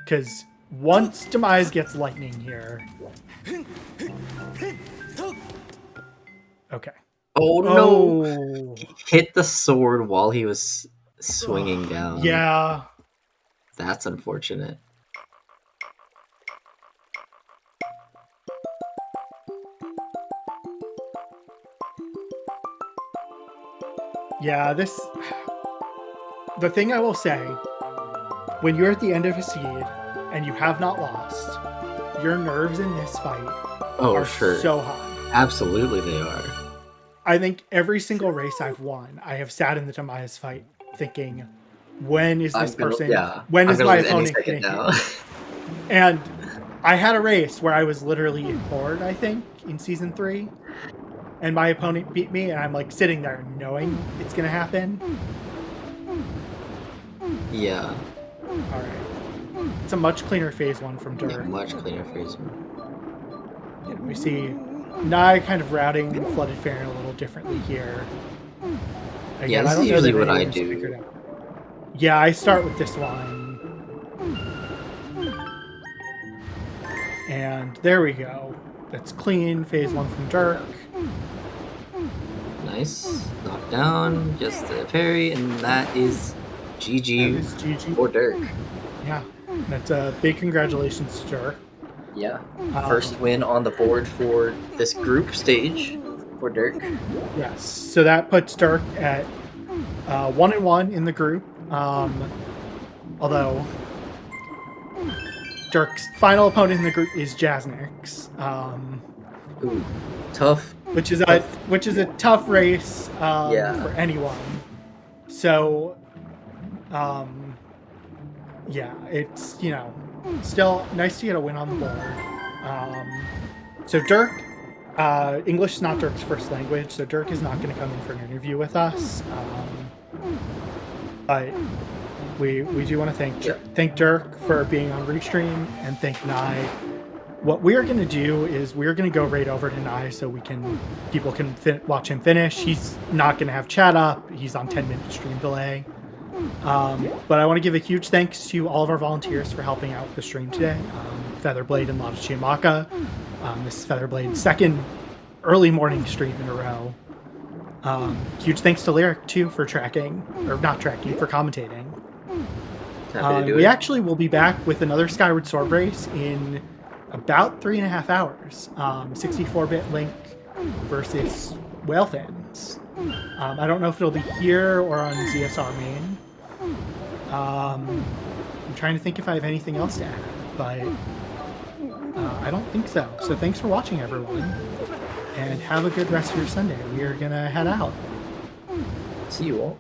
Speaker 1: because once demise gets lightning here, okay.
Speaker 2: Oh no!
Speaker 1: Oh,
Speaker 2: Hit the sword while he was swinging down.
Speaker 1: yeah.
Speaker 2: That's unfortunate.
Speaker 1: Yeah, the thing I will say, when you're at the end of a seed and you have not lost, your nerves in this fight are
Speaker 2: sure.
Speaker 1: so high.
Speaker 2: Absolutely they are.
Speaker 1: I think every single race I've won, I have sat in the demise fight thinking, when is this person, when is my opponent going to hit? And I had a race where I was literally in board, I think, in season 3. And my opponent beat me, and I'm like sitting there knowing it's gonna happen.
Speaker 2: Yeah.
Speaker 1: Alright. it's a much cleaner phase 1 from
Speaker 2: Yeah,
Speaker 1: derq.
Speaker 2: much cleaner phase 1.
Speaker 1: We see Naii kind of routing Flooded Fair a little differently here.
Speaker 2: Yeah,
Speaker 1: Again,
Speaker 2: this
Speaker 1: I don't
Speaker 2: is
Speaker 1: know
Speaker 2: usually
Speaker 1: that
Speaker 2: what I
Speaker 1: anyone's
Speaker 2: do.
Speaker 1: figured out. Yeah, I start with this one. And there we go. That's clean, phase 1 from derq.
Speaker 2: Nice. Knockdown, just the parry, and that is GG,
Speaker 1: That is GG.
Speaker 2: for derq.
Speaker 1: Yeah, that's a big congratulations to derq.
Speaker 3: Yeah. First win on the board for this group stage for derq.
Speaker 1: Yes, so that puts derq at 1-1 in the group. Although derq's final opponent in the group is Jasnix,
Speaker 3: Ooh, tough.
Speaker 1: which is a tough race for anyone. So, yeah, it's still nice to get a win on the board. So derq, English is not derq's first language, so derq is not going to come in for an interview with us. But we do want to thank derq for being on Restream and thank Naii. What we are going to do is we're going to go right over to Naii so people can watch him finish. He's not going to have chat up. He's on 10-minute stream delay. But I want to give a huge thanks to all of our volunteers for helping out with the stream today. Featherblade and Lada Chiamaka. This is Featherblade's second early morning stream in a row. Huge thanks to Lyric too for for commentating.
Speaker 3: Happy to do
Speaker 1: We
Speaker 3: it.
Speaker 1: actually will be back with another Skyward Sword race in about 3.5 hours. 64-bit Link versus Whalefins. I don't know if it'll be here or on ZSR main. I'm trying to think if I have anything else to add, but I don't think so. So thanks for watching, everyone, and have a good rest of your Sunday. We are gonna head out.
Speaker 3: See you all.